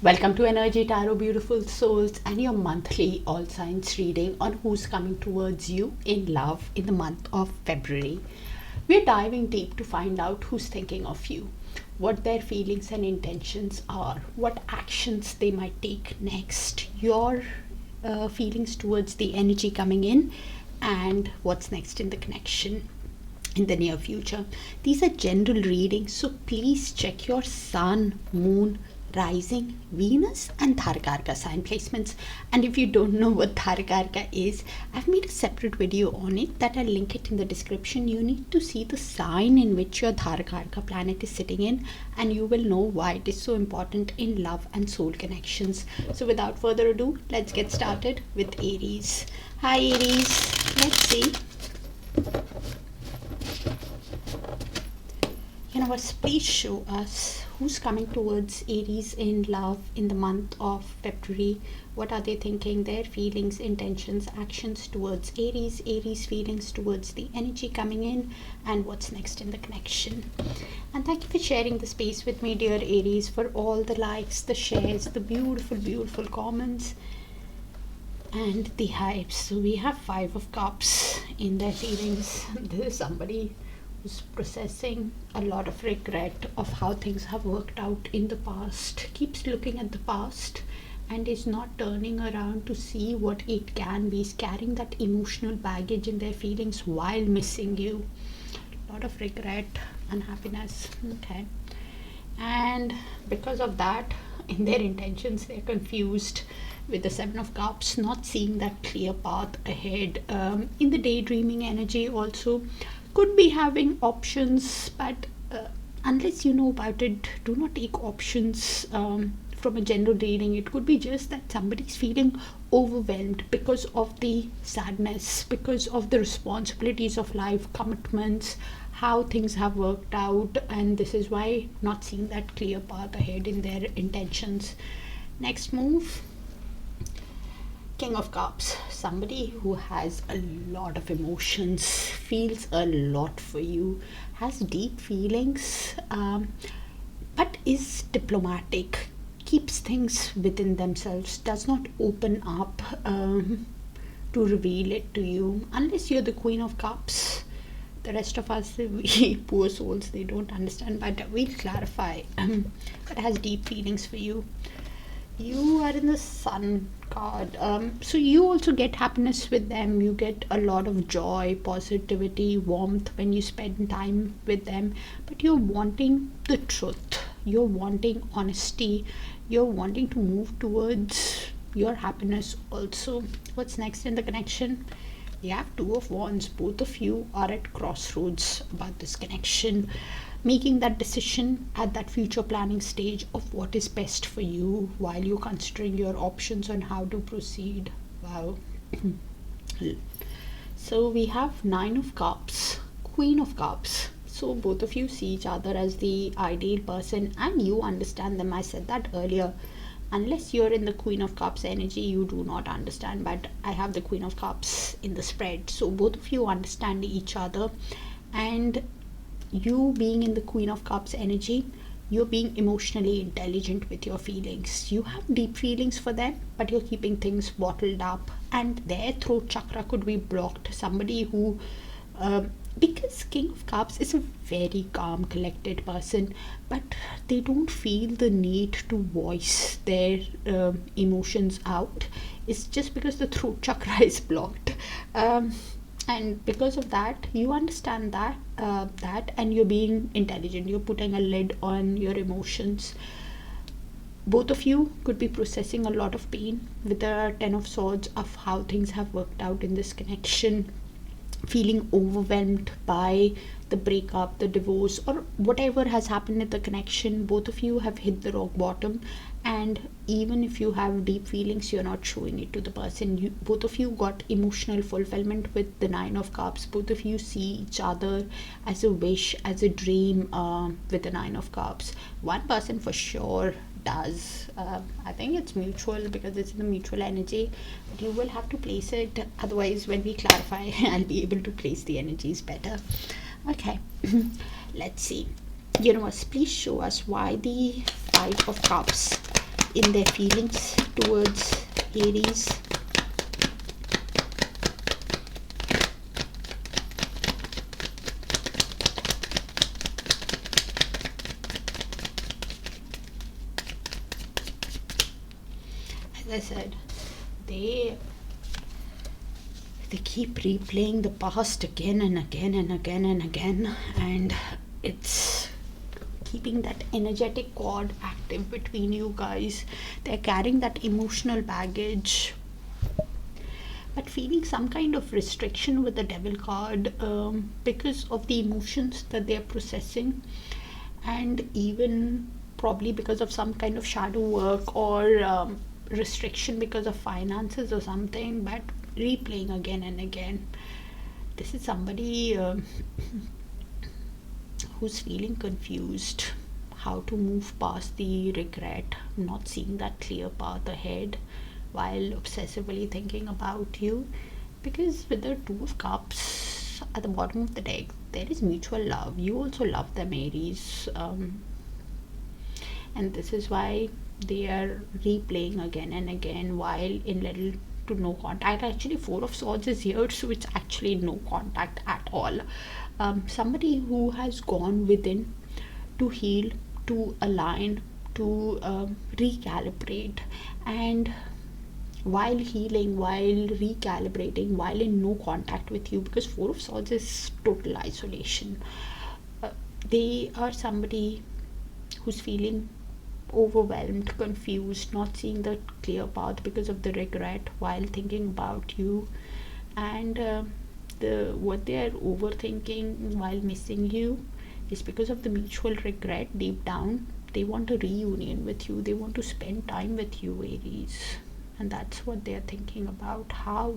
Welcome to Energy Tarot, beautiful souls, and your monthly all signs reading on who's coming towards you in love in the month of February. We're diving deep to find out who's thinking of you, what their feelings and intentions are, what actions they might take next, your feelings towards the energy coming in, and what's next in the connection in the near future. These are general readings, so please check your sun, moon, rising, Venus, and Darakaraka sign placements. And if you don't know what Darakaraka is, I've made a separate video on it that I'll link it in the description. You need to see the sign in which your Darakaraka planet is sitting in, and you will know why it is so important in love and soul connections. So without further ado, let's get started with Aries. Hi Aries, let's see. Universe, please show us who's coming towards Aries in love in the month of February. What are they thinking, their feelings, intentions, actions towards Aries, Aries feelings towards the energy coming in, and what's next in the connection. And thank you for sharing the space with me, dear Aries, for all the likes, the shares, the beautiful comments, and the hypes. So we have 5 of Cups in their feelings. This is somebody processing a lot of regret of how things have worked out in the past, keeps looking at the past and is not turning around to see what it can be, is carrying that emotional baggage in their feelings while missing you. A lot of regret, unhappiness. Okay, and because of that, in their intentions, they're confused with the 7 of Cups, not seeing that clear path ahead. In the daydreaming energy also, could be having options, but unless you know about it, do not take options from a general reading. It could be just that somebody's feeling overwhelmed because of the sadness, because of the responsibilities of life, commitments, how things have worked out, and this is why not seeing that clear path ahead in their intentions. Next move, King of Cups, somebody who has a lot of emotions, feels a lot for you, has deep feelings, but is diplomatic, keeps things within themselves, does not open up to reveal it to you, unless you're the Queen of Cups. The rest of us, we poor souls, they don't understand, but we'll clarify. But has deep feelings for you. You are in the Sun card, so you also get happiness with them. You get a lot of joy, positivity, warmth when you spend time with them, but you're wanting the truth, you're wanting honesty, you're wanting to move towards your happiness also. What's next in the connection? You have 2 of Wands. Both of you are at crossroads about this connection, making that decision at that future planning stage of what is best for you while you're considering your options on how to proceed. Wow. So we have 9 of Cups, Queen of Cups. So both of you see each other as the ideal person and you understand them. I said that earlier. Unless you're in the Queen of Cups energy, you do not understand, but I have the Queen of Cups in the spread. So both of you understand each other, and you being in the Queen of Cups energy, you're being emotionally intelligent with your feelings. You have deep feelings for them, but you're keeping things bottled up, and their throat chakra could be blocked. Somebody who because King of Cups is a very calm, collected person, but they don't feel the need to voice their emotions out. It's just because the throat chakra is blocked, and because of that, you understand that and you're being intelligent. You're putting a lid on your emotions. Both of you could be processing a lot of pain with the 10 of Swords of how things have worked out in this connection, feeling overwhelmed by the breakup, the divorce, or whatever has happened in the connection. Both of you have hit the rock bottom, and even if you have deep feelings, you're not showing it to the person. Both of you got emotional fulfillment with the 9 of Cups. Both of you see each other as a wish, as a dream, with the 9 of Cups. One person for sure does. I think it's mutual because it's in the mutual energy, but you will have to place it, otherwise when we clarify I'll be able to place the energies better. Okay. Let's see. Universe, please show us why the 5 of Cups in their feelings towards Aries. As I said, they keep replaying the past again and again and again and again, and it's keeping that energetic cord active between you guys. They're carrying that emotional baggage, but feeling some kind of restriction with the devil card, because of the emotions that they're processing, and even probably because of some kind of shadow work or restriction because of finances or something, but replaying again and again. This is somebody who's feeling confused how to move past the regret, not seeing that clear path ahead, while obsessively thinking about you. Because with the Two of Cups at the bottom of the deck, there is mutual love. You also love them, Aries, and this is why they are replaying again and again while in little to no contact. Actually, Four of Swords is here, so it's actually no contact at all. Somebody who has gone within to heal, to align, to recalibrate, and while healing, while recalibrating, while in no contact with you, because Four of Swords is total isolation. They are somebody who's feeling overwhelmed, confused, not seeing the clear path because of the regret while thinking about you, and what they are overthinking while missing you is because of the mutual regret. Deep down, they want a reunion with you. They want to spend time with you, Aries, and that's what they are thinking about. How?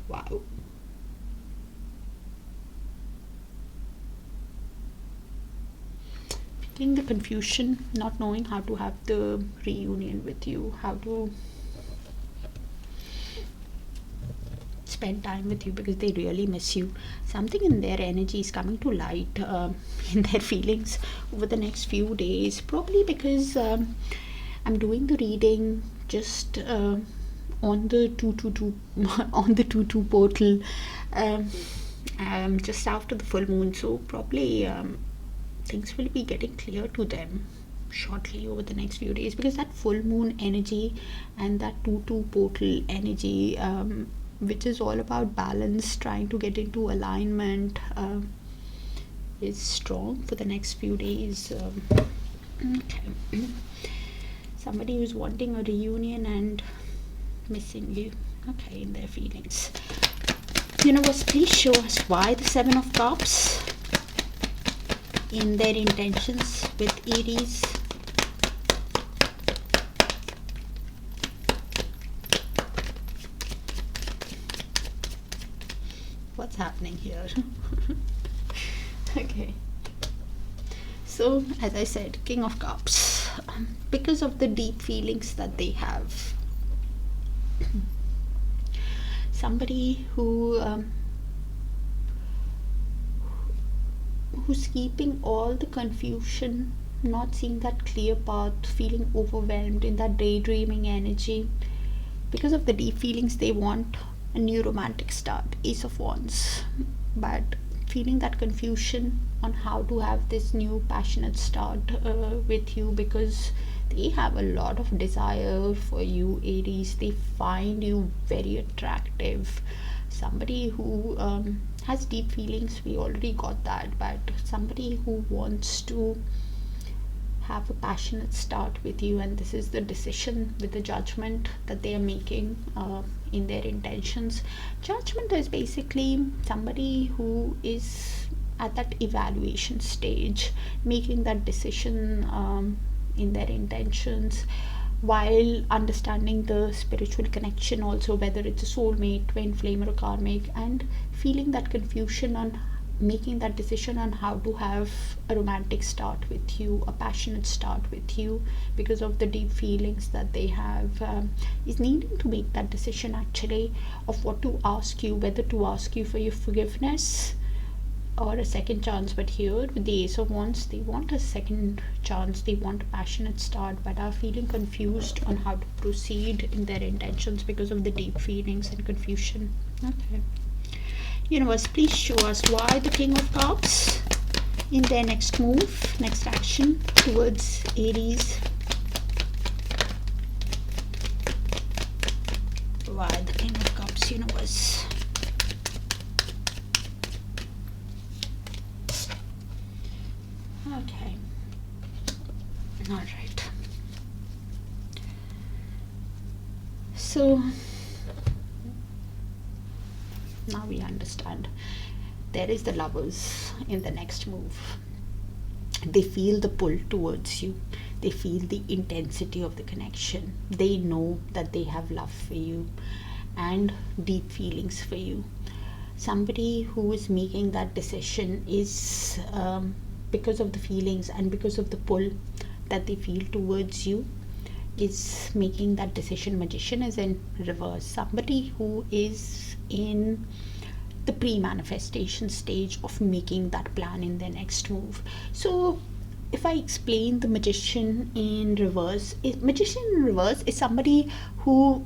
Wow. Feeling the confusion, not knowing how to have the reunion with you, how to spend time with you, because they really miss you. Something in their energy is coming to light, in their feelings over the next few days, probably because I'm doing the reading just on the 222 on the 22 portal, just after the full moon, so probably things will be getting clear to them shortly over the next few days, because that full moon energy and that 2-2 portal energy, which is all about balance, trying to get into alignment, is strong for the next few days. Okay. Somebody who's wanting a reunion and missing you, okay, in their feelings. Universe, please show us why the Seven of Cups in their intentions with Aries. What's happening here? Okay, so as I said, King of Cups, because of the deep feelings that they have, somebody who's keeping all the confusion, not seeing that clear path, feeling overwhelmed in that daydreaming energy. Because of the deep feelings, they want a new romantic start, Ace of Wands, but feeling that confusion on how to have this new passionate start with you, because they have a lot of desire for you, Aries. They find you very attractive. Somebody who has deep feelings, we already got that, but somebody who wants to have a passionate start with you, and this is the decision with the Judgment that they are making in their intentions. Judgment is basically somebody who is at that evaluation stage, making that decision in their intentions, while understanding the spiritual connection also, whether it's a soulmate, twin flame, or a karmic, and feeling that confusion on making that decision on how to have a romantic start with you, a passionate start with you, because of the deep feelings that they have, is needing to make that decision actually of what to ask you, whether to ask you for your forgiveness, or a second chance. But here with the Ace of Wands, they want a second chance, they want a passionate start, but are feeling confused on how to proceed in their intentions because of the deep feelings and confusion. Okay, universe, please show us why the King of Cups in their next move, next action towards Aries. Why the King of Cups, universe? Okay, all right. So now we understand. There is the Lovers in the next move. They feel the pull towards you. They feel the intensity of the connection. They know that they have love for you and deep feelings for you. Somebody who is making that decision is because of the feelings and because of the pull that they feel towards you, is making that decision. Magician is in reverse. Somebody who is in the pre-manifestation stage of making that plan in their next move. So if I explain the Magician in reverse, Magician in reverse is somebody who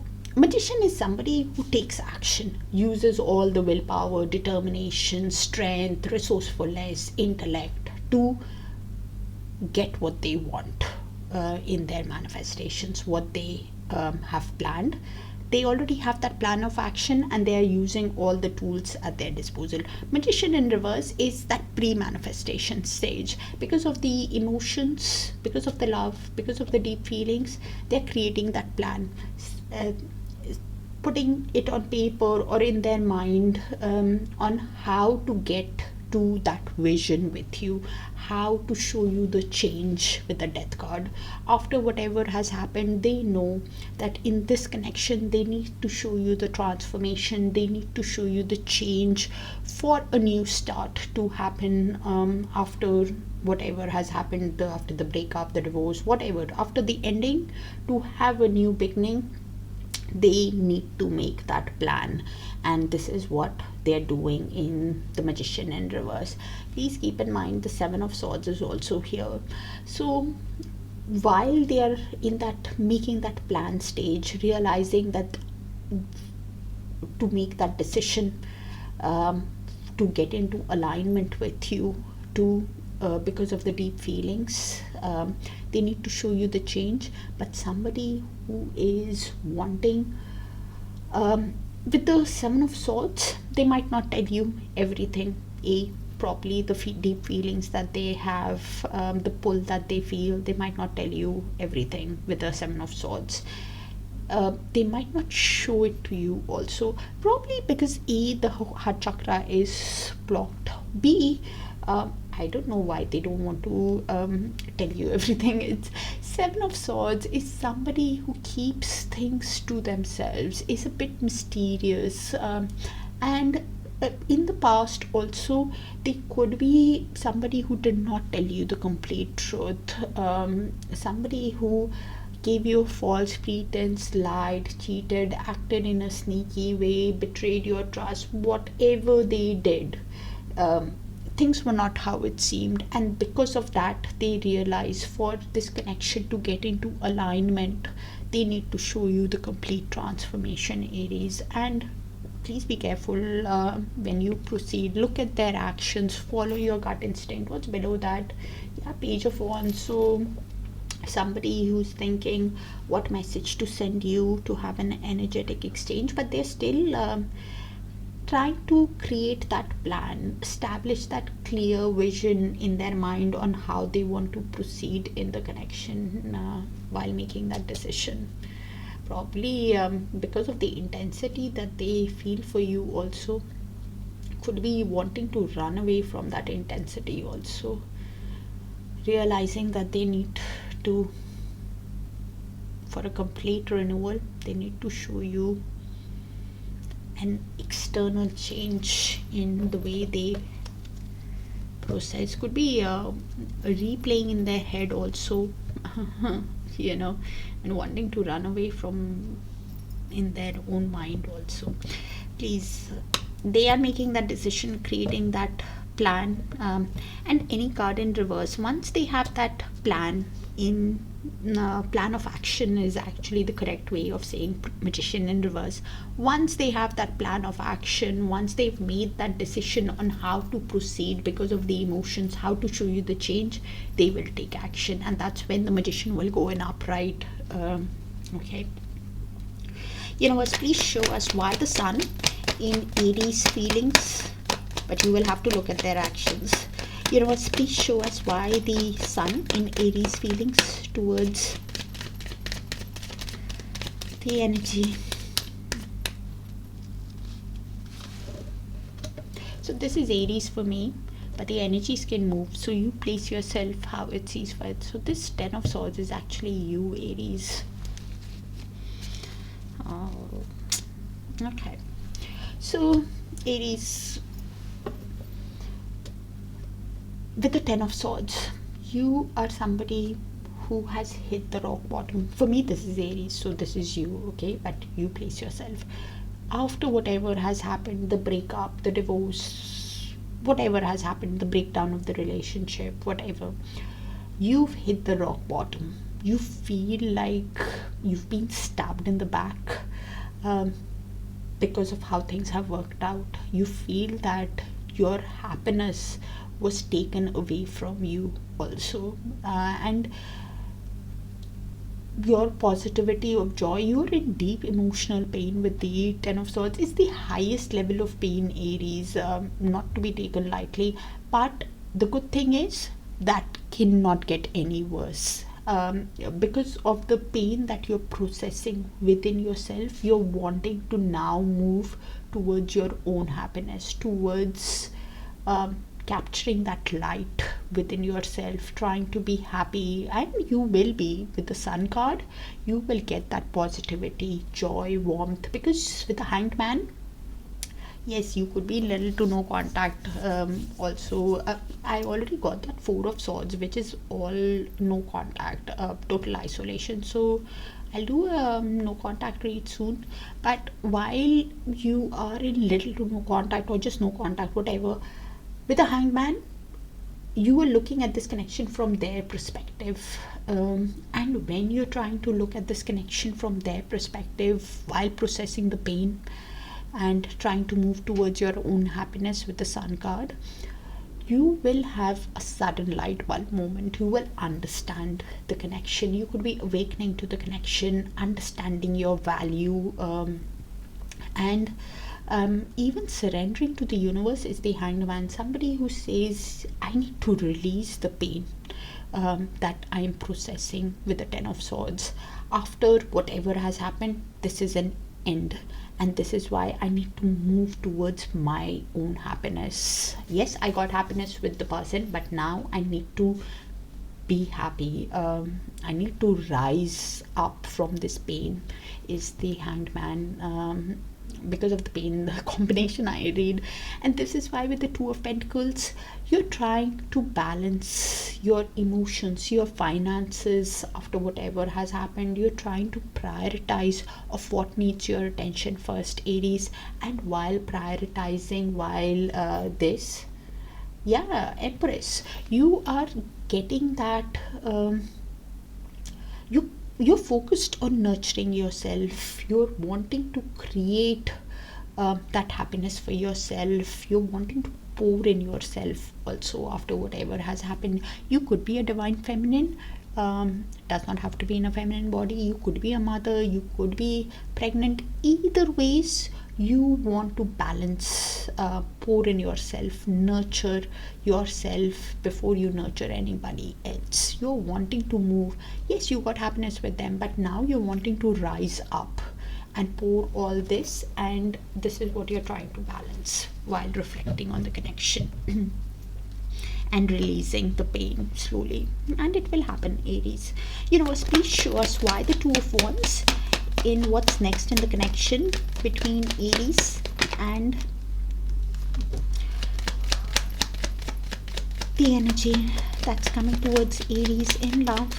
takes action, uses all the willpower, determination, strength, resourcefulness, intellect to get what they want in their manifestations, what they have planned. They already have that plan of action and they are using all the tools at their disposal. Magician in reverse is that pre-manifestation stage. Because of the emotions, because of the love, because of the deep feelings, they're creating that plan, putting it on paper or in their mind on how to get to that vision with you, how to show you the change with the Death card. After whatever has happened, they know that in this connection they need to show you the transformation, they need to show you the change for a new start to happen after whatever has happened, after the breakup, the divorce, whatever, after the ending, to have a new beginning. They need to make that plan, and this is what they're doing in the Magician in reverse. Please keep in mind the Seven of Swords is also here. So while they are in that making that plan stage, realizing that to make that decision, to get into alignment with you, to because of the deep feelings, they need to show you the change. But somebody who is wanting, with the Seven of Swords, they might not tell you everything properly, the deep feelings that they have, the pull that they feel. They might not tell you everything with the Seven of Swords. They might not show it to you also, probably because the heart chakra is blocked. I don't know why they don't want to tell you everything. It's Seven of Swords is somebody who keeps things to themselves, is a bit mysterious, and in the past also they could be somebody who did not tell you the complete truth, somebody who gave you a false pretense, lied, cheated, acted in a sneaky way, betrayed your trust. Whatever they did, things were not how it seemed, and because of that they realize for this connection to get into alignment, they need to show you the complete transformation, Aries. And please be careful when you proceed. Look at their actions, follow your gut instinct. What's below that? Yeah, Page of Wands. So somebody who's thinking what message to send you to have an energetic exchange, but they're still trying to create that plan, establish that clear vision in their mind on how they want to proceed in the connection while making that decision. Probably because of the intensity that they feel for you also, could be wanting to run away from that intensity also, realizing that they need to, for a complete renewal, they need to show you an external change in the way they process. Could be replaying in their head also, and wanting to run away from in their own mind also. Please, they are making that decision, creating that plan, and any card in reverse. Once they have that plan in plan of action is actually the correct way of saying magician in reverse. Once they have that plan of action, once they've made that decision on how to proceed because of the emotions, how to show you the change, they will take action, and that's when the magician will go in upright. Okay, universe, please show us why the sun in Aries feelings, but you will have to look at their actions. Universe, please show us why the sun in Aries feelings towards the energy. So this is Aries for me, but the energies can move, so you place yourself how it sees fit. So this 10 of swords is actually you, Aries. Oh, okay. So Aries, with the 10 of swords, you are somebody who has hit the rock bottom. For me, this is Aries, so this is you, okay? But you place yourself. After whatever has happened, the breakup, the divorce, whatever has happened, the breakdown of the relationship, whatever, you've hit the rock bottom. You feel like you've been stabbed in the back because of how things have worked out. You feel that your happiness was taken away from you also, and your positivity of joy, you're in deep emotional pain with the 10 of swords. Is the highest level of pain, Aries, not to be taken lightly, but the good thing is that cannot get any worse. Because of the pain that you're processing within yourself, you're wanting to now move towards your own happiness, towards capturing that light within yourself, trying to be happy, and you will be. With the Sun card, you will get that positivity, joy, warmth, because with the Hanged Man, yes, you could be little to no contact. Also, I already got that 4 of swords, which is all no contact, total isolation. So I'll do a no contact read soon. But while you are in little to no contact, or just no contact, whatever, with a Hanged Man, you are looking at this connection from their perspective, and when you're trying to look at this connection from their perspective while processing the pain and trying to move towards your own happiness with the Sun card, you will have a sudden light bulb moment. You will understand the connection. You could be awakening to the connection, understanding your value, and even surrendering to the universe. Is the Hanged Man, somebody who says, I need to release the pain that I am processing with the 10 of swords. After whatever has happened, this is an end, and this is why I need to move towards my own happiness. Yes, I got happiness with the person, but now I need to be happy. I need to rise up from this pain, is the Hanged Man. Because of the pain, the combination I read. And this is why with the 2 of Pentacles, you're trying to balance your emotions, your finances. After whatever has happened, you're trying to prioritize of what needs your attention first, Aries. And while prioritizing, while Empress, you are getting that you're focused on nurturing yourself. You're wanting to create that happiness for yourself. You're wanting to pour in yourself also after whatever has happened. You could be a divine feminine, does not have to be in a feminine body. You could be a mother, you could be pregnant. Either ways, you want to balance, pour in yourself, nurture yourself before you nurture anybody else. You're wanting to move. Yes, you got happiness with them, but now you're wanting to rise up and pour all this, and this is what you're trying to balance while reflecting on the connection and releasing the pain slowly. And it will happen, Aries. Universe, please show us why the 2 of Wands in what's next in the connection between Aries and the energy that's coming towards Aries in love.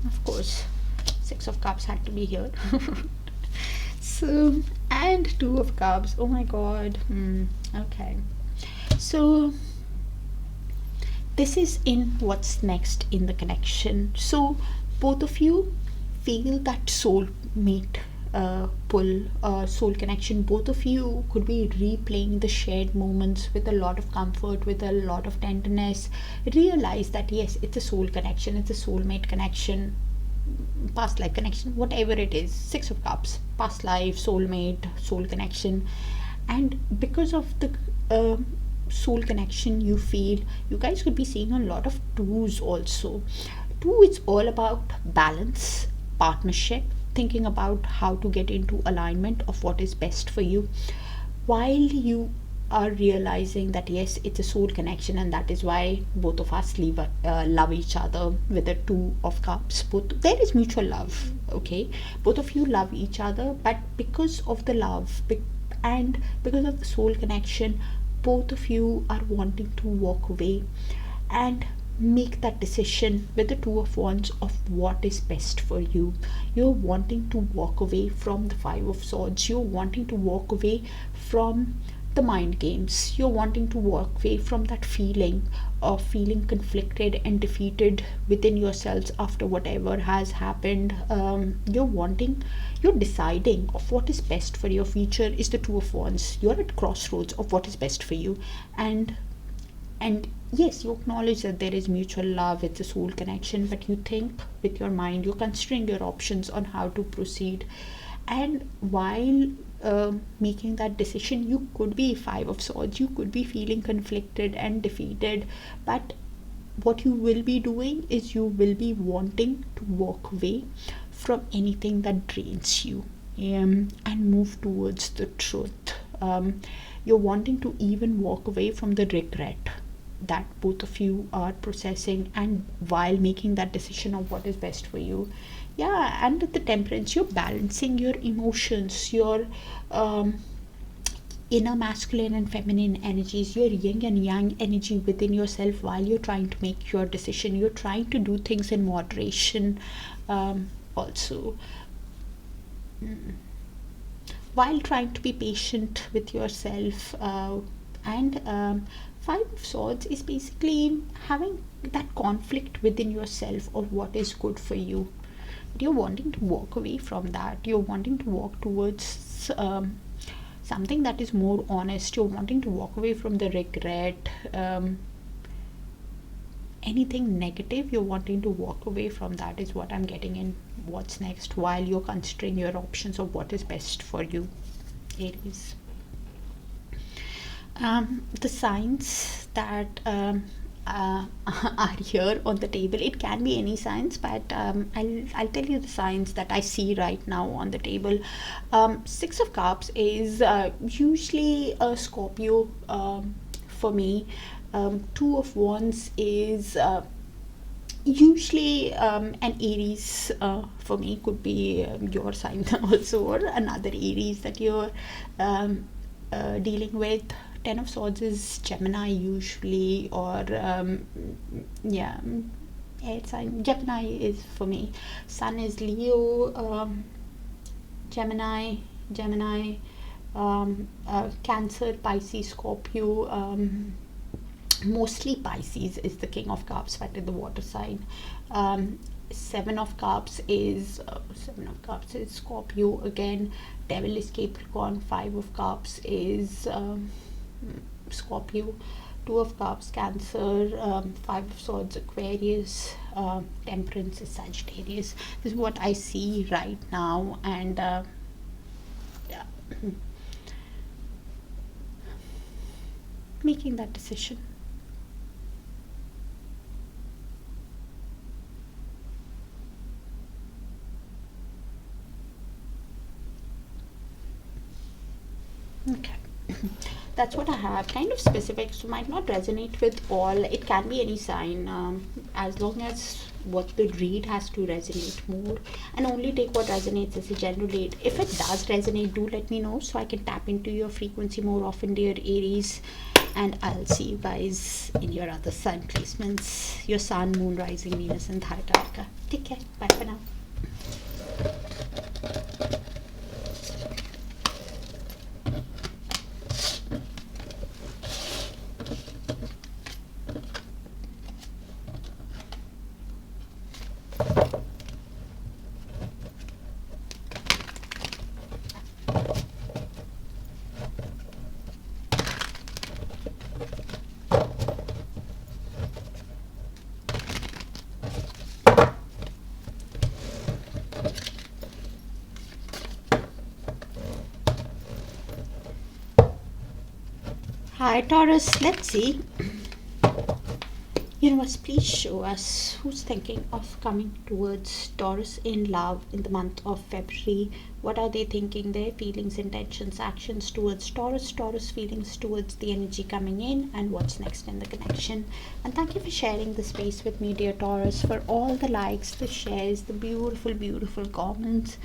Of course, 6 of Cups had to be here. So, and 2 of Cups, oh my god. Okay, so this is in what's next in the connection. So both of you feel that soulmate pull, soul connection. Both of you could be replaying the shared moments with a lot of comfort, with a lot of tenderness. Realize that yes, it's a soul connection, it's a soulmate connection, past life connection, whatever it is. Six of Cups, past life, soulmate, soul connection. And because of the soul connection you feel, you guys could be seeing a lot of twos also. Two, it's all about balance, partnership, thinking about how to get into alignment of what is best for you, while you are realizing that yes, it's a soul connection, and that is why both of us love each other with the Two of Cups. Both, there is mutual love, okay, both of you love each other, but because of the love and because of the soul connection, both of you are wanting to walk away and make that decision with the Two of Wands of what is best for you. You're wanting to walk away from the Five of Swords. You're wanting to walk away from the mind games. You're wanting to walk away from that feeling of feeling conflicted and defeated within yourselves after whatever has happened. You're deciding of what is best for your future. Is the Two of Wands. You're at crossroads of what is best for you, and yes, you acknowledge that there is mutual love, it's a soul connection, but you think with your mind, you're considering your options on how to proceed. And while making that decision, you could be Five of Swords, you could be feeling conflicted and defeated, but what you will be doing is you will be wanting to walk away from anything that drains you, and move towards the truth. You're wanting to even walk away from the regret that both of you are processing, and while making that decision of what is best for you. Yeah, and with the Temperance, you're balancing your emotions, your inner masculine and feminine energies, your yin and yang energy within yourself, while you're trying to make your decision. You're trying to do things in moderation, also, while trying to be patient with yourself. And Five of Swords is basically having that conflict within yourself of what is good for you. But you're wanting to walk away from that. You're wanting to walk towards something that is more honest. You're wanting to walk away from the regret. Anything negative, you're wanting to walk away from that, is what I'm getting in what's next, while you're considering your options of what is best for you, Aries. The signs that are here on the table, it can be any signs, but I'll tell you the signs that I see right now on the table. Six of Cups is usually a Scorpio for me. Two of Wands is usually an Aries for me. Could be your sign also, or another Aries that you're dealing with. Ten of Swords is Gemini usually, or yeah, air sign. Gemini is for me. Sun is Leo, Gemini, Cancer, Pisces, Scorpio. Mostly Pisces is the King of Cups, but in the water sign. Seven of Cups is Scorpio again. Devil is Capricorn. Five of Cups is Scorpio. Two of Cups Cancer. Five of Swords Aquarius. Temperance is Sagittarius. This is what I see right now, and yeah, making that decision. Okay. That's what I have. Kind of specific, so might not resonate with all. It can be any sign, as long as what the read has to resonate more, and only take what resonates as a general read. If it does resonate, do let me know so I can tap into your frequency more often, dear Aries, and I'll see you guys in your other sun placements, your Sun, Moon, Rising, Venus, and Darakaraka. Take care. Bye for now. Hi Taurus, let's see. Universe, please show us who's thinking of coming towards Taurus in love in the month of February. What are they thinking? Their feelings, intentions, actions towards Taurus, Taurus feelings towards the energy coming in, and what's next in the connection. And thank you for sharing the space with me, dear Taurus, for all the likes, the shares, the beautiful, beautiful comments,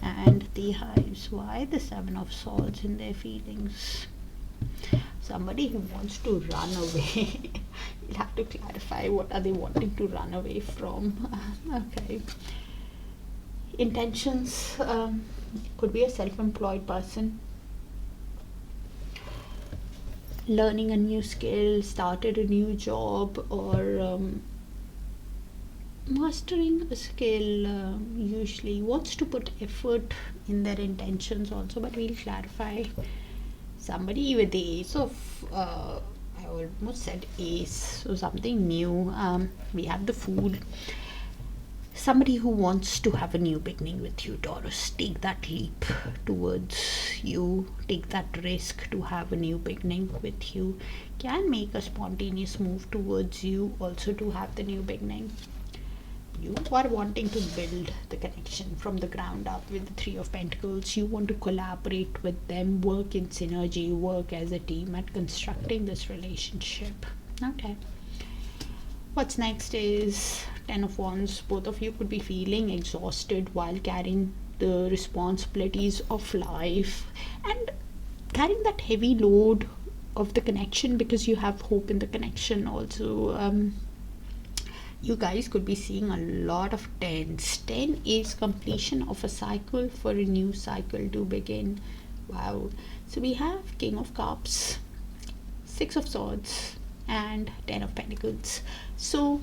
and the hives. Why the Seven of Swords in their feelings? Somebody who wants to run away. You'll have to clarify what are they wanting to run away from. Okay. Intentions, could be a self-employed person, learning a new skill, started a new job, or mastering a skill. Usually wants to put effort in their intentions also, but we'll clarify. Somebody with the ace of I almost said ace, so something new. We have the Fool. Somebody who wants to have a new beginning with you, Taurus. Take that leap towards you, take that risk to have a new beginning with you. Can make a spontaneous move towards you also to have the new beginning. You are wanting to build the connection from the ground up with the Three of Pentacles. You want to collaborate with them, work in synergy, work as a team at constructing this relationship. Okay. What's next is Ten of Wands. Both of you could be feeling exhausted while carrying the responsibilities of life and carrying that heavy load of the connection because you have hope in the connection also. You guys could be seeing a lot of tens. 10 is completion of a cycle for a new cycle to begin. Wow. So we have King of Cups, Six of Swords, and 10 of Pentacles. So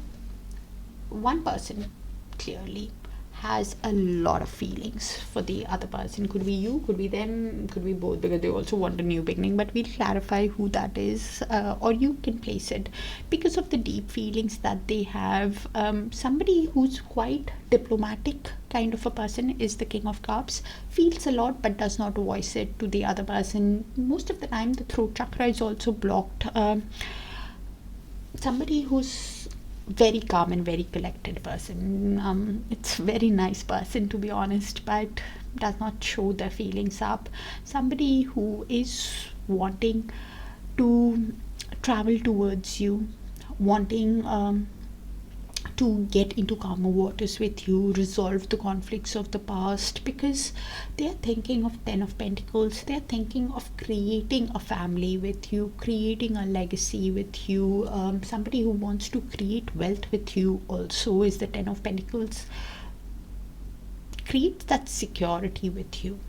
one person clearly has a lot of feelings for the other person. Could be you, could be them, could be both, because they also want a new beginning, but we'll clarify who that is, or you can place it because of the deep feelings that they have. Somebody who's quite diplomatic kind of a person is the King of Cups. Feels a lot but does not voice it to the other person. Most of the time the throat chakra is also blocked. Somebody who's very calm and very collected person. It's very nice person, to be honest, but does not show their feelings up. Somebody who is wanting to travel towards you, wanting to get into calmer waters with you, resolve the conflicts of the past, because they are thinking of 10 of Pentacles. They are thinking of creating a family with you, creating a legacy with you. Somebody who wants to create wealth with you also is the 10 of Pentacles. Create that security with you.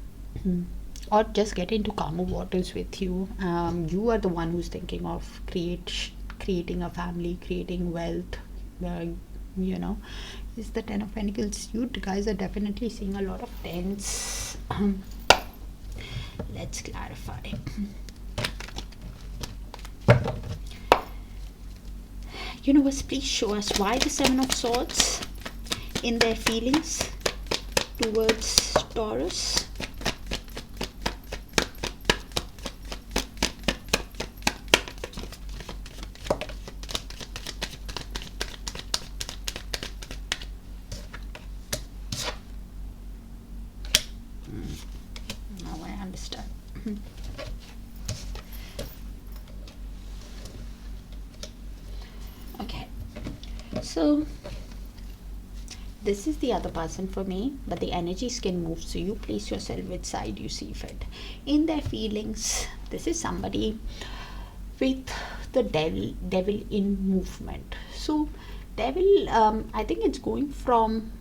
Or just get into calmer waters with you. You are the one who's thinking of creating a family, creating wealth. Is the 10 of Pentacles. You guys are definitely seeing a lot of tens. Let's clarify. Universe, please show us why the Seven of Swords in their feelings towards Taurus. Now I understand. Okay, so this is the other person for me, but the energies can move, so you place yourself which side you see fit. In their feelings, this is somebody with the devil in movement. So devil, I think it's going from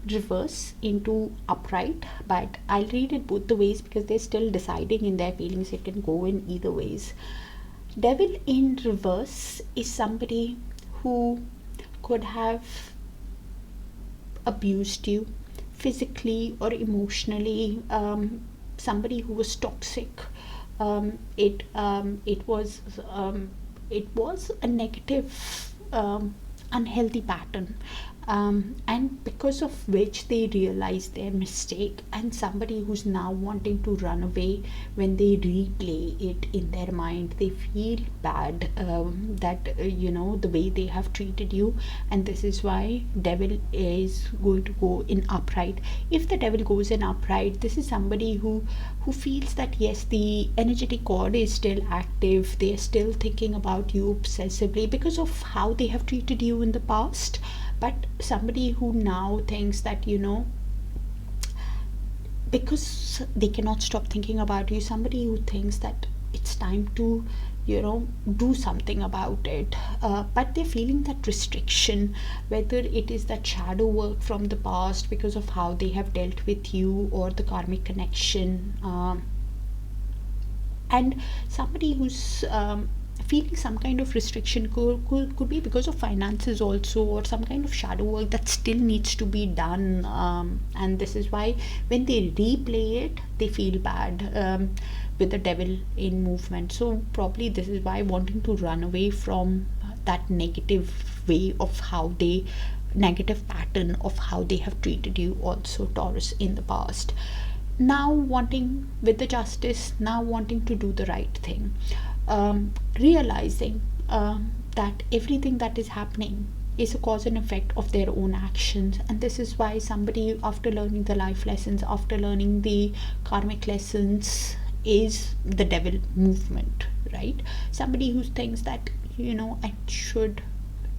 reverse into upright, but I'll read it both the ways because they're still deciding in their feelings. It can go in either ways. Devil in reverse is somebody who could have abused you physically or emotionally. Somebody who was toxic. It was a negative, unhealthy pattern. and because of which they realize their mistake, and somebody who's now wanting to run away. When they replay it in their mind, they feel bad that the way they have treated you, and this is why devil is going to go in upright. If the devil goes in upright, this is somebody who feels that yes, the energetic cord is still active, they are still thinking about you obsessively because of how they have treated you in the past. But somebody who now thinks that because they cannot stop thinking about you, somebody who thinks that it's time to do something about it, but they're feeling that restriction, whether it is that shadow work from the past because of how they have dealt with you, or the karmic connection, and somebody who's feeling some kind of restriction could be because of finances also, or some kind of shadow work that still needs to be done, and this is why when they replay it, they feel bad, with the devil in movement. So probably this is why wanting to run away from that negative way of how they negative pattern of how they have treated you also, Taurus, in the past. Now wanting with the justice, now wanting to do the right thing, realizing that everything that is happening is a cause and effect of their own actions. And this is why somebody, after learning the life lessons, after learning the karmic lessons, is the devil movement, right? Somebody who thinks that I should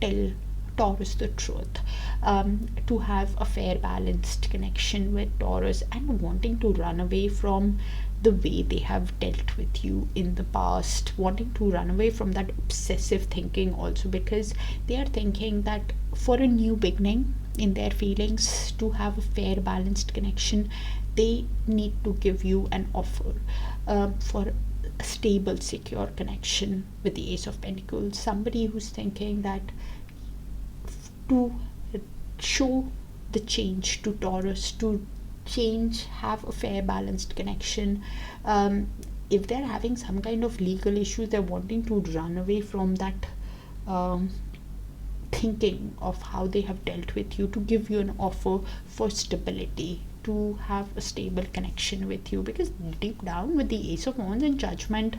tell Taurus the truth, to have a fair balanced connection with Taurus, and wanting to run away from the way they have dealt with you in the past, wanting to run away from that obsessive thinking also, because they are thinking that for a new beginning in their feelings, to have a fair balanced connection, they need to give you an offer for a stable secure connection with the Ace of Pentacles. Somebody who's thinking that to show the change to Taurus, to change, have a fair balanced connection, if they're having some kind of legal issues, they're wanting to run away from that thinking of how they have dealt with you, to give you an offer for stability, to have a stable connection with you, because deep down with the Ace of Wands and Judgment,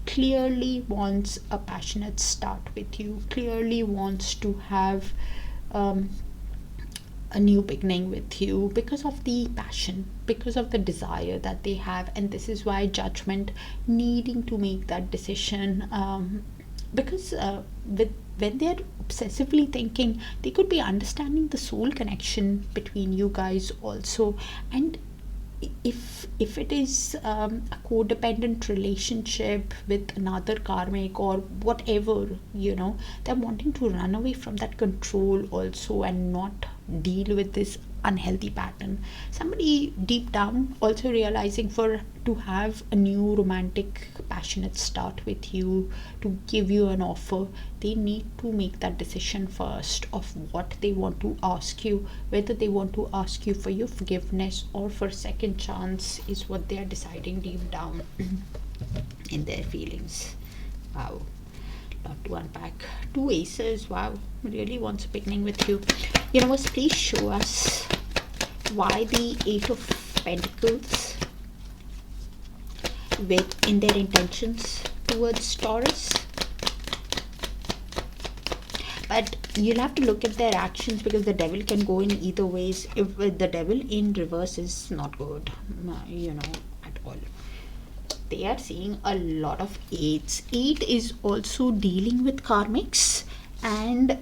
clearly wants a passionate start with you, clearly wants to have a new beginning with you, because of the passion, because of the desire that they have. And this is why Judgment needing to make that decision, because when they're obsessively thinking, they could be understanding the soul connection between you guys also. And if it is a codependent relationship with another karmic or whatever, they're wanting to run away from that control also, and not deal with this unhealthy pattern. Somebody deep down also realizing, for to have a new romantic passionate start with you, to give you an offer, they need to make that decision first of what they want to ask you, whether they want to ask you for your forgiveness or for second chance, is what they are deciding deep down in their feelings. Wow, lot to unpack. Two aces, wow, really wants a beginning with you. Universe, please show us why the Eight of Pentacles with in their intentions towards Taurus. But you'll have to look at their actions, because the devil can go in either ways. If the devil in reverse is not good, at all. They are seeing a lot of eights. Eight is also dealing with karmics, and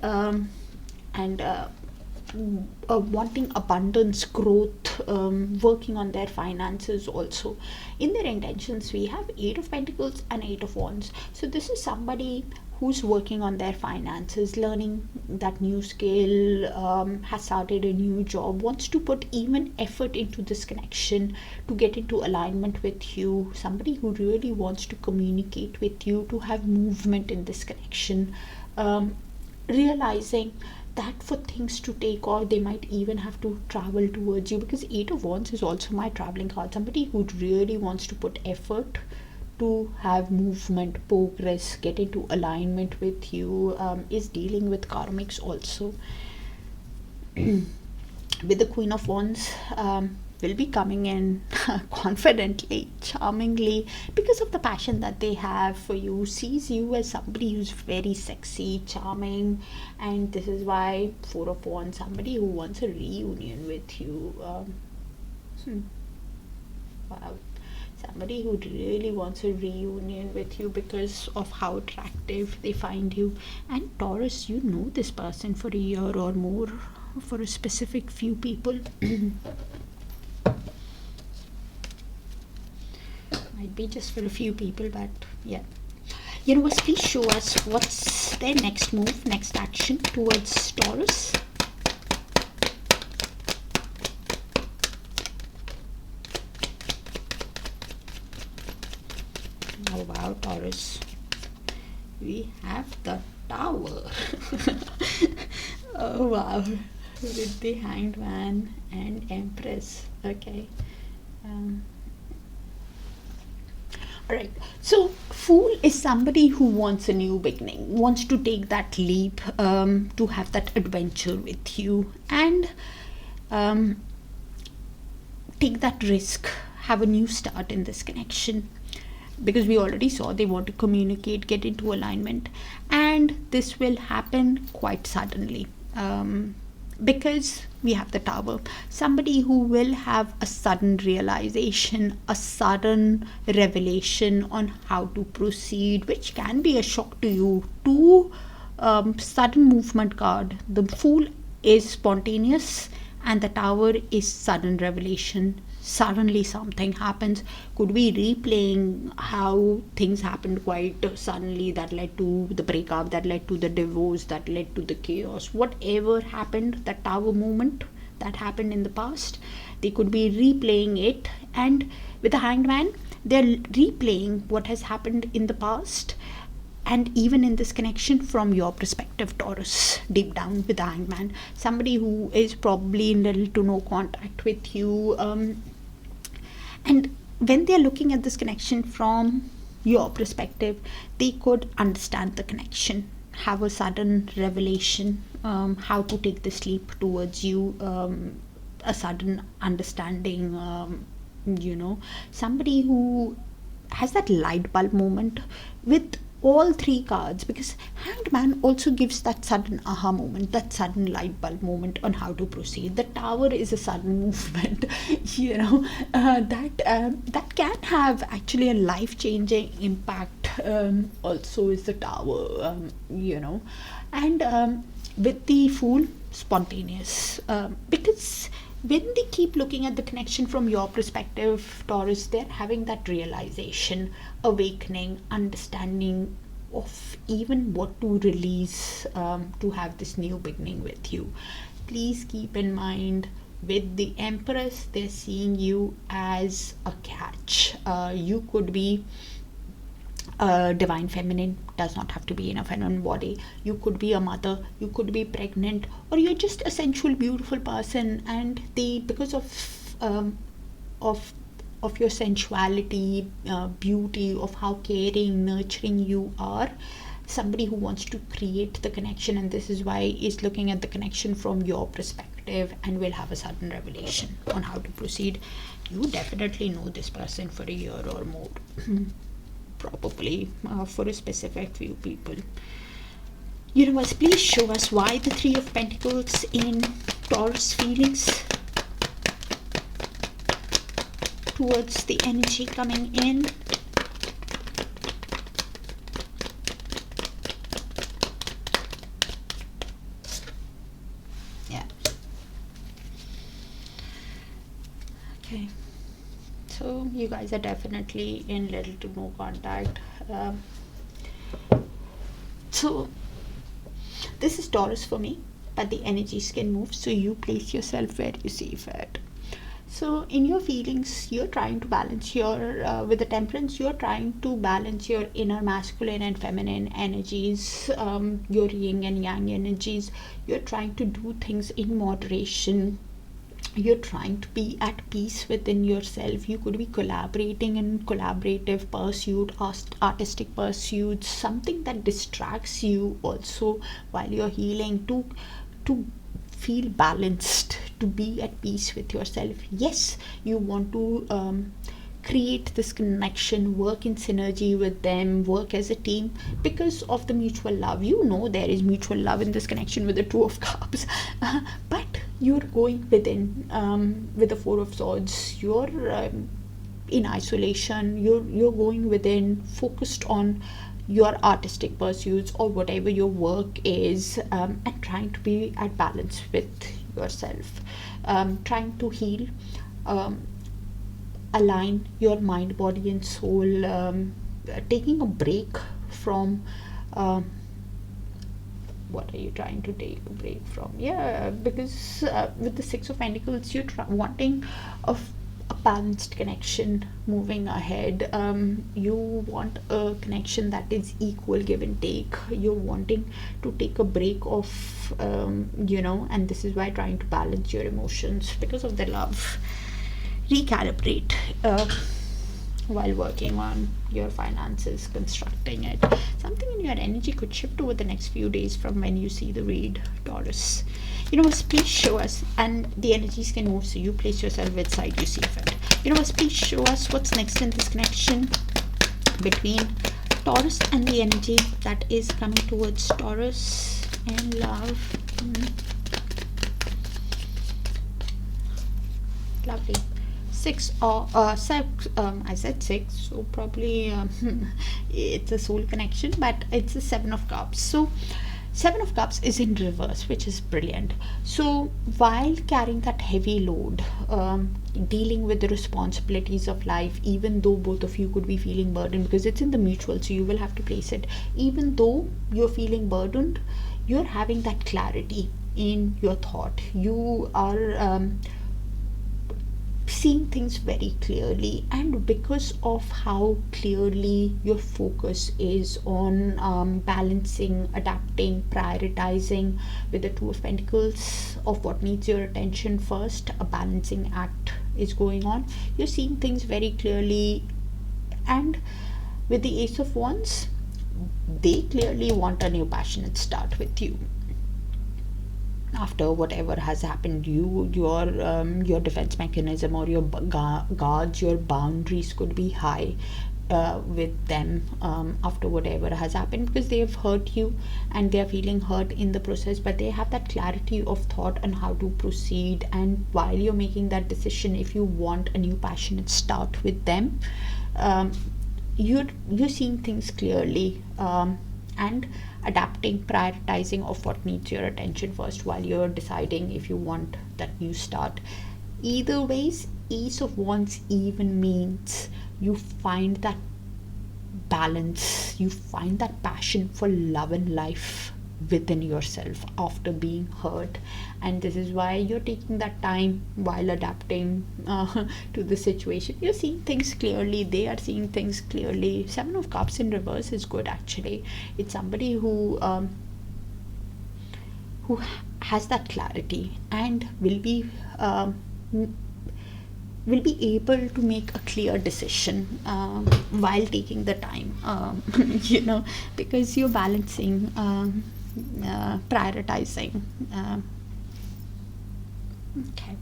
wanting abundance, growth, working on their finances also. In their intentions, we have Eight of Pentacles and Eight of Wands. So this is somebody who's working on their finances, learning that new skill, has started a new job, wants to put even effort into this connection to get into alignment with you. Somebody who really wants to communicate with you, to have movement in this connection, realizing that for things to take off, they might even have to travel towards you, because Eight of Wands is also my traveling card. Somebody who really wants to put effort to have movement, progress, get into alignment with you, is dealing with karmics also. with the Queen of Wands, will be coming in confidently, charmingly, because of the passion that they have for you, sees you as somebody who's very sexy, charming, and this is why Four of Wands, somebody who wants a reunion with you. Wow. Somebody who really wants a reunion with you because of how attractive they find you. And Taurus, you know this person for a year or more, for a specific few people. Might be just for a few people, but yeah. Universe, please show us what's their next move, next action towards Taurus. Oh wow, Taurus. We have the Tower. Oh wow. With the Hanged Man and Empress. Okay. Alright, so Fool is somebody who wants a new beginning, wants to take that leap, to have that adventure with you, and take that risk, have a new start in this connection. Because we already saw they want to communicate, get into alignment, and this will happen quite suddenly. Because we have the Tower, somebody who will have a sudden realization, a sudden revelation on how to proceed, which can be a shock to you. Two sudden movement card. The Fool is spontaneous and the Tower is sudden revelation. Suddenly something happens. Could be replaying how things happened quite suddenly, that led to the breakup, that led to the divorce, that led to the chaos. Whatever happened, that Tower moment that happened in the past, they could be replaying it. And with the Hanged Man, they're replaying what has happened in the past, and even in this connection from your perspective, Taurus, deep down with the Hanged Man, somebody who is probably in little to no contact with you, and when they're looking at this connection from your perspective, they could understand the connection, have a sudden revelation, how to take this leap towards you, a sudden understanding, somebody who has that light bulb moment with all three cards, because Hanged Man also gives that sudden aha moment, that sudden light bulb moment on how to proceed. The Tower is a sudden movement, that can have actually a life-changing impact. Also is the Tower, and with the Fool, spontaneous, because when they keep looking at the connection from your perspective, Taurus, they're having that realization, awakening, understanding of even what to release, to have this new beginning with you. Please keep in mind, with the Empress, they're seeing you as a catch. You could be divine feminine, does not have to be in a feminine body. You could be a mother, you could be pregnant, or you're just a sensual, beautiful person, and they, because of your sensuality, beauty, of how caring, nurturing you are, somebody who wants to create the connection, and this is why is looking at the connection from your perspective and will have a sudden revelation on how to proceed. You definitely know this person for a year or more. Probably for a specific few people. Universe, please show us why the Three of Pentacles in Taurus feelings towards the energy coming in. Yeah. Okay. So you guys are definitely in little to no contact. So this is Taurus for me, but the energies can move, so you place yourself where you see fit. So in your feelings, you're trying to balance your, with the Temperance, you're trying to balance your inner masculine and feminine energies, your yin and yang energies. You're trying to do things in moderation. You're trying to be at peace within yourself. You could be collaborating in collaborative pursuit, artistic pursuits, something that distracts you also while you're healing, to feel balanced, to be at peace with yourself. Yes, you want to create this connection, work in synergy with them, work as a team because of the mutual love. You know there is mutual love in this connection with the Two of Cups, but you're going within with the Four of Swords. You're in isolation. You're going within, focused on your artistic pursuits or whatever your work is, and trying to be at balance with yourself, trying to heal, align your mind, body and soul, taking a break from what are you trying to take a break from? Yeah, because with the Six of Pentacles, you're wanting a balanced connection moving ahead. You want a connection that is equal, give and take. You're wanting to take a break of and this is why trying to balance your emotions because of the love. Recalibrate while working on your finances, constructing it. Something in your energy could shift over the next few days from when you see the read, Taurus. Universe, please show us, and the energies can move, so you place yourself which side you see fit. Universe, please show us what's next in this connection between Taurus and the energy that is coming towards Taurus and love. Lovely. I said six, so probably it's a soul connection, but it's a Seven of Cups. So Seven of Cups is in reverse, which is brilliant. So while carrying that heavy load, dealing with the responsibilities of life, even though both of you could be feeling burdened, because it's in the mutual, so you will have to place it. Even though you're feeling burdened, you're having that clarity in your thought. You are seeing things very clearly, and because of how clearly your focus is on balancing, adapting, prioritizing with the Two of Pentacles of what needs your attention first, a balancing act is going on. You're seeing things very clearly, and with the Ace of Wands, they clearly want a new passionate start with you. After whatever has happened, your defense mechanism or your guards, your boundaries could be high with them after whatever has happened, because they have hurt you and they are feeling hurt in the process, but they have that clarity of thought on how to proceed. And while you're making that decision, if you want a new passionate start with them, you're seeing things clearly, and adapting, prioritizing of what needs your attention first while you're deciding if you want that new start. Either ways, Ace of Wands even means you find that balance, you find that passion for love and life within yourself after being hurt, and this is why you're taking that time while adapting to the situation. You're seeing things clearly, they are seeing things clearly. Seven of Cups in reverse is good, actually. It's somebody who has that clarity and will be able to make a clear decision while taking the time, because you're balancing, prioritizing. Okay,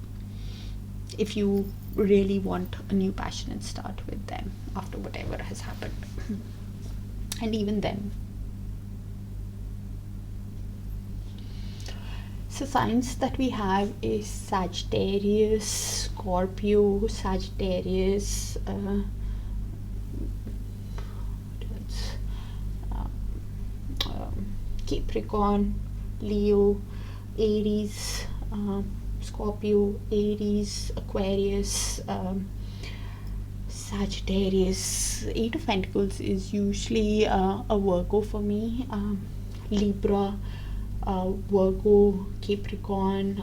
if you really want a new passionate start with them after whatever has happened, and even them. So signs that we have is Sagittarius, Scorpio, Sagittarius, Capricorn, Leo, Aries, Scorpio, Aries, Aquarius, Sagittarius. Eight of Pentacles is usually a Virgo for me, Libra, Virgo, Capricorn.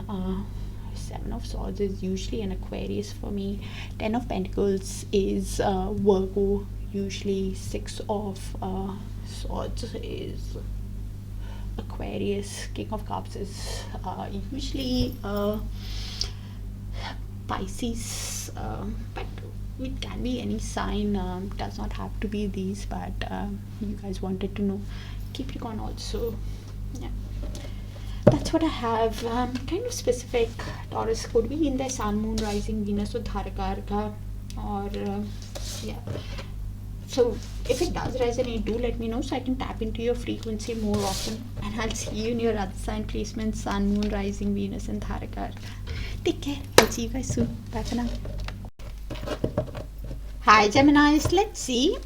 Seven of Swords is usually an Aquarius for me. Ten of Pentacles is Virgo, usually. Six of Swords is Aquarius. King of Cups is usually Pisces, but it can be any sign, does not have to be these, but you guys wanted to know. Capricorn also, yeah. That's what I have. Kind of specific. Taurus could be in their sun, moon, rising, Venus, or Darakaraka, or yeah. So if it does resonate, do let me know so I can tap into your frequency more often. And I'll see you in your other sign placements: sun, moon, rising, Venus, and Darakaraka. Take care. I'll see you guys soon. Bye for now. Hi Geminis. Let's see.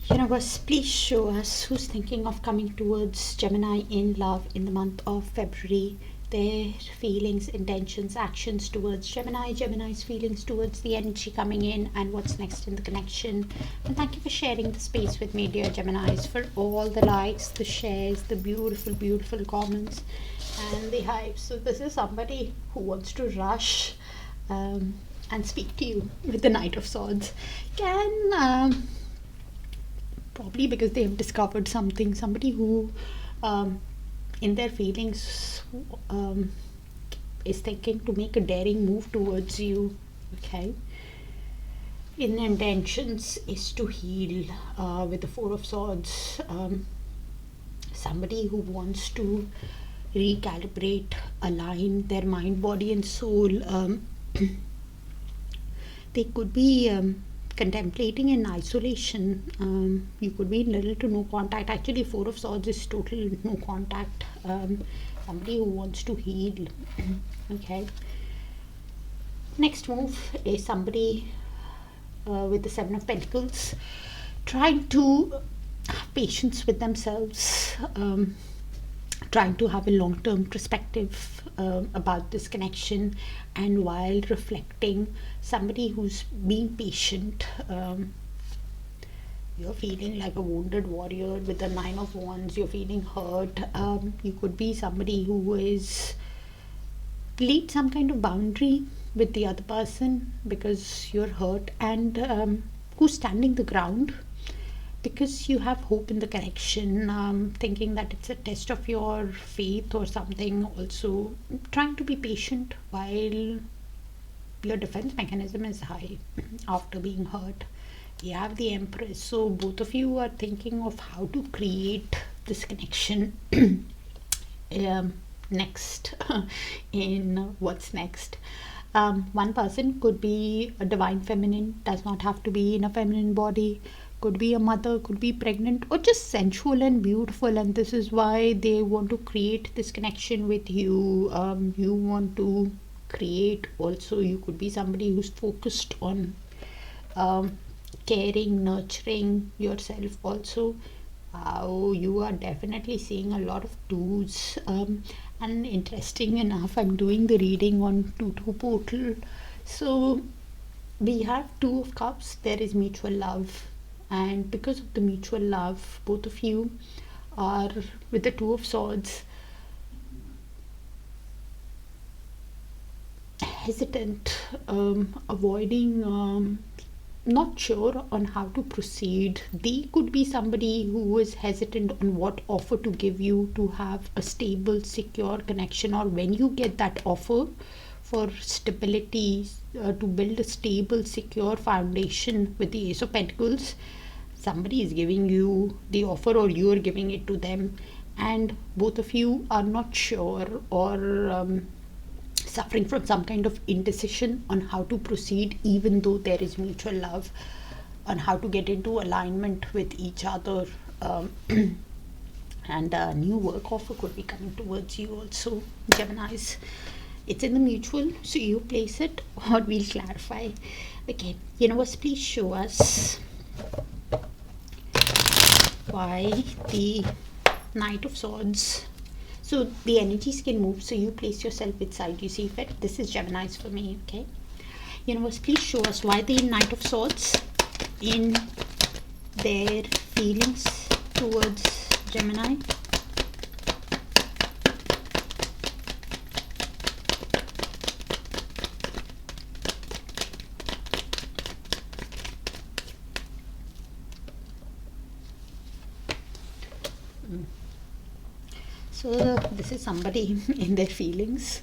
Universe, please show us who's thinking of coming towards Gemini in love in the month of February. Their feelings, intentions, actions towards Gemini, Gemini's feelings towards the energy coming in, and what's next in the connection. And thank you for sharing the space with me, dear Geminis, for all the likes, the shares, the beautiful, beautiful comments, and the hype. So this is somebody who wants to rush and speak to you with the Knight of Swords. Probably because they have discovered something, somebody who in their feelings is thinking to make a daring move towards you, okay? In intentions is to heal with the Four of Swords. Somebody who wants to recalibrate, align their mind, body and soul. They could be contemplating in isolation. You could be in little to no contact. Actually, Four of Swords is total no contact. Somebody who wants to heal. Okay. Next move is somebody with the Seven of Pentacles, trying to have patience with themselves, trying to have a long-term perspective about this connection, and while reflecting, somebody who's being patient. You're feeling like a wounded warrior with the Nine of Wands. You're feeling hurt. You could be somebody who is laid some kind of boundary with the other person because you're hurt, and who's standing the ground because you have hope in the connection, thinking that it's a test of your faith or something. Also trying to be patient while your defense mechanism is high after being hurt. You have the Empress, so both of you are thinking of how to create this connection next in what's next. One person could be a divine feminine, does not have to be in a feminine body, could be a mother, could be pregnant, or just sensual and beautiful, and this is why they want to create this connection with you. You want to create also. You could be somebody who's focused on caring, nurturing yourself also. You are definitely seeing a lot of twos, and interesting enough, I'm doing the reading on 2 portal. So we have Two of Cups. There is mutual love, and because of the mutual love, both of you are with the Two of Swords hesitant, avoiding, not sure on how to proceed. They could be somebody who is hesitant on what offer to give you to have a stable, secure connection, or when you get that offer for stability, to build a stable, secure foundation with the Ace of Pentacles. Somebody is giving you the offer or you are giving it to them, and both of you are not sure or suffering from some kind of indecision on how to proceed, even though there is mutual love, on how to get into alignment with each other. And a new work offer could be coming towards you also, Geminis. It's in the mutual, so you place it or we'll clarify. Okay, universe, please show us why the Knight of Swords. So the energies can move, so you place yourself which side you see fit. This is Gemini's for me, okay? Universe, please show us why the Knight of Swords in their feelings towards Gemini. So this is somebody in their feelings.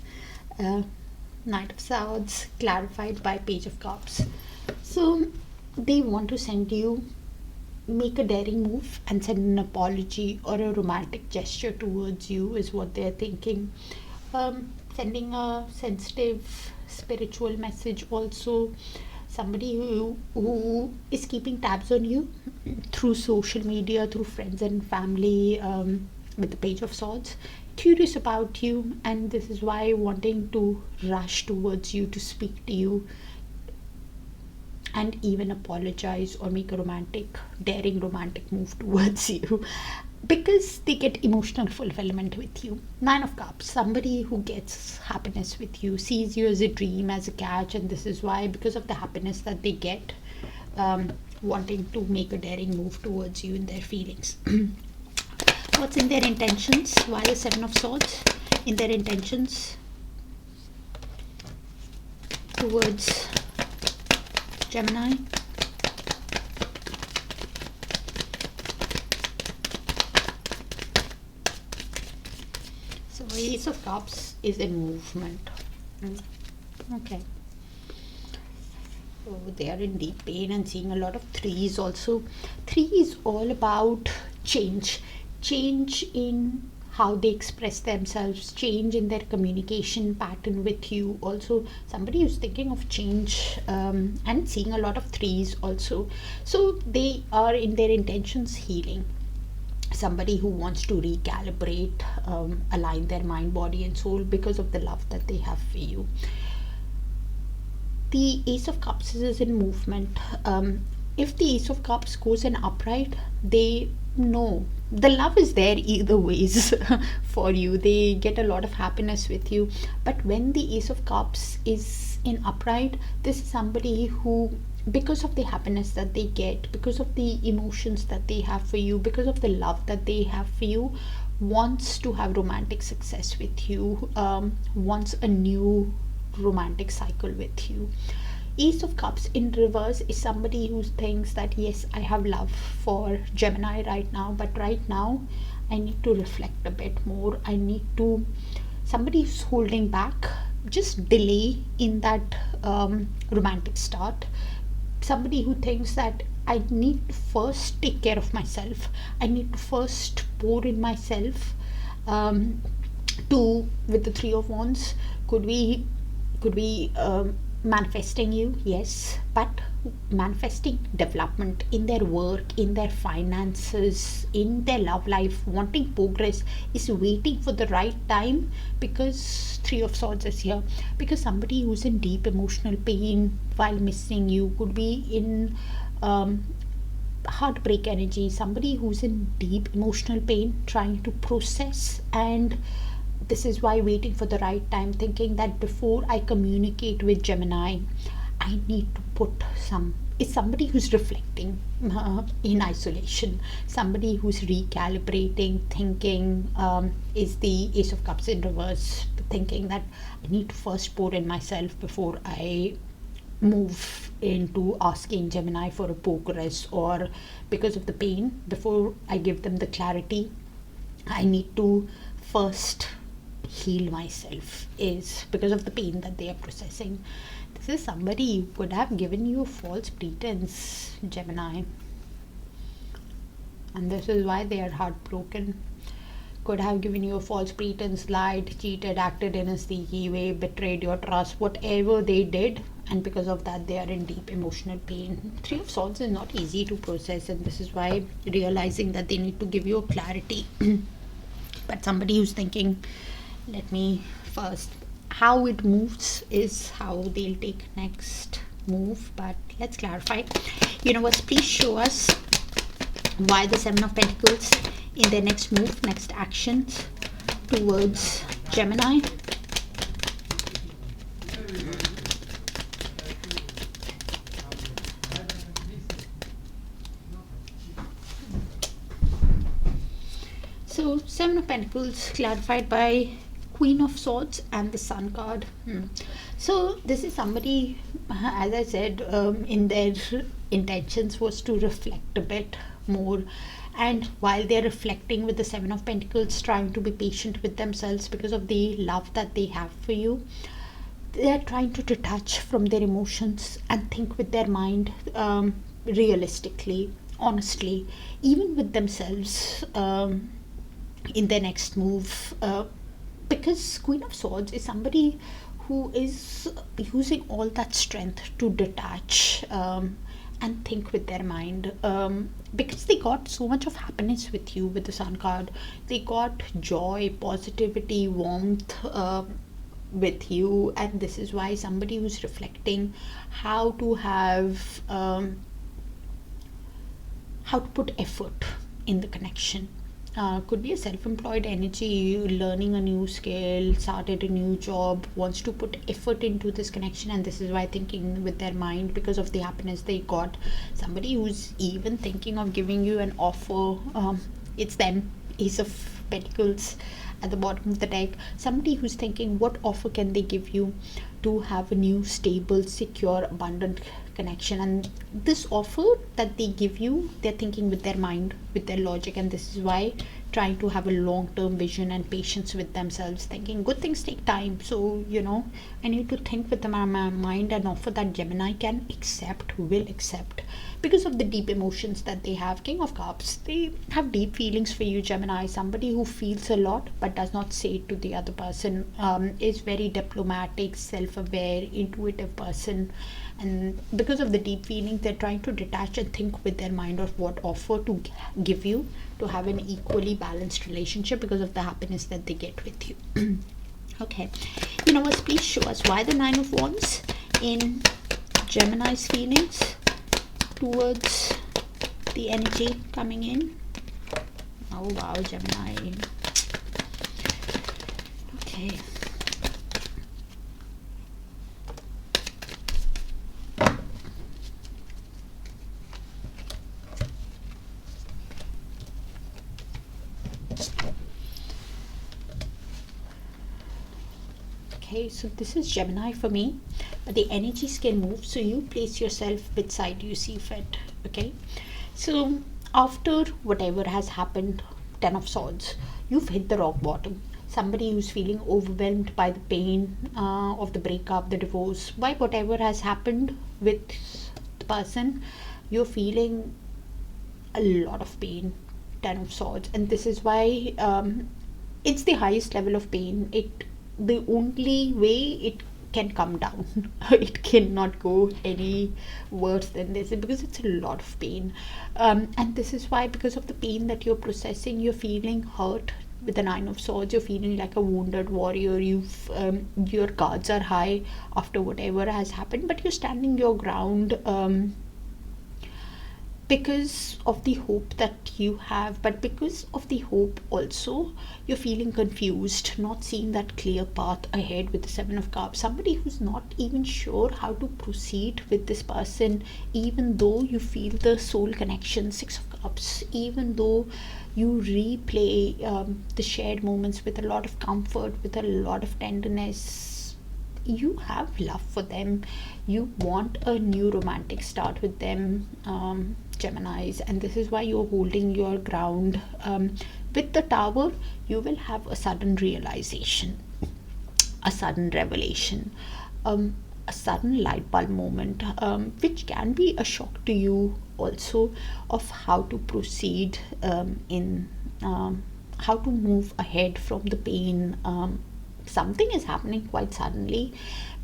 Knight of Swords clarified by Page of Cups. So they want to send you make a daring move and send an apology or a romantic gesture towards you is what they're thinking. Sending a sensitive spiritual message also. Somebody who is keeping tabs on you through social media, through friends and family, with the Page of Swords, curious about you, and this is why wanting to rush towards you to speak to you and even apologize or make a daring romantic move towards you, because they get emotional fulfillment with you. Nine of Cups, somebody who gets happiness with you, sees you as a dream, as a catch, and this is why, because of the happiness that they get, wanting to make a daring move towards you in their feelings. What's in their intentions? Why the Seven of Swords in their intentions towards Gemini? So Ace of Cups is in movement. Okay. So they are in deep pain and seeing a lot of threes also. Three is all about change in how they express themselves, change in their communication pattern with you. Also somebody who's thinking of change, and seeing a lot of threes also. So they are in their intentions healing. Somebody who wants to recalibrate, align their mind, body and soul because of the love that they have for you. The Ace of Cups is in movement. If the Ace of Cups goes in upright, they know the love is there either ways for you. They get a lot of happiness with you. But when the Ace of Cups is in upright, this is somebody who, because of the happiness that they get, because of the emotions that they have for you, because of the love that they have for you, wants to have romantic success with you, wants a new romantic cycle with you. Ace of Cups in reverse is somebody who thinks that yes, I have love for Gemini right now, but right now I need to reflect a bit more. I need to, somebody who's holding back, just delay in that romantic start. Somebody who thinks that I need to first take care of myself, I need to first pour in myself, to, with the Three of Wands, could be manifesting you, yes, but manifesting development in their work, in their finances, in their love life, wanting progress, is waiting for the right time, because Three of Swords is here. Because somebody who's in deep emotional pain while missing you, could be in heartbreak energy, somebody who's in deep emotional pain trying to process, and this is why waiting for the right time, thinking that before I communicate with Gemini, I need to put some. It's somebody who's reflecting in isolation, somebody who's recalibrating, thinking, is the Ace of Cups in reverse, thinking that I need to first pour in myself before I move into asking Gemini for a progress, or because of the pain, before I give them the clarity, I need to first heal myself, is because of the pain that they are processing. This is somebody who could have given you a false pretense, Gemini, and this is why they are heartbroken. Could have given you a false pretense, lied, cheated, acted in a sneaky way, betrayed your trust, whatever they did, and because of that they are in deep emotional pain. Three of Swords is not easy to process, and this is why realizing that they need to give you a clarity. But somebody who's thinking, let me first, how it moves is how they'll take next move. But let's clarify. Universe, please show us why the Seven of Pentacles in their next move, next actions towards Gemini. So Seven of Pentacles clarified by Queen of Swords and the Sun card. So this is somebody, as I said, in their intentions was to reflect a bit more, and while they're reflecting with the Seven of Pentacles, trying to be patient with themselves because of the love that they have for you, they're trying to detach from their emotions and think with their mind, realistically, honestly, even with themselves, in their next move, because Queen of Swords is somebody who is using all that strength to detach, and think with their mind, because they got so much of happiness with you with the Sun card. They got joy, positivity, warmth, with you, and this is why somebody who's reflecting how to have, how to put effort in the connection. Could be a self-employed energy, learning a new skill, started a new job, wants to put effort into this connection, and this is why thinking with their mind because of the happiness they got. Somebody who's even thinking of giving you an offer, it's them, Ace of Pentacles at the bottom of the deck. Somebody who's thinking what offer can they give you to have a new, stable, secure, abundant connection, and this offer that they give you, they're thinking with their mind, with their logic, and this is why trying to have a long-term vision and patience with themselves, thinking good things take time, so I need to think with my mind and offer that Gemini can accept, will accept, because of the deep emotions that they have. King of Cups, they have deep feelings for you, Gemini. Somebody who feels a lot but does not say it to the other person, is very diplomatic, self-aware, intuitive person, and because of the deep feelings, they're trying to detach and think with their mind of what offer to give you to have an equally balanced relationship because of the happiness that they get with you. Okay, universe, please show us why the Nine of Wands in Gemini's feelings towards the energy coming in. Oh wow, Gemini. Okay. Okay, so this is Gemini for me, but the energies can move, so you place yourself which side you see fit. Okay, so after whatever has happened, 10 of Swords, you've hit the rock bottom. Somebody who's feeling overwhelmed by the pain, of the breakup, the divorce, by whatever has happened with the person, you're feeling a lot of pain, 10 of Swords, and this is why, it's the highest level of pain. The only way it can come down, it cannot go any worse than this, because it's a lot of pain, and this is why, because of the pain that you're processing, you're feeling hurt. With the Nine of Swords, you're feeling like a wounded warrior. Your guards are high after whatever has happened, but you're standing your ground, because of the hope that you have, but because of the hope also, you're feeling confused, not seeing that clear path ahead with the Seven of Cups. Somebody who's not even sure how to proceed with this person, even though you feel the soul connection, Six of Cups, even though you replay, the shared moments with a lot of comfort, with a lot of tenderness. You have love for them, you want a new romantic start with them, Geminis, and this is why you're holding your ground. With the Tower, you will have a sudden realization, a sudden revelation, a sudden light bulb moment, which can be a shock to you also, of how to proceed, in how to move ahead from the pain. Something is happening quite suddenly,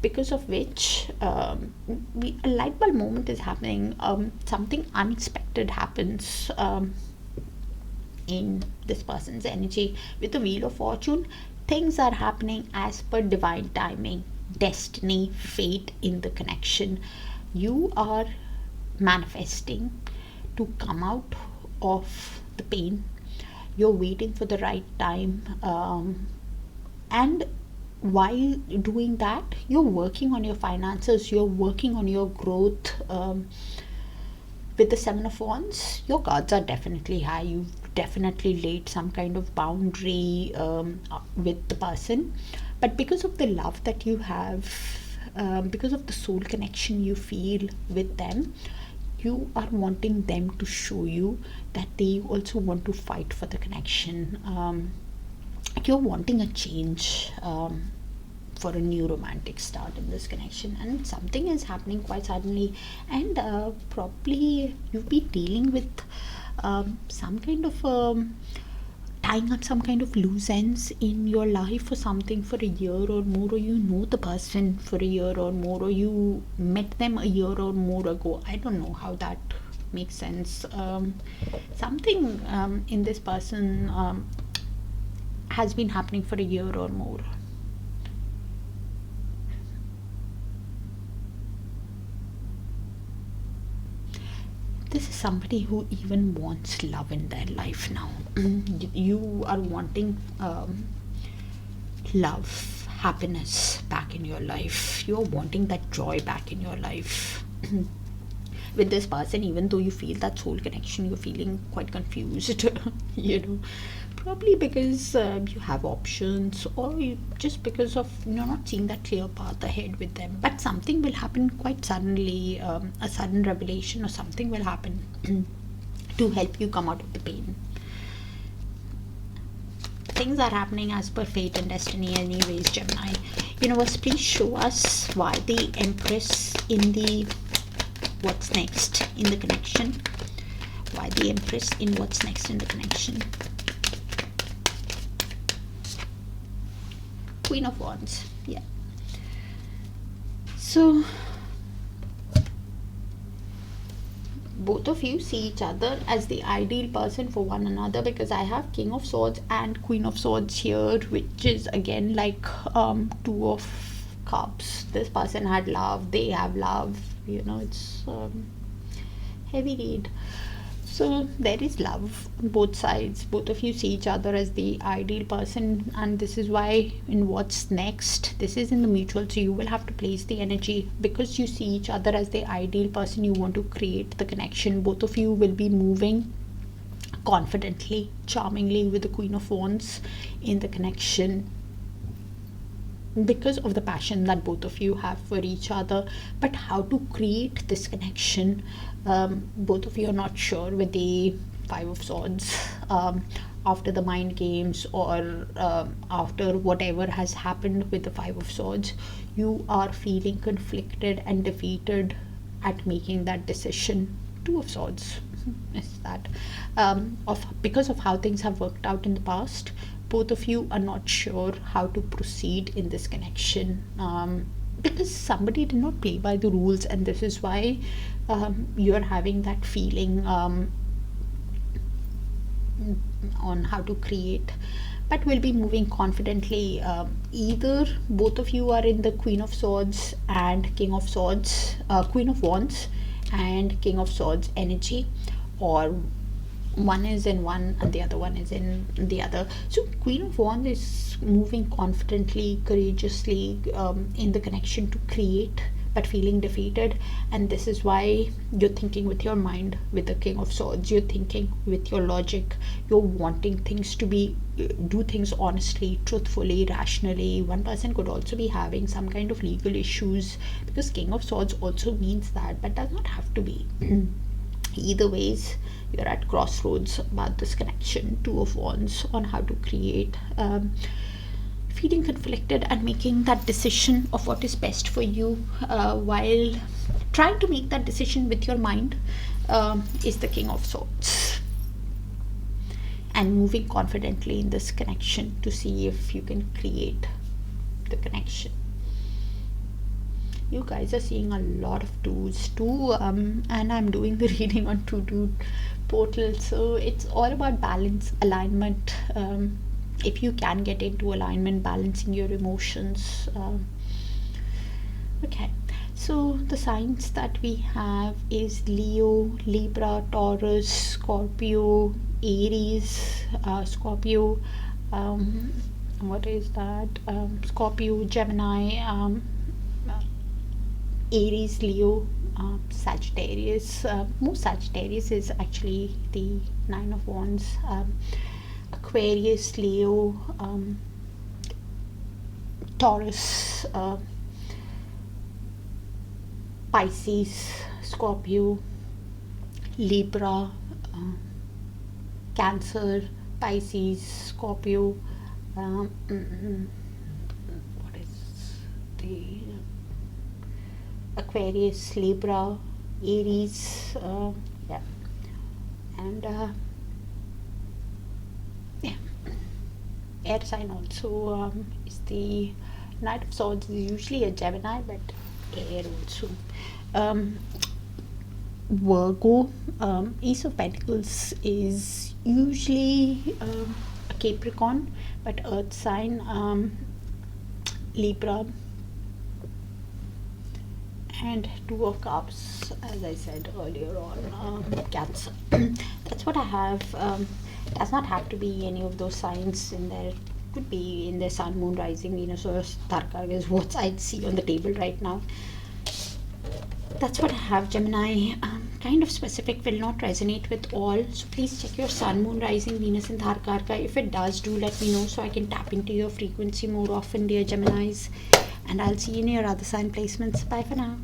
because of which, a light bulb moment is happening. Something unexpected happens, in this person's energy. With the Wheel of Fortune, things are happening as per divine timing, destiny, fate in the connection. You are manifesting to come out of the pain. You're waiting for the right time, and while doing that, you're working on your finances, you're working on your growth. With the Seven of Wands, your guards are definitely high. You've definitely laid some kind of boundary, with the person, but because of the love that you have, because of the soul connection you feel with them, you are wanting them to show you that they also want to fight for the connection. You're wanting a change, for a new romantic start in this connection, and something is happening quite suddenly, and probably you'll be dealing with some kind of tying up some kind of loose ends in your life for something for a year or more, or you know the person for a year or more, or you met them a year or more ago. I don't know how that makes sense. Something in this person has been happening for a year or more. This is somebody who even wants love in their life now. You are wanting love, happiness back in your life. You're wanting that joy back in your life. With this person, even though you feel that soul connection, you're feeling quite confused. Probably because you have options, or just because of you're not seeing that clear path ahead with them. But something will happen quite suddenly, a sudden revelation or something will happen to help you come out of the pain. Things are happening as per fate and destiny anyways, Gemini. Universe, please show us why the Empress in the what's next in the connection. Why the Empress in what's next in the connection. Queen of Wands. Yeah. So both of you see each other as the ideal person for one another, because I have King of Swords and Queen of Swords here, which is again like Two of Cups. This person had love, they have love. It's heavy read. So there is love on both sides. Both of you see each other as the ideal person, and this is why in what's next, this is in the mutual, so you will have to place the energy, because you see each other as the ideal person. You want to create the connection. Both of you will be moving confidently, charmingly with the Queen of Wands in the connection, because of the passion that both of you have for each other. But how to create this connection, both of you are not sure with the Five of Swords. After the mind games, or after whatever has happened with the Five of Swords, you are feeling conflicted and defeated at making that decision. Two of Swords is that because of how things have worked out in the past. Both of you are not sure how to proceed in this connection, because somebody did not play by the rules, and this is why you're having that feeling on how to create. But we'll be moving confidently. Either both of you are in the Queen of Swords and King of Swords, Queen of Wands and King of Swords energy, or one is in one and the other one is in the other. So Queen of Wands is moving confidently, courageously in the connection to create, but feeling defeated. And this is why you're thinking with your mind. With the King of Swords, you're thinking with your logic. You're wanting things to be, do things honestly, truthfully, rationally. One person could also be having some kind of legal issues, because King of Swords also means that, but does not have to be. Either ways, you're at crossroads about this connection. Two of Wands, on how to create, feeling conflicted and making that decision of what is best for you, while trying to make that decision with your mind, is the King of Swords, and moving confidently in this connection to see if you can create the connection. You guys are seeing a lot of twos too, and I'm doing the reading on two portal, so it's all about balance, alignment. If you can get into alignment, balancing your emotions. Okay, so the signs that we have is Leo, Libra, Taurus, Scorpio, Aries, Scorpio, what is that, Scorpio, Gemini, Aries, Leo, Sagittarius. Most Sagittarius is actually the Nine of Wands. Aquarius, Leo, Taurus, Pisces, Scorpio, Libra, Cancer, Pisces, Scorpio, what is the Aquarius, Libra, Aries, yeah, and yeah, air sign also is the Knight of Swords is usually a Gemini, but air also. Virgo, Ace of Pentacles is usually a Capricorn, but earth sign, Libra, and Two of Cups, as I said earlier on, Cancer. That's what I have. Does not have to be any of those signs in there. Could be in the Sun, Moon, Rising, Venus, or Darakaraka is what I see on the table right now. That's what I have, Gemini. Kind of specific, will not resonate with all. So please check your Sun, Moon, Rising, Venus, and Darakaraka. If it does, do let me know so I can tap into your frequency more often, dear Geminis. And I'll see you in your other sign placements. Bye for now.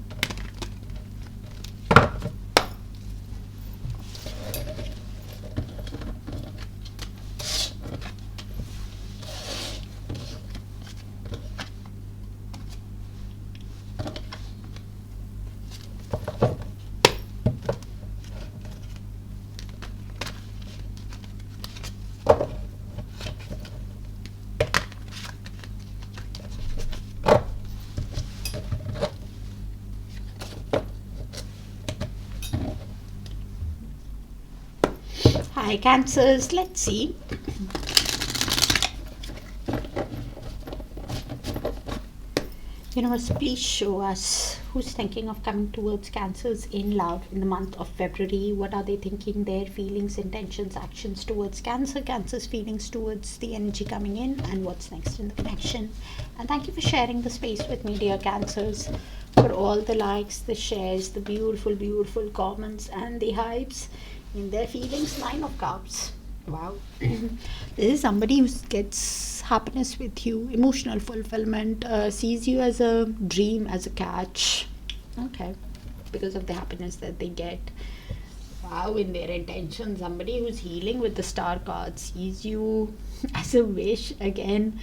Hi, Cancers. Let's see. Universe, please show us who's thinking of coming towards Cancers in love in the month of February. What are they thinking? Their feelings, intentions, actions towards Cancer. Cancer's feelings towards the energy coming in, and what's next in the connection. And thank you for sharing the space with me, dear Cancers. For all the likes, the shares, the beautiful, beautiful comments, and the hypes in their feelings. 9 of Cups. Wow. This is somebody who gets happiness with you, emotional fulfillment, sees you as a dream, as a catch. Okay. Because of the happiness that they get. Wow, in their intention. Somebody who's healing with the star card sees you as a wish again.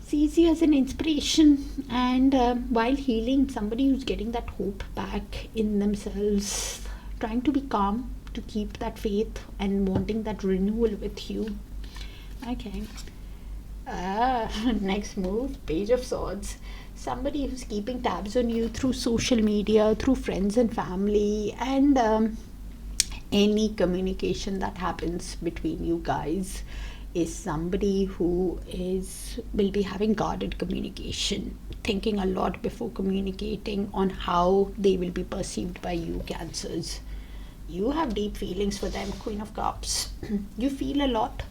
Sees you as an inspiration, and while healing, somebody who's getting that hope back in themselves, trying to be calm, to keep that faith and wanting that renewal with you. Okay. Next move, Page of Swords. Somebody who's keeping tabs on you through social media, through friends and family, and any communication that happens between you guys is somebody who will be having guarded communication, thinking a lot before communicating on how they will be perceived by you, Cancers. You have deep feelings for them, Queen of Cups. You feel a lot,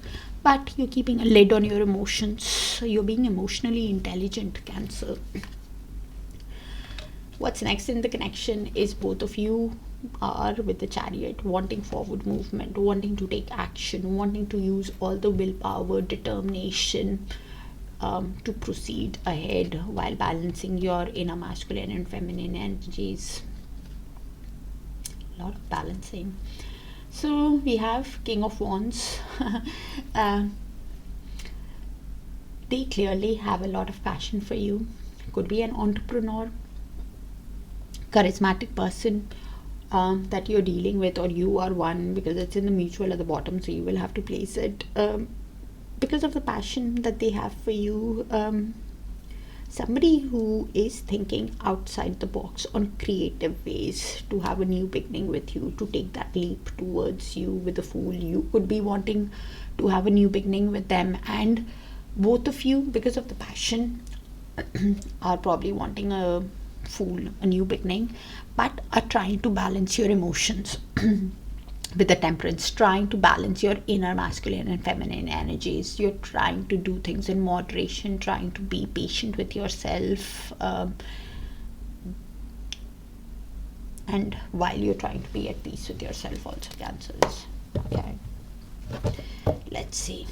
but you're keeping a lid on your emotions. You're being emotionally intelligent, Cancer. What's next in the connection is both of you are with the Chariot, wanting forward movement, wanting to take action, wanting to use all the willpower, determination to proceed ahead while balancing your inner masculine and feminine energies. A lot of balancing. So we have King of Wands. They clearly have a lot of passion for you. Could be an entrepreneur, charismatic person that you're dealing with, or you are one, because it's in the mutual at the bottom, so you will have to place it. Because of the passion that they have for you, somebody who is thinking outside the box on creative ways to have a new beginning with you, to take that leap towards you with a Fool. You could be wanting to have a new beginning with them, and both of you, because of the passion, are probably wanting a Fool, a new beginning, but are trying to balance your emotions with the Temperance, trying to balance your inner masculine and feminine energies. You're trying to do things in moderation, trying to be patient with yourself, and while you're trying to be at peace with yourself also, Cancers. Okay, let's see.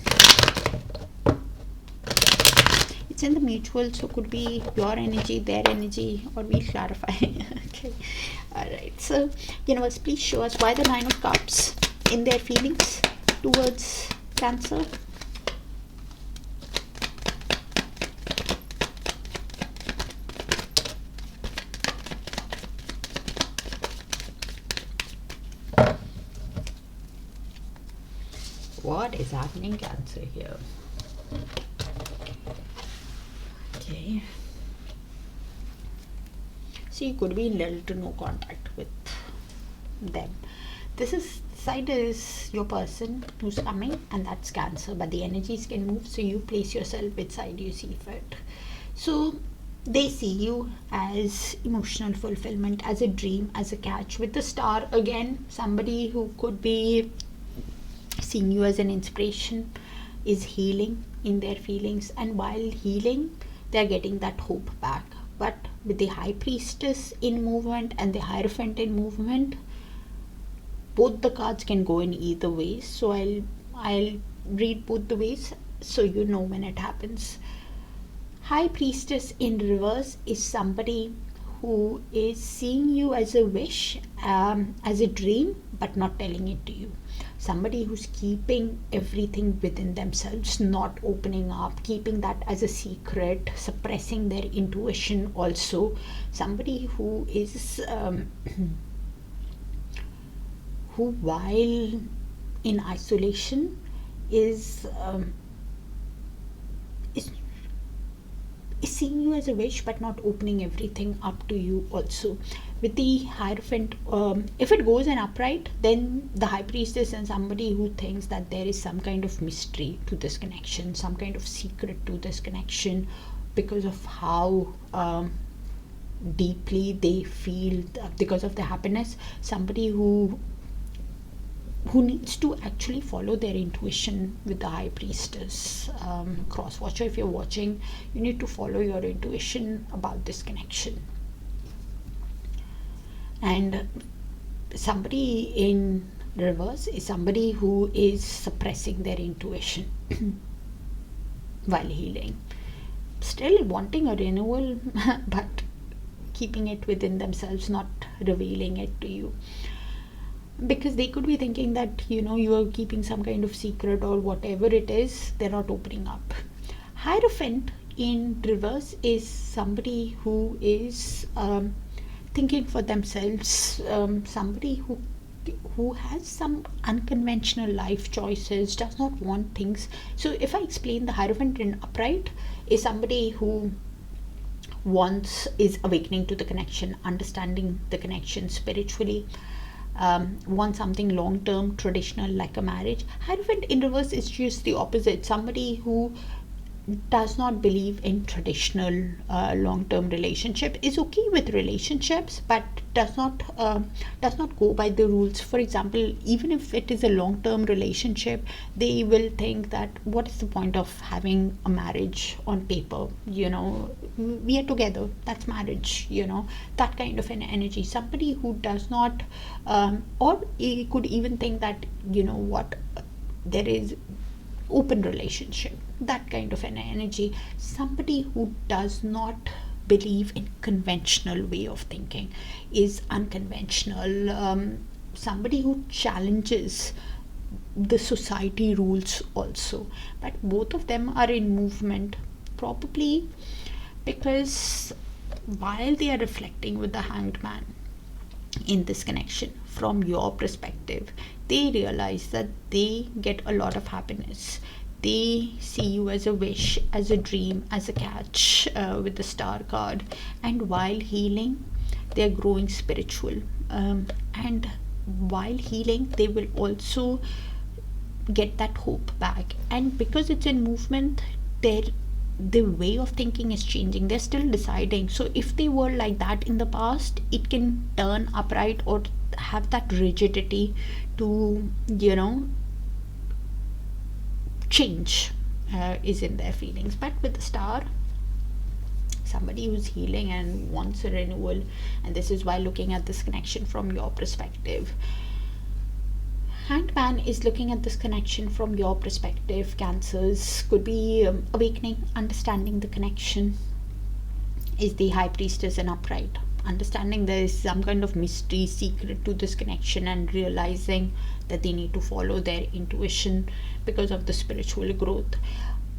It's in the mutual, so could be your energy, their energy, or we'll clarify. Okay. Alright, so universe, please show us why the 9 of Cups in their feelings towards Cancer. is happening, Cancer, here? Okay. So you could be in little to no contact with them. This side is your person who's coming, and that's Cancer, but the energies can move, so you place yourself which side you see fit. So they see you as emotional fulfillment, as a dream, as a catch. With the star, again, somebody who could be seeing you as an inspiration is healing in their feelings, and while healing, they're getting that hope back. But with the High Priestess in movement and the Hierophant in movement, both the cards can go in either way. So I'll read both the ways so you know when it happens. High Priestess in reverse is somebody who is seeing you as a wish, as a dream, but not telling it to you. Somebody who's keeping everything within themselves, not opening up, keeping that as a secret, suppressing their intuition also. Somebody who is who while in isolation is seeing you as a wish but not opening everything up to you also. With the Hierophant, if it goes in upright, then the High Priestess and somebody who thinks that there is some kind of mystery to this connection, some kind of secret to this connection, because of how deeply they feel, because of the happiness. Somebody who needs to actually follow their intuition with the High Priestess. Cross watcher, if you're watching, you need to follow your intuition about this connection. And somebody in reverse is somebody who is suppressing their intuition while healing, still wanting a renewal but keeping it within themselves, not revealing it to you, because they could be thinking that you are keeping some kind of secret or whatever it is. They're not opening up. Hierophant in reverse is somebody who is thinking for themselves, somebody who has some unconventional life choices, does not want things. So if I explain, the Hierophant in upright is somebody who is awakening to the connection, understanding the connection spiritually, want something long-term, traditional, like a marriage. Hierophant in reverse is just the opposite, somebody who does not believe in traditional long-term relationship, is okay with relationships but does not go by the rules. For example, even if it is a long-term relationship, they will think that what is the point of having a marriage on paper, we are together, that's marriage, that kind of an energy. Somebody who does not or he could even think that there is open relationship, that kind of an energy. Somebody who does not believe in conventional way of thinking, is unconventional, somebody who challenges the society rules also. But both of them are in movement, probably because while they are reflecting with the Hanged Man in this connection, from your perspective, they realize that they get a lot of happiness. They see you as a wish, as a dream, as a catch, with the Star card. And while healing, they are growing spiritual, and while healing, they will also get that hope back. And because it's in movement, the way of thinking is changing. They're still deciding. So if they were like that in the past, it can turn upright or have that rigidity to change is in their feelings. But with the Star, somebody who's healing and wants a renewal, and this is why looking at this connection from your perspective. Hanged Man is looking at this connection from your perspective. Cancers could be awakening, understanding the connection. Is the High Priestess in upright, understanding there is some kind of mystery, secret to this connection, and realizing that they need to follow their intuition because of the spiritual growth.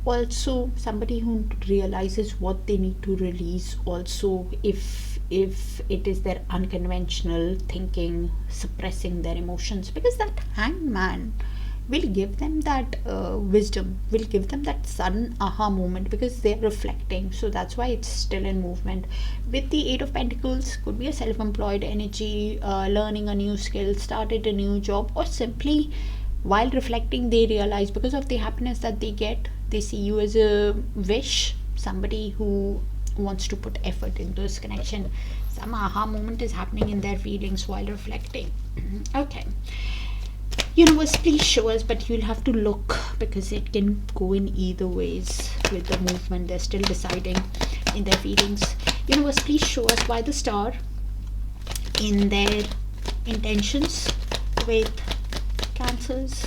Also, somebody who realizes what they need to release also, if it is their unconventional thinking, suppressing their emotions, because that Hanged Man will give them that wisdom, will give them that sudden aha moment, because they're reflecting. So that's why it's still in movement. With the Eight of Pentacles, could be a self-employed energy, learning a new skill, started a new job, or simply while reflecting they realize, because of the happiness that they get, they see you as a wish, somebody who wants to put effort into this connection. Some aha moment is happening in their feelings while reflecting. Okay, universe, please show us, but you'll have to look, because it can go in either ways with the movement. They're still deciding in their feelings. Universe, please show us why the Star in their intentions with Cancers.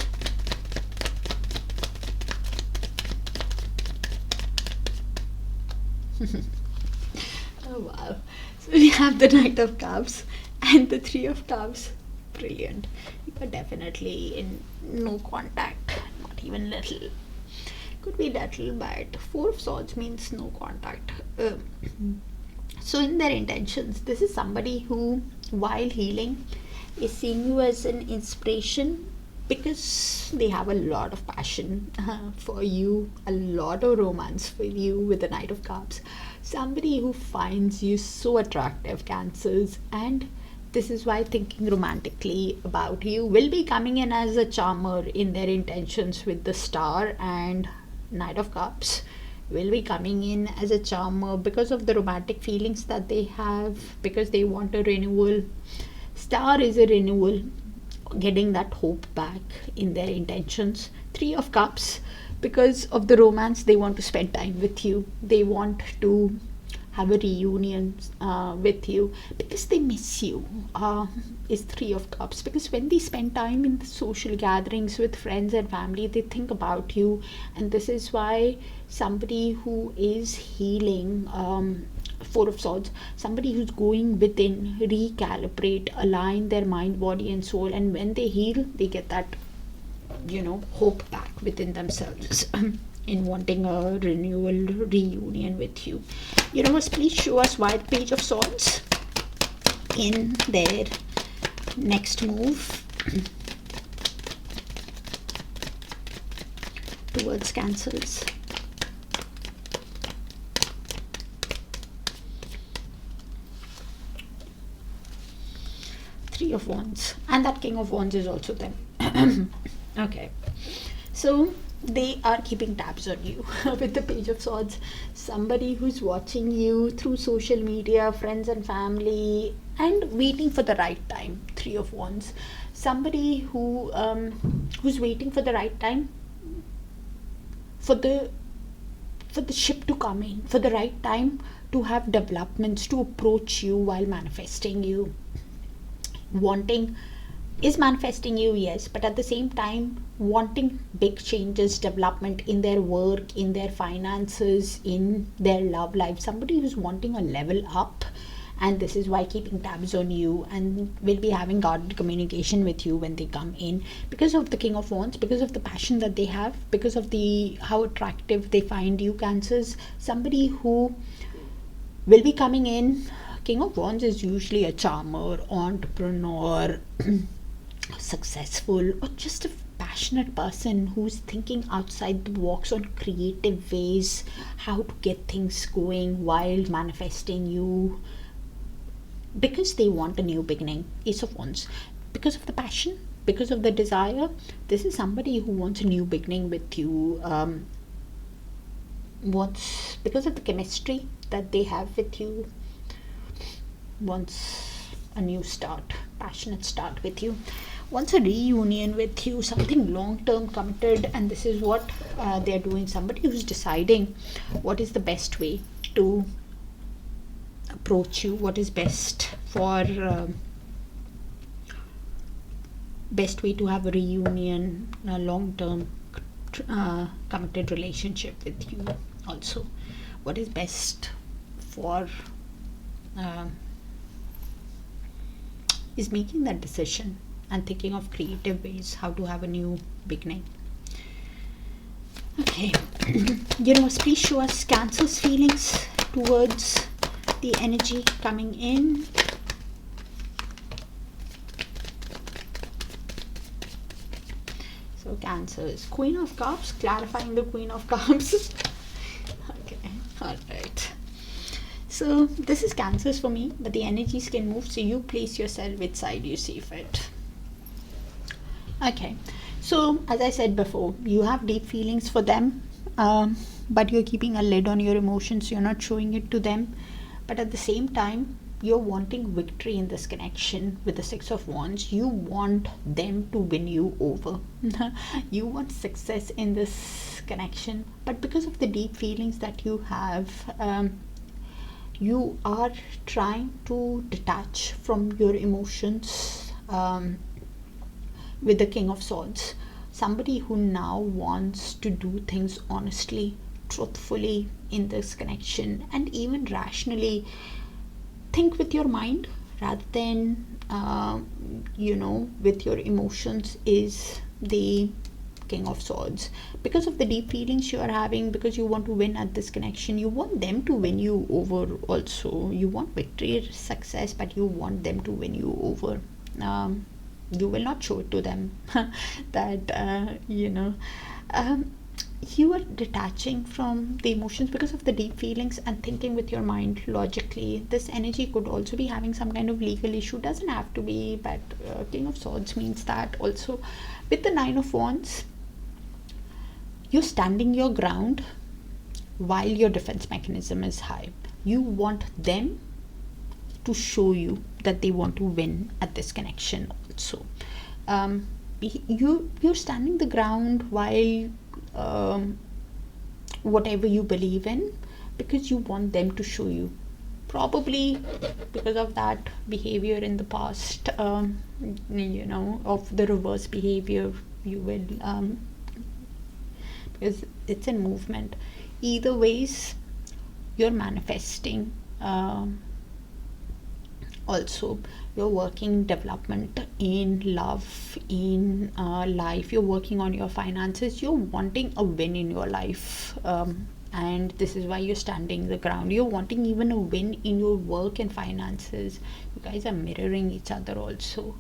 Oh wow. So we have the Knight of Cups and the Three of Cups. Brilliant. You are definitely in no contact, not even little. Could be little, but Four of Swords means no contact. So in their intentions, this is somebody who, while healing, is seeing you as an inspiration, because they have a lot of passion for you, a lot of romance for you with the Knight of Cups. Somebody who finds you so attractive, Cancers, and this is why thinking romantically about you, will be coming in as a charmer in their intentions with the Star and Knight of Cups. Will be coming in as a charmer because of the romantic feelings that they have, because they want a renewal. Star is a renewal, getting that hope back in their intentions. Three of Cups, because of the romance, they want to spend time with you, they want to have a reunion with you, because they miss you. Is Three of Cups, because when they spend time in the social gatherings with friends and family, they think about you. And this is why somebody who is healing, Four of Swords, somebody who's going within, recalibrate, align their mind, body and soul, and when they heal, they get that, hope back within themselves in wanting a renewal, reunion with you. Universe, please show us why the Page of Swords in their next move towards Cancers. Three of Wands, and that King of Wands is also them. Okay, so they are keeping tabs on you with the Page of Swords. Somebody who's watching you through social media, friends and family, and waiting for the right time. Three of Wands, somebody who who's waiting for the right time, for the ship to come in, for the right time to have developments, to approach you while manifesting you. Wanting is manifesting you, yes, but at the same time wanting big changes, development in their work, in their finances, in their love life. Somebody who's wanting a level up, and this is why keeping tabs on you, and will be having guarded communication with you when they come in, because of the King of Wands, because of the passion that they have, because of the how attractive they find you, Cancers. Somebody who will be coming in. King of Wands is usually a charmer, entrepreneur, successful, or just a passionate person who's thinking outside the box on creative ways, how to get things going while manifesting you, because they want a new beginning. Ace of Wands, because of the passion, because of the desire. This is somebody who wants a new beginning with you, wants, because of the chemistry that they have with you, wants a new start, passionate start with you, wants a reunion with you, something long-term committed. And this is what they're doing. Somebody who's deciding what is the best way to approach you, what is best for best way to have a reunion, a long-term committed relationship with you. Also, what is best for is making that decision and thinking of creative ways how to have a new beginning. Okay, universe, please show us Cancer's feelings towards the energy coming in. So Cancers. Queen of Cups, clarifying the Queen of Cups. Okay, all right. So this is Cancers for me, but the energies can move, so you place yourself which side you see fit. Okay, so as I said before, you have deep feelings for them, but you're keeping a lid on your emotions. You're not showing it to them, but at the same time, you're wanting victory in this connection with the Six of Wands. You want them to win you over. You want success in this connection, but because of the deep feelings that you have, you are trying to detach from your emotions, with the King of Swords. Somebody who now wants to do things honestly, truthfully in this connection, and even rationally think with your mind rather than with your emotions, is the King of Swords. Because of the deep feelings you are having, because you want to win at this connection, you want them to win you over also. You want victory, success, but you want them to win you over. You will not show it to them that you are detaching from the emotions because of the deep feelings and thinking with your mind logically. This energy could also be having some kind of legal issue, doesn't have to be, but King of Swords means that also. With the Nine of Wands, you're standing your ground while your defense mechanism is high. You want them to show you that they want to win at this connection also. You're standing the ground while whatever you believe in, because you want them to show you. Probably because of that behavior in the past, of the reverse behavior, you will because it's in movement. Either ways, you're manifesting. Also, you're working development in love, in life. You're working on your finances. You're wanting a win in your life, and this is why you're standing the ground. You're wanting even a win in your work and finances. You guys are mirroring each other also.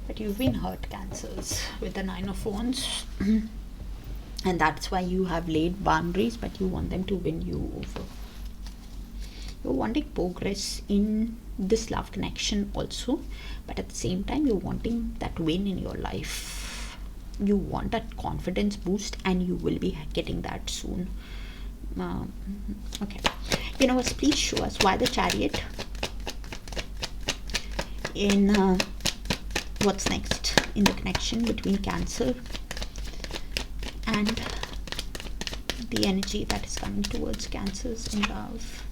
But you've been hurt, Cancers, with the Nine of Wands. And that's why you have laid boundaries, but you want them to win you over. You're wanting progress in this love connection also, but at the same time, you're wanting that win in your life. You want that confidence boost, and you will be getting that soon. Okay. Universe, please show us why the Chariot in what's next in the connection between Cancer and the energy that is coming towards Cancers in love.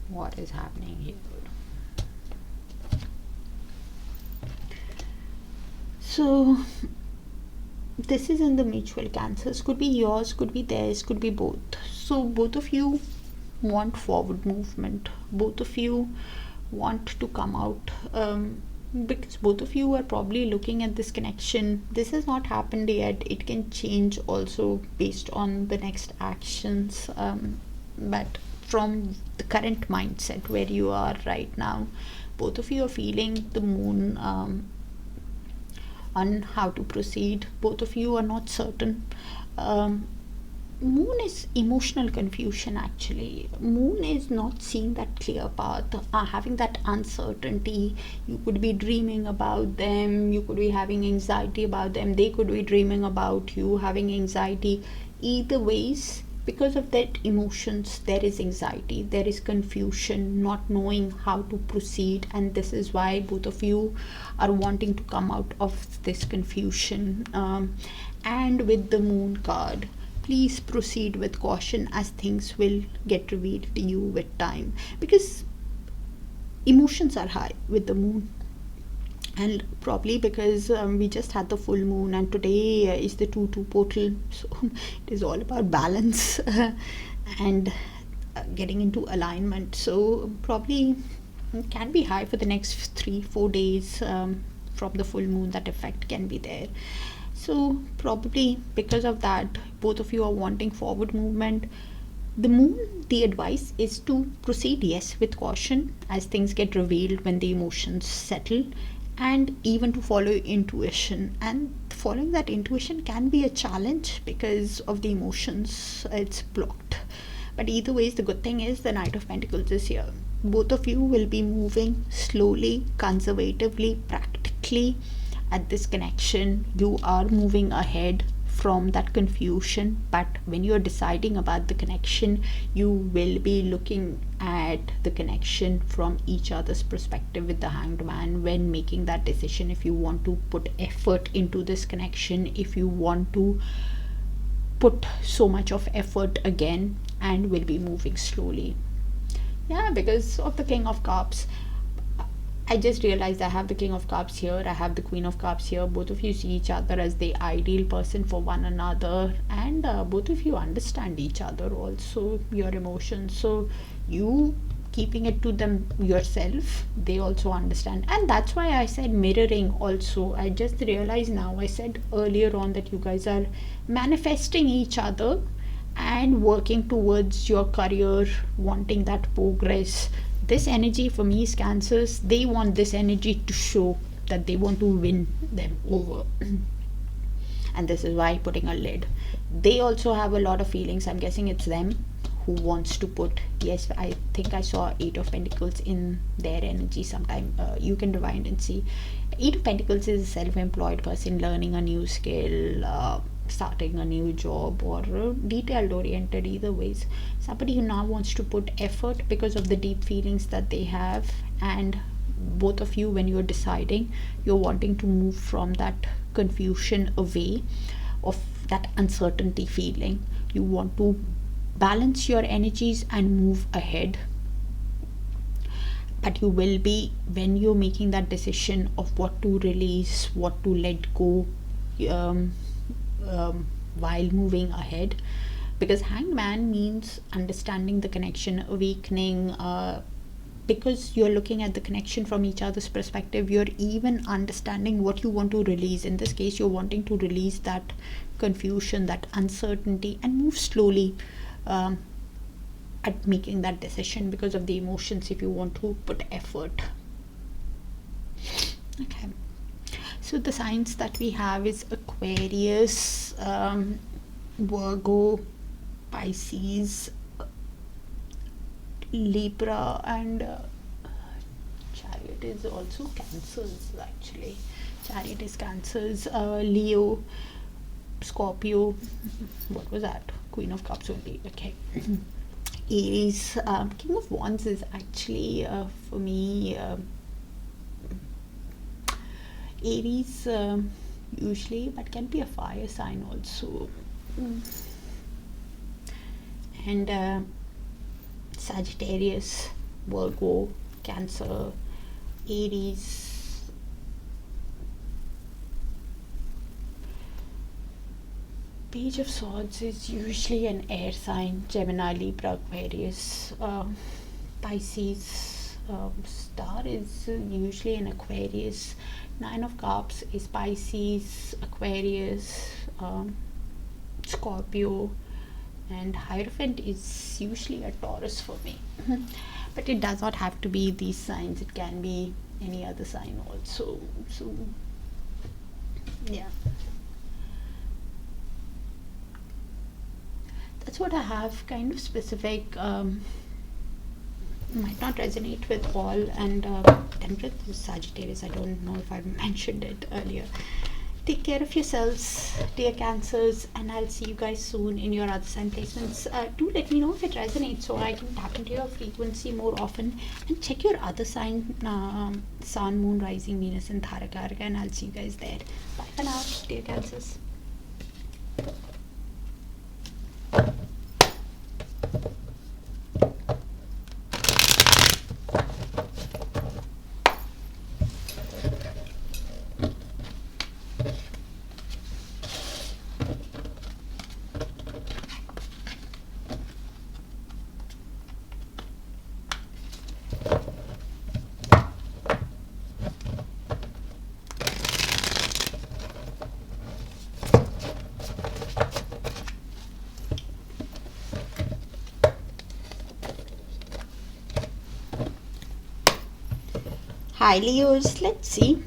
What is happening here? So this is in the mutual. Cancers could be yours, could be theirs, could be both. So both of you want forward movement. Both of you want to come out, because both of you are probably looking at this connection. This has not happened yet. It can change also based on the next actions, but from the current mindset where you are right now, both of you are feeling the moon on how to proceed. Both of you are not certain. Moon is emotional confusion actually. Moon is not seeing that clear path, having that uncertainty. You could be dreaming about them, you could be having anxiety about them, they could be dreaming about you, having anxiety. Either ways, because of that emotions, there is anxiety, there is confusion, not knowing how to proceed, and this is why both of you are wanting to come out of this confusion. And with the Moon card, please proceed with caution, as things will get revealed to you with time, because emotions are high with the Moon. And probably because we just had the full moon, and today is the 2-2 portal, so it is all about balance and getting into alignment. So probably it can be high for the next 3-4 days from the full moon. That effect can be there. So probably because of that, both of you are wanting forward movement. The moon, the advice is to proceed, yes, with caution as things get revealed when the emotions settle, and even to follow intuition. And following that intuition can be a challenge because of the emotions, it's blocked. But either ways, the good thing is the Knight of Pentacles is here. Both of you will be moving slowly, conservatively, practically at this connection. You are moving ahead from that confusion, but when you're deciding about the connection, you will be looking at the connection from each other's perspective with the Hanged Man when making that decision. If you want to put effort into this connection, if you want to put so much of effort again, and will be moving slowly. Yeah, because of the King of Cups, I just realized I have the King of Cups here, I have the Queen of Cups here. Both of you see each other as the ideal person for one another, and both of you understand each other also, your emotions. So you keeping it to them yourself, they also understand. And that's why I said mirroring also. I just realized now, I said earlier on that you guys are manifesting each other and working towards your career, wanting that progress. This energy for me is Cancers. They want this energy to show that they want to win them over. And this is why putting a lid. They also have a lot of feelings. I'm guessing it's them who wants to put, yes, I think I saw 8 of Pentacles in their energy sometime. You can rewind and see. 8 of Pentacles is a self-employed person learning a new skill, starting a new job, or detailed oriented. Either ways, somebody who now wants to put effort because of the deep feelings that they have. And both of you, when you're deciding, you're wanting to move from that confusion away, of that uncertainty feeling. You want to balance your energies and move ahead. But you will be, when you're making that decision of what to release, what to let go, while moving ahead, because Hanged Man means understanding the connection, awakening, because you're looking at the connection from each other's perspective. You're even understanding what you want to release. In this case, you're wanting to release that confusion, that uncertainty, and move slowly at making that decision because of the emotions, if you want to put effort. Okay, so the signs that we have is Aquarius, Virgo, Pisces, Libra, and Chariot is also Cancers. Actually, Chariot is Cancers, Leo, Scorpio. What was that? Queen of Cups only. Okay. Aries, King of Wands is actually for me Aries usually, but can be a fire sign also. And Sagittarius, Virgo, Cancer, Aries, Page of Swords is usually an air sign. Gemini, Libra, Aquarius, Pisces, Star is usually an Aquarius. 9 of Cups is Pisces, Aquarius, Scorpio, and Hierophant is usually a Taurus for me. But it does not have to be these signs, it can be any other sign also. So yeah, that's what I have. Kind of specific, might not resonate with all. And Temperate is Sagittarius. I don't know if I mentioned it earlier. Take care of yourselves, dear Cancers, and I'll see you guys soon in your other sign placements. Do let me know if it resonates so I can tap into your frequency more often. And check your other sign, Sun, Moon, Rising, Venus, and Darakaraka, and I'll see you guys there. Bye for now, dear Cancers. Hi Leos, let's see.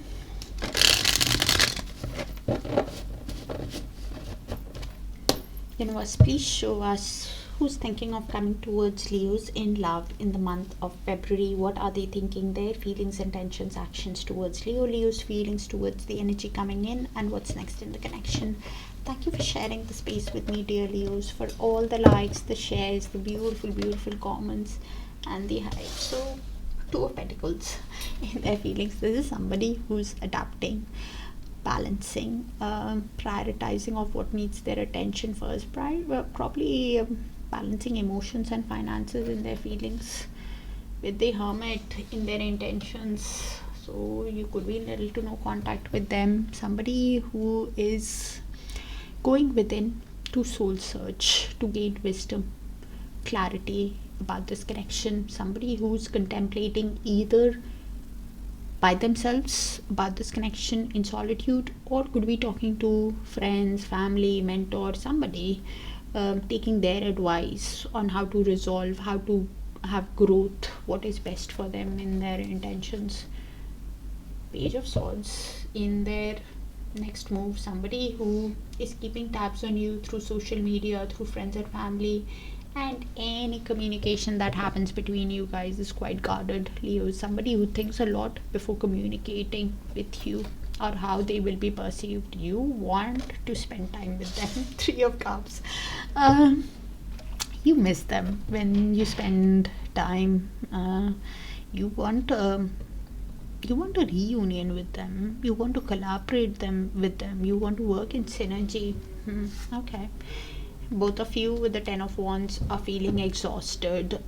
Universe, please show us who's thinking of coming towards Leos in love in the month of February. What are they thinking? Their feelings, intentions, actions towards Leo. Leo's feelings towards the energy coming in, and what's next in the connection. Thank you for sharing the space with me, dear Leos, for all the likes, the shares, the beautiful, beautiful comments, and the hype. So, Two of Pentacles in their feelings. This is somebody who's adapting, balancing, prioritizing of what needs their attention first, probably balancing emotions and finances in their feelings, with the Hermit in their intentions. So you could be in little to no contact with them. Somebody who is going within to soul search, to gain wisdom, clarity about this connection. Somebody who's contemplating either by themselves about this connection in solitude, or could be talking to friends, family, mentor, somebody, taking their advice on how to resolve, how to have growth, what is best for them in their intentions. Page of Swords in their next move. Somebody who is keeping tabs on you through social media, through friends and family, and any communication that happens between you guys is quite guarded. Leo is somebody who thinks a lot before communicating with you, or how they will be perceived. You want to spend time with them. Three of Cups. You miss them when you spend time. You want a reunion with them. You want to collaborate with them. You want to work in synergy. Okay. Both of you with the Ten of Wands are feeling exhausted,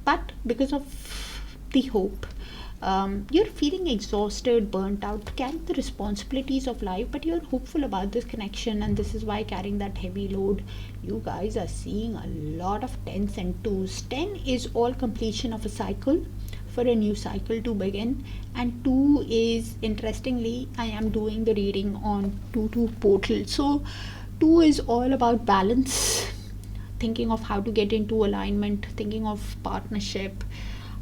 but because of the hope, you're feeling exhausted, burnt out, carrying the responsibilities of life, but you're hopeful about this connection, and this is why carrying that heavy load. You guys are seeing a lot of tens and twos. 10 is all completion of a cycle, for a new cycle to begin, and 2 is, interestingly, I am doing the reading on 2 portal. So 2 is all about balance, thinking of how to get into alignment, thinking of partnership.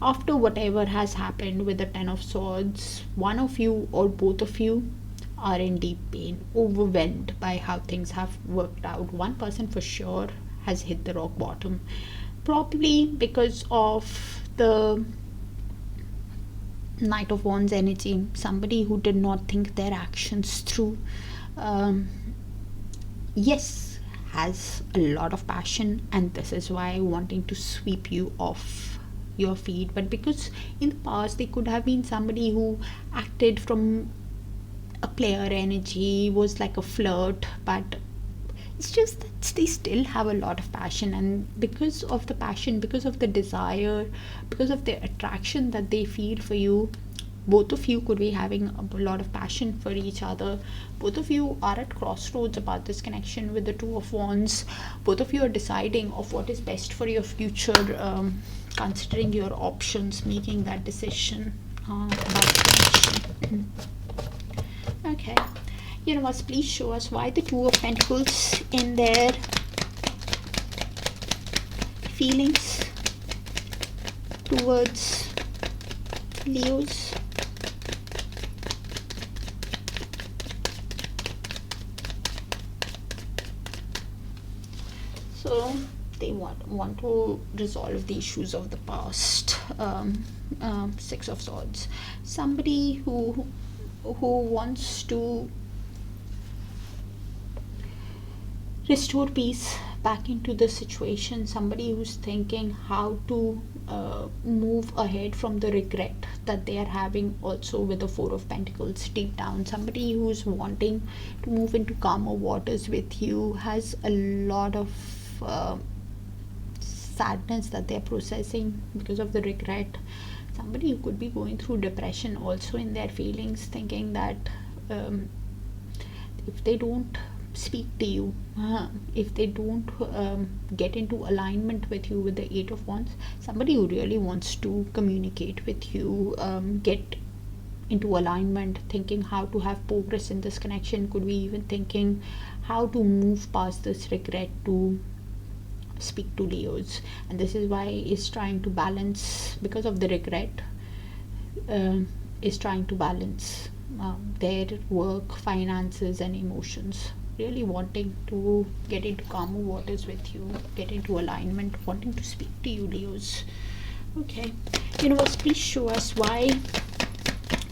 After whatever has happened with the Ten of Swords, one of you or both of you are in deep pain, overwhelmed by how things have worked out. One person for sure has hit the rock bottom, probably because of the Knight of Wands energy. Somebody who did not think their actions through. Yes, has a lot of passion, and this is why wanting to sweep you off your feet. But because in the past they could have been somebody who acted from a player energy, was like a flirt, but it's just that they still have a lot of passion, and because of the passion, because of the desire, because of the attraction that they feel for you, both of you could be having a lot of passion for each other. Both of you are at crossroads about this connection with the Two of Wands. Both of you are deciding of what is best for your future, considering your options, making that decision about the connection. Okay, Universe, please show us why the Two of Pentacles in their feelings towards Leos. So they want to resolve the issues of the past. Six of Swords. Somebody who wants to restore peace back into the situation. Somebody who's thinking how to move ahead from the regret that they are having, also with the Four of Pentacles deep down. Somebody who's wanting to move into calmer waters with you, has a lot of sadness that they're processing because of the regret. Somebody who could be going through depression also in their feelings, thinking that if they don't speak to you, if they don't get into alignment with you with the Eight of Wands, somebody who really wants to communicate with you, get into alignment, thinking how to have progress in this connection, could be even thinking how to move past this regret to speak to Leos. And this is why it's trying to balance, because of the regret, is trying to balance their work, finances and emotions, really wanting to get into calmer waters with you, get into alignment, wanting to speak to you, Leos. Okay, universe, please show us why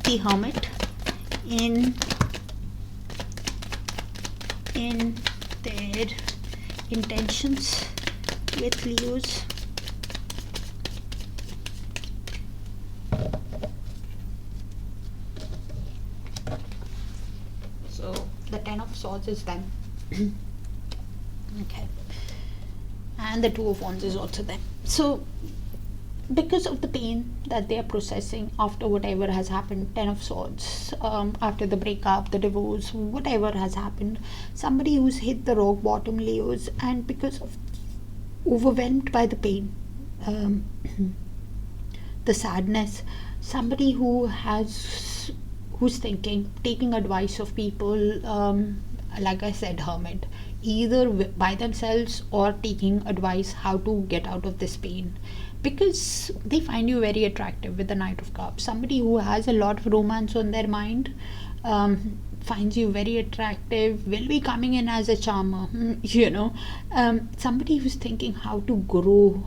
the Hermit in their intentions with Leos. So the Ten of Swords is them. Okay, and the Two of Wands is also them. So because of the pain that they are processing after whatever has happened, Ten of Swords, after the breakup, the divorce, whatever has happened, somebody who's hit the rock bottom, Leos, and because of overwhelmed by the pain, the sadness, somebody who's thinking, taking advice of people, like I said, Hermit, either by themselves or taking advice how to get out of this pain, because they find you very attractive with the Knight of Cups. Somebody who has a lot of romance on their mind, finds you very attractive, will be coming in as a charmer, somebody who's thinking how to grow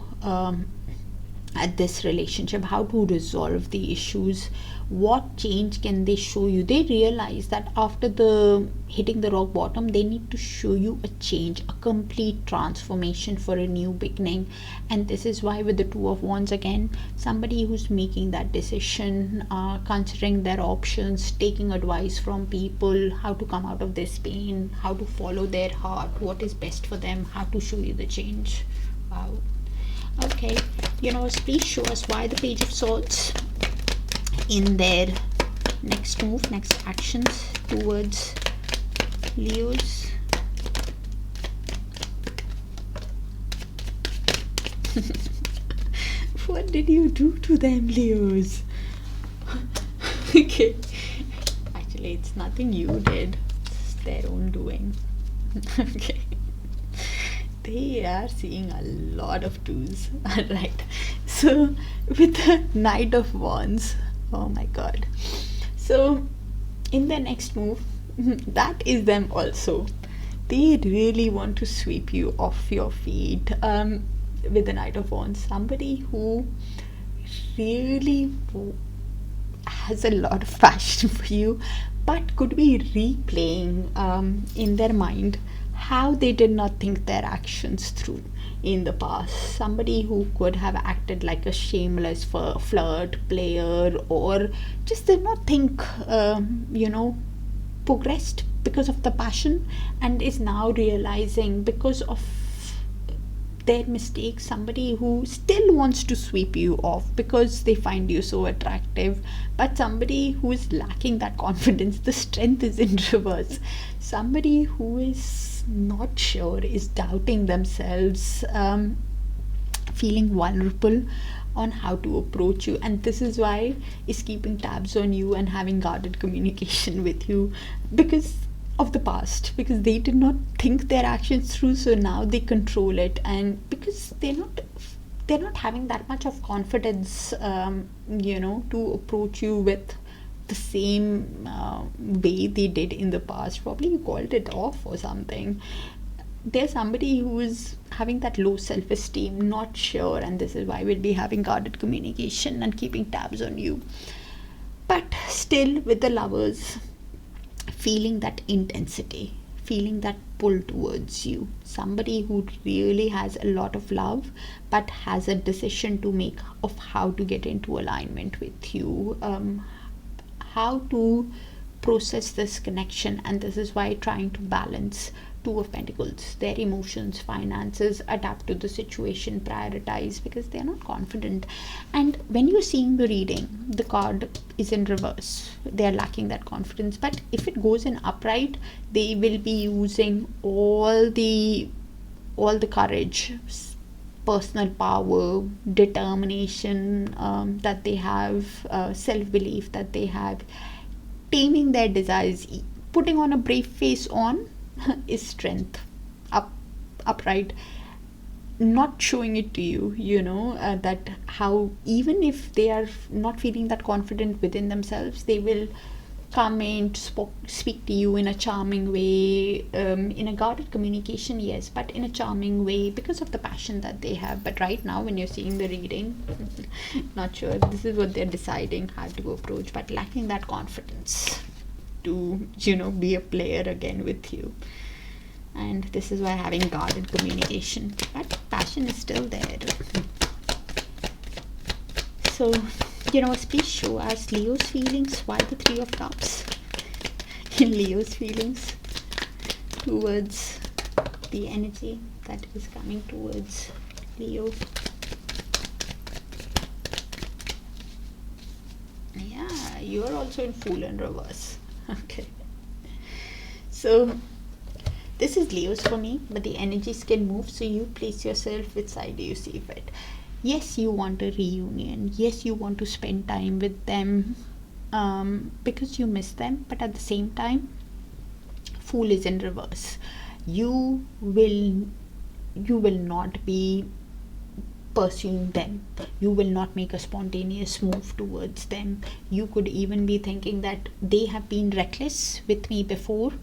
at this relationship, how to resolve the issues, what change can they show you. They realize that after the hitting the rock bottom, they need to show you a change, a complete transformation for a new beginning. And this is why with the Two of Wands, again, somebody who's making that decision, considering their options, taking advice from people, how to come out of this pain, how to follow their heart, what is best for them, how to show you the change. Wow. Okay, please show us why the Page of Swords in their next move, next actions towards Leos. What did you do to them, Leos? Okay, actually it's nothing you did, it's their own doing. Okay, they are seeing a lot of twos. Alright, so with the Knight of Wands, oh my god, so in their next move, that is them also, they really want to sweep you off your feet. With the Knight of Wands, somebody who really has a lot of passion for you, but could be replaying in their mind how they did not think their actions through in the past. Somebody who could have acted like a shameless flirt player, or just did not think, progressed because of the passion, and is now realizing because of their mistakes. Somebody who still wants to sweep you off because they find you so attractive, but somebody who is lacking that confidence, the strength is in reverse. Somebody who is not sure, is doubting themselves, feeling vulnerable on how to approach you, and this is why is keeping tabs on you and having guarded communication with you because of the past, because they did not think their actions through, so now they control it, and because they're not having that much of confidence, to approach you with the same way they did in the past. Probably you called it off or something. There's somebody who is having that low self-esteem, not sure, and this is why we'll be having guarded communication and keeping tabs on you. But still, with the Lovers, feeling that intensity, feeling that pull towards you, somebody who really has a lot of love but has a decision to make of how to get into alignment with you, how to process this connection, and this is why trying to balance Two of Pentacles, their emotions, finances, adapt to the situation, prioritize, because they're not confident. And when you're seeing the reading, the card is in reverse, they're lacking that confidence. But if it goes in upright, they will be using all the courage, personal power, determination that they have, self-belief that they have, taming their desires, putting on a brave face on is strength, upright. not showing it to you, that how even if they are not feeling that confident within themselves, they will come and speak to you in a charming way, in a guarded communication, yes, but in a charming way because of the passion that they have. But right now when you're seeing the reading, not sure this is what they're deciding how to approach, but lacking that confidence to be a player again with you. And this is why having guarded communication, but passion is still there. So please show us Leo's feelings. Why the Three of Cups in Leo's feelings towards the energy that is coming towards Leo. Yeah, you're also in Fool in reverse. Okay, so this is Leo's for me, but the energies can move, so you place yourself which side do you see fit. Yes, you want a reunion. Yes, you want to spend time with them because you miss them, but at the same time, Fool is in reverse. You will not be pursuing them. You will not make a spontaneous move towards them. You could even be thinking that they have been reckless with me before.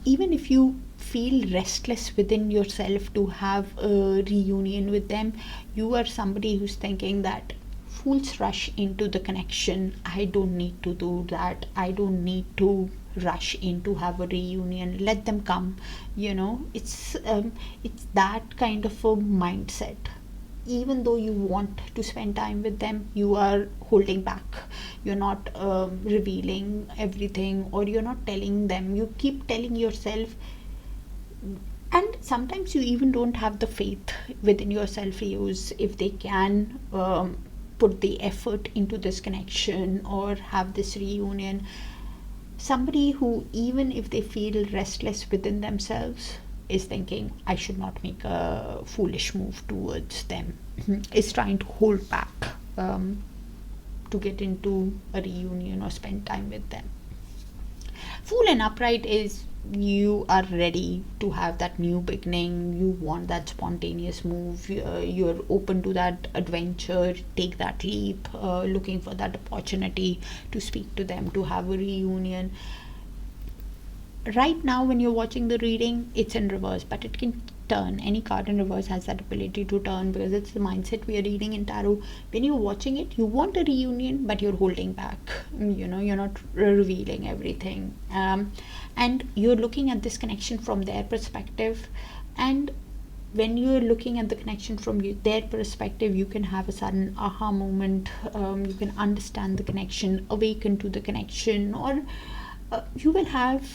Even if you feel restless within yourself to have a reunion with them, you are somebody who's thinking that fools rush into the connection. I don't need to do that. I don't need to rush in to have a reunion. Let them come. It's that kind of a mindset. Even though you want to spend time with them, you are holding back. You're not revealing everything, or you're not telling them. You keep telling yourself, and sometimes you even don't have the faith within yourself, Leos, if they can put the effort into this connection or have this reunion. Somebody who, even if they feel restless within themselves, is thinking, I should not make a foolish move towards them, is trying to hold back to get into a reunion or spend time with them. Fool and upright is you are ready to have that new beginning. You want that spontaneous move. You're open to that adventure. Take that leap, looking for that opportunity to speak to them, to have a reunion. Right now when you're watching the reading, it's in reverse, but it can turn. Any card in reverse has that ability to turn, because it's the mindset we are reading in tarot. When you're watching it, you want a reunion, but you're holding back. You're not revealing everything, and you're looking at this connection from their perspective. And when you're looking at the connection from their perspective, you can have a sudden aha moment. You can understand the connection, awaken to the connection, or you will have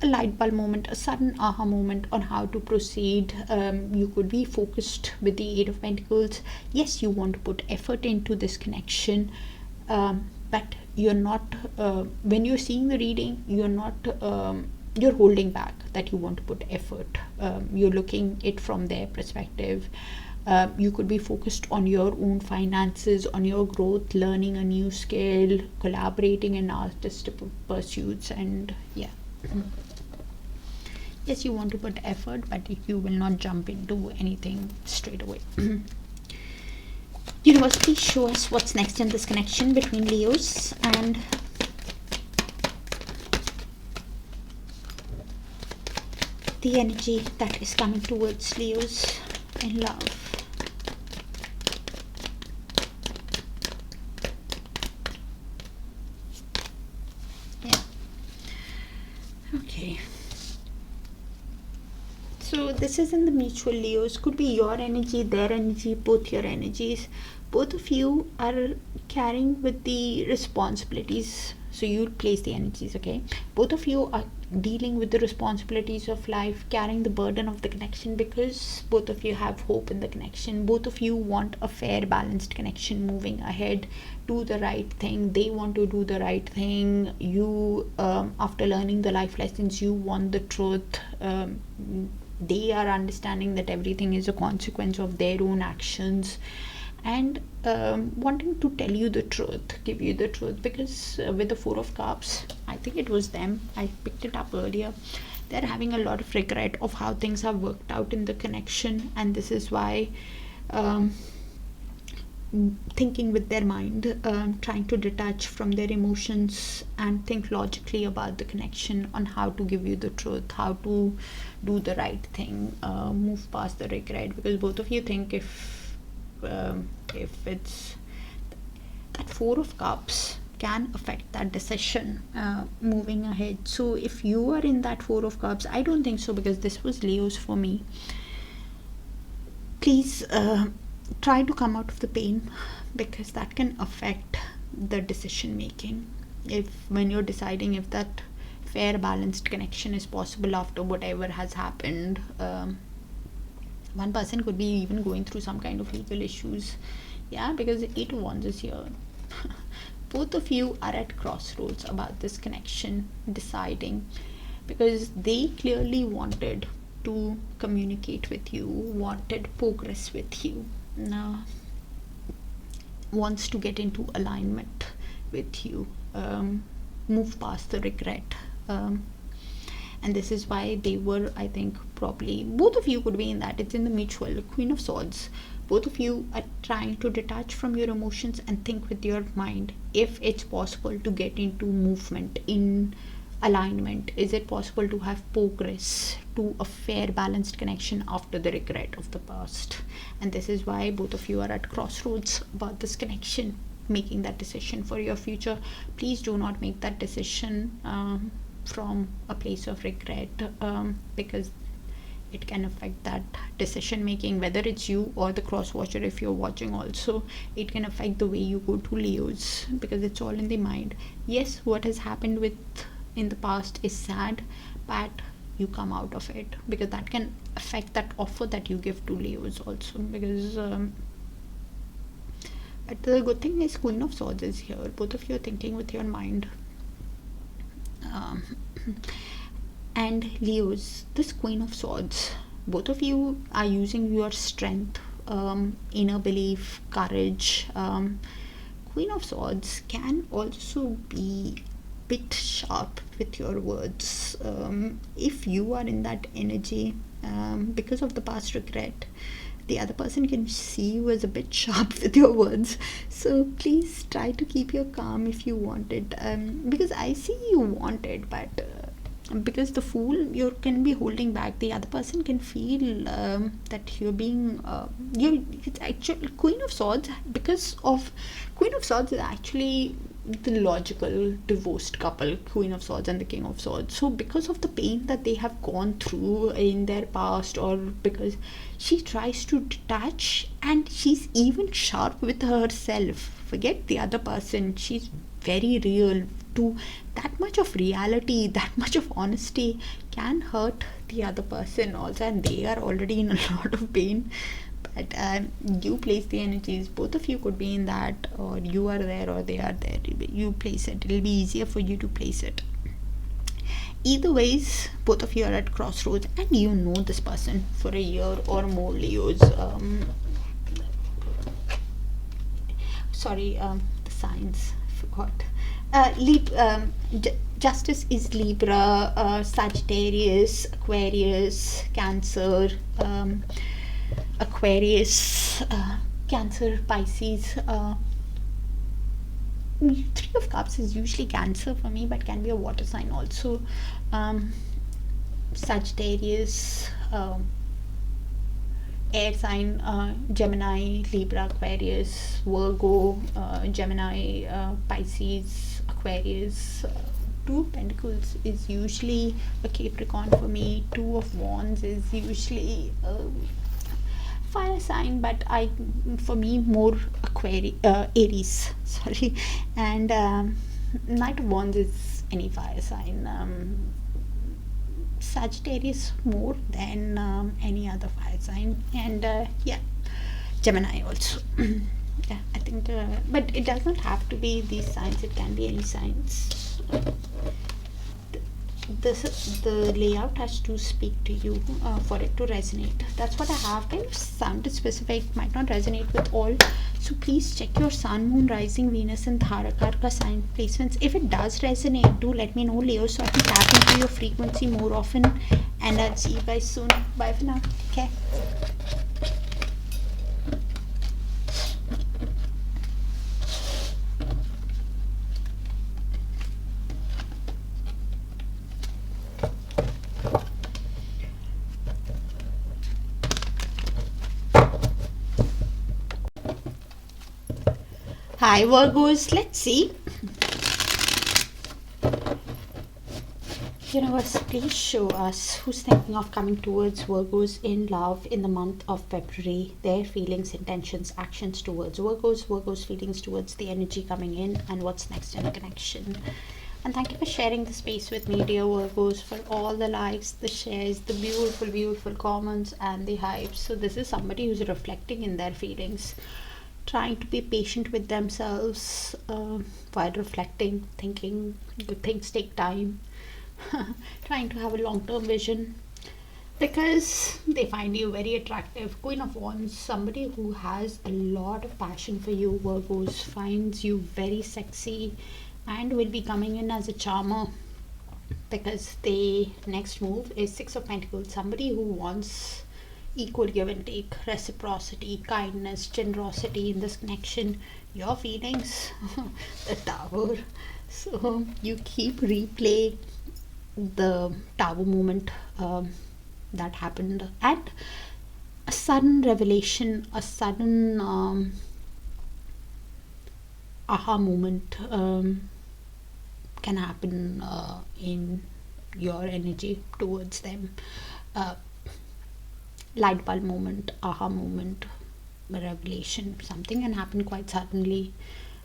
a light bulb moment, a sudden aha moment on how to proceed. You could be focused with the Eight of Pentacles. Yes, you want to put effort into this connection, but you're not, when you're seeing the reading, you're holding back that you want to put effort. You're looking it from their perspective. You could be focused on your own finances, on your growth, learning a new skill, collaborating in artistic pursuits, and yeah. Yes, you want to put effort, but you will not jump into anything straight away. Universe, please show us what's next in this connection between Leos and the energy that is coming towards Leos in love. Yeah. Okay. So this is in the mutual Leos. Could be your energy, their energy, both your energies. Both of you are carrying with the responsibilities. So you'll place the energies, okay? Both of you are dealing with the responsibilities of life, carrying the burden of the connection, because both of you have hope in the connection. Both of you want a fair, balanced connection moving ahead. Do the right thing. They want to do the right thing. You, after learning the life lessons, you want the truth. They are understanding that everything is a consequence of their own actions, and wanting to tell you the truth, give you the truth, because with the Four of Cups, I think it was them, I picked it up earlier, they're having a lot of regret of how things have worked out in the connection, and this is why thinking with their mind, trying to detach from their emotions and think logically about the connection, on how to give you the truth, how to do the right thing, move past the regret, because both of you think if it's that Four of Cups can affect that decision moving ahead. So if you are in that Four of Cups, I don't think so, because this was Leo's for me. Please try to come out of the pain, because that can affect the decision making. If when you're deciding if that fair balanced connection is possible after whatever has happened, one person could be even going through some kind of legal issues, yeah, because the Eight of Wands is here. Both of you are at crossroads about this connection, deciding, because they clearly wanted to communicate with you, wanted progress with you, wants to get into alignment with you, move past the regret, and this is why they were, I think, probably both of you could be in that. It's in the mutual Queen of Swords. Both of you are trying to detach from your emotions and think with your mind if it's possible to get into movement, in alignment. Is it possible to have progress to a fair balanced connection after the regret of the past? And this is why both of you are at crossroads about this connection, making that decision for your future. Please do not make that decision from a place of regret, because it can affect that decision making, whether it's you or the cross watcher. If you're watching also, it can affect the way you go to Leos, because it's all in the mind. Yes, what has happened with in the past is sad, but you come out of it, because that can affect that offer that you give to Leos also, because but the good thing is Queen of Swords is here. Both of you are thinking with your mind, and Leos, this Queen of Swords, both of you are using your strength, inner belief, courage. Queen of Swords can also be bit sharp with your words. If you are in that energy, because of the past regret, the other person can see you as a bit sharp with your words. So please try to keep your calm if you want it, because I see you want it, but because the Fool, you can be holding back. The other person can feel that you're being it's actually Queen of Swords, because of Queen of Swords is actually the logical divorced couple, Queen of Swords and the King of Swords. So because of the pain that they have gone through in their past, or because she tries to detach, and she's even sharp with herself, forget the other person, she's very real. To that much of reality, that much of honesty can hurt the other person also, and they are already in a lot of pain. But you place the energies. Both of you could be in that, or you are there or they are there. You place it. It'll be easier for you to place it. Either ways, both of you are at crossroads, and you know this person for a year or more, Leos. The signs, I forgot. Justice is Libra, Sagittarius, Aquarius, Cancer, Cancer, Pisces. Three of Cups is usually Cancer for me, but can be a water sign also. Sagittarius, air sign, Gemini, Libra, Aquarius, Virgo, Gemini, Pisces, Aquarius. Two of Pentacles is usually a Capricorn for me. Two of Wands is usually fire sign, but for me more Aries, sorry. And Knight of Wands is any fire sign. Sagittarius more than any other fire sign, and Gemini also. Yeah, I think, but it does not have to be these signs, it can be any signs. the layout has to speak to you for it to resonate. That's what I have. Kind of sounded specific, might not resonate with all. So please check your sun, moon, rising, Venus, and Darakaraka sign placements. If it does resonate, do let me know, Leo, so I can tap into your frequency more often. And I'll see you guys soon. Bye for now. Okay. Hi Virgos, let's see. Universe, please show us who's thinking of coming towards Virgos in love in the month of February. Their feelings, intentions, actions towards Virgos feelings towards the energy coming in, and what's next in a connection. And thank you for sharing the space with me, dear Virgos, for all the likes, the shares, the beautiful comments, and the hypes. So this is somebody who's reflecting in their feelings, trying to be patient with themselves while reflecting, thinking good things take time, trying to have a long-term vision, because they find you very attractive. Queen of Wands, somebody who has a lot of passion for you, Virgos, finds you very sexy and will be coming in as a charmer, because the next move is Six of Pentacles. Somebody who wants equal give and take, reciprocity, kindness, generosity in this connection. Your feelings, the Tower. So you keep replaying the Tower moment that happened, and a sudden revelation, a sudden aha moment can happen in your energy towards them. Light bulb moment, aha moment, revelation, something can happen quite suddenly.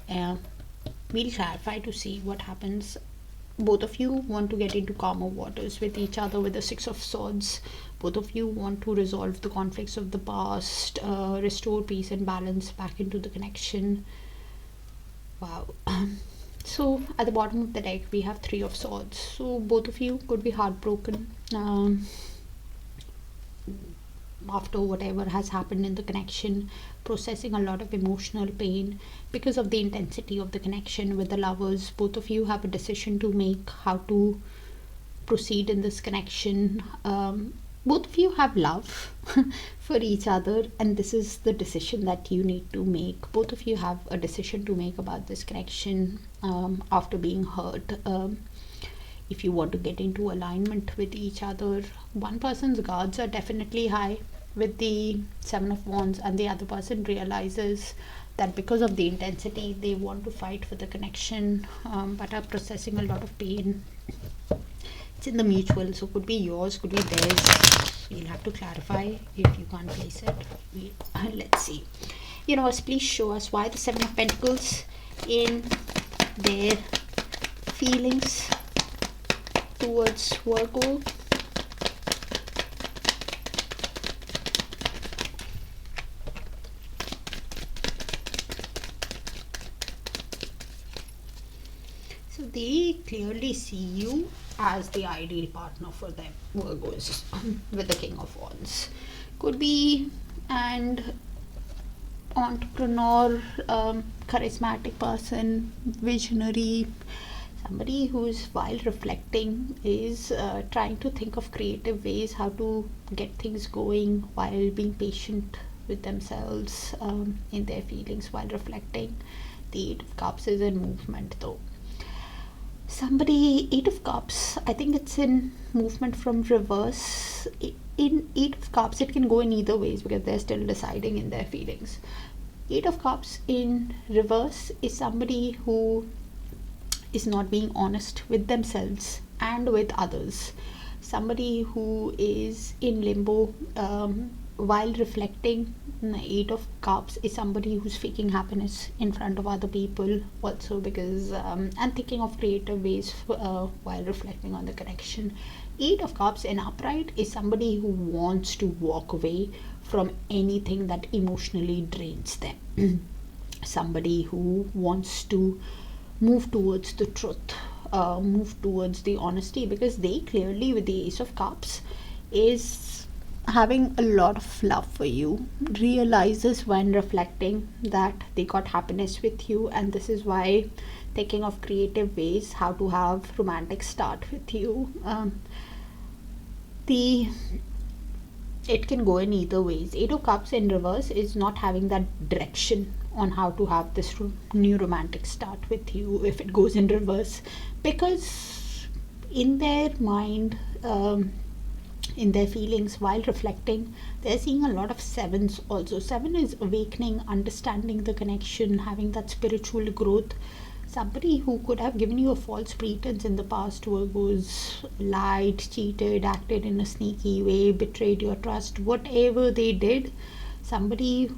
We'll clarify to see what happens. Both of you want to get into calmer waters with each other with the Six of Swords. Both of you want to resolve the conflicts of the past, restore peace and balance back into the connection. Wow. So at the bottom of the deck we have Three of Swords. So both of you could be heartbroken after whatever has happened in the connection, processing a lot of emotional pain because of the intensity of the connection with the Lovers. Both of you have a decision to make, how to proceed in this connection. Both of you have love for each other, and this is the decision that you need to make. Both of you have a decision to make about this connection after being hurt. If you want to get into alignment with each other, one person's guards are definitely high with the Seven of Wands, and the other person realizes that because of the intensity they want to fight for the connection, but are processing a lot of pain. It's in the mutual, so could be yours, could be theirs. We'll have to clarify if you can't place it. Let's see. Universe, please show us why the Seven of Pentacles in their feelings towards Virgo. So they clearly see you as the ideal partner for them, Virgos, with the King of Wands. Could be an entrepreneur, charismatic person, visionary, somebody who's, while reflecting, is trying to think of creative ways how to get things going while being patient with themselves in their feelings while reflecting. The Eight of Cups is in movement though. Somebody, Eight of Cups, I think it's in movement from reverse. In Eight of Cups it can go in either ways because they're still deciding in their feelings. Eight of Cups in reverse is somebody who is not being honest with themselves and with others. Somebody who is in limbo while reflecting. The Eight of Cups is somebody who's faking happiness in front of other people also, because and thinking of creative ways while reflecting on the connection. Eight of Cups in upright is somebody who wants to walk away from anything that emotionally drains them. Somebody who wants to move towards the truth, move towards the honesty, because they clearly, with the Ace of Cups, is having a lot of love for you, realizes when reflecting that they got happiness with you, and this is why thinking of creative ways how to have romantic start with you. It can go in either ways. Eight of Cups in reverse is not having that direction on how to have this new romantic start with you if it goes in reverse, because in their mind, in their feelings while reflecting, they're seeing a lot of sevens also. Seven is awakening, understanding the connection, having that spiritual growth. Somebody who could have given you a false pretense in the past, Virgos, lied, cheated, acted in a sneaky way, betrayed your trust, whatever they did, somebody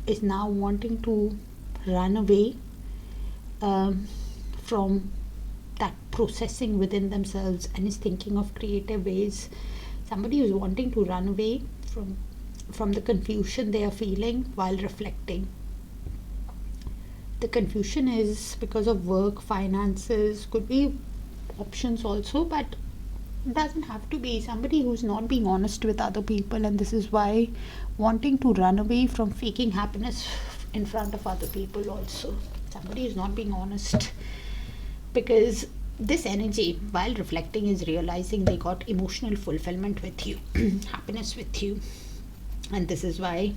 is now wanting to run away from that processing within themselves and is thinking of creative ways. Somebody who's wanting to run away from the confusion they are feeling while reflecting. The confusion is because of work, finances, could be options also, but it doesn't have to be. Somebody who's not being honest with other people, and this is why wanting to run away from faking happiness in front of other people also. Somebody who's not being honest, because this energy while reflecting is realizing they got emotional fulfillment with you, happiness with you, and this is why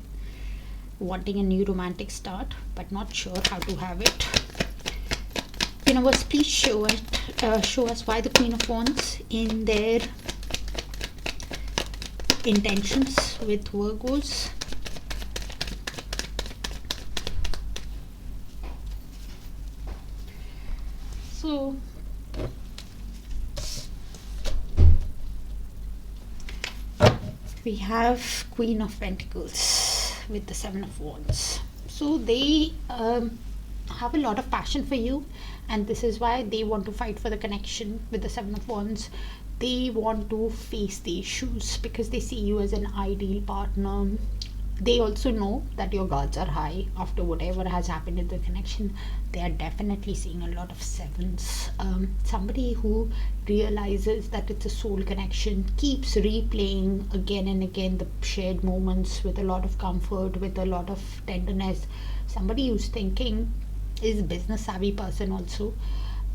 wanting a new romantic start but not sure how to have it. Universe, please show us why the Queen of Wands in their intentions with Virgos. So we have Queen of Pentacles with the Seven of Wands. So they have a lot of passion for you, and this is why they want to fight for the connection with the Seven of Wands. They want to face the issues because they see you as an ideal partner. They also know that your guards are high after whatever has happened in the connection. They are definitely seeing a lot of sevens. Somebody who realizes that it's a soul connection, keeps replaying again and again the shared moments with a lot of comfort, with a lot of tenderness. Somebody who's thinking is a business savvy person also,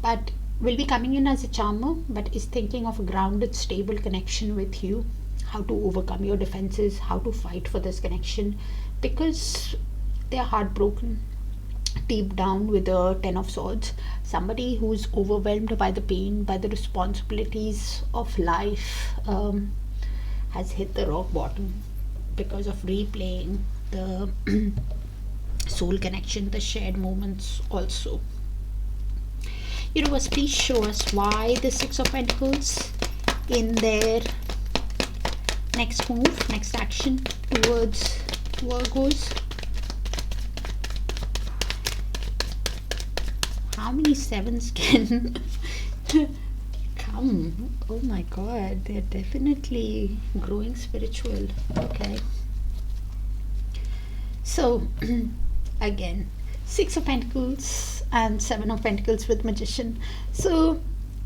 but will be coming in as a charmer, but is thinking of a grounded, stable connection with you. How to overcome your defenses, how to fight for this connection, because they are heartbroken deep down with the Ten of Swords. Somebody who's overwhelmed by the pain, by the responsibilities of life, has hit the rock bottom because of replaying the soul connection, the shared moments also. Universe, please show us why the Six of Pentacles in their next move, next action towards Virgos. How many sevens can come? Oh my god, they're definitely growing spiritual. Okay. So, again, Six of Pentacles and Seven of Pentacles with Magician. So,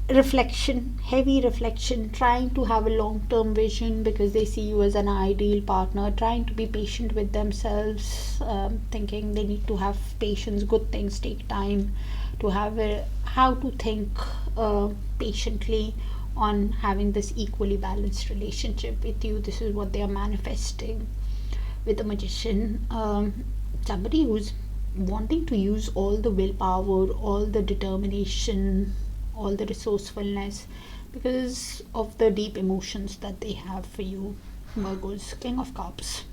reflection, heavy reflection, trying to have a long-term vision because they see you as an ideal partner, trying to be patient with themselves, thinking they need to have patience, good things take time, to have how to think patiently on having this equally balanced relationship with you. This is what they are manifesting with the Magician. Somebody who's wanting to use all the willpower, all the determination, all the resourcefulness because of the deep emotions that they have for you, Virgos. King of Cups.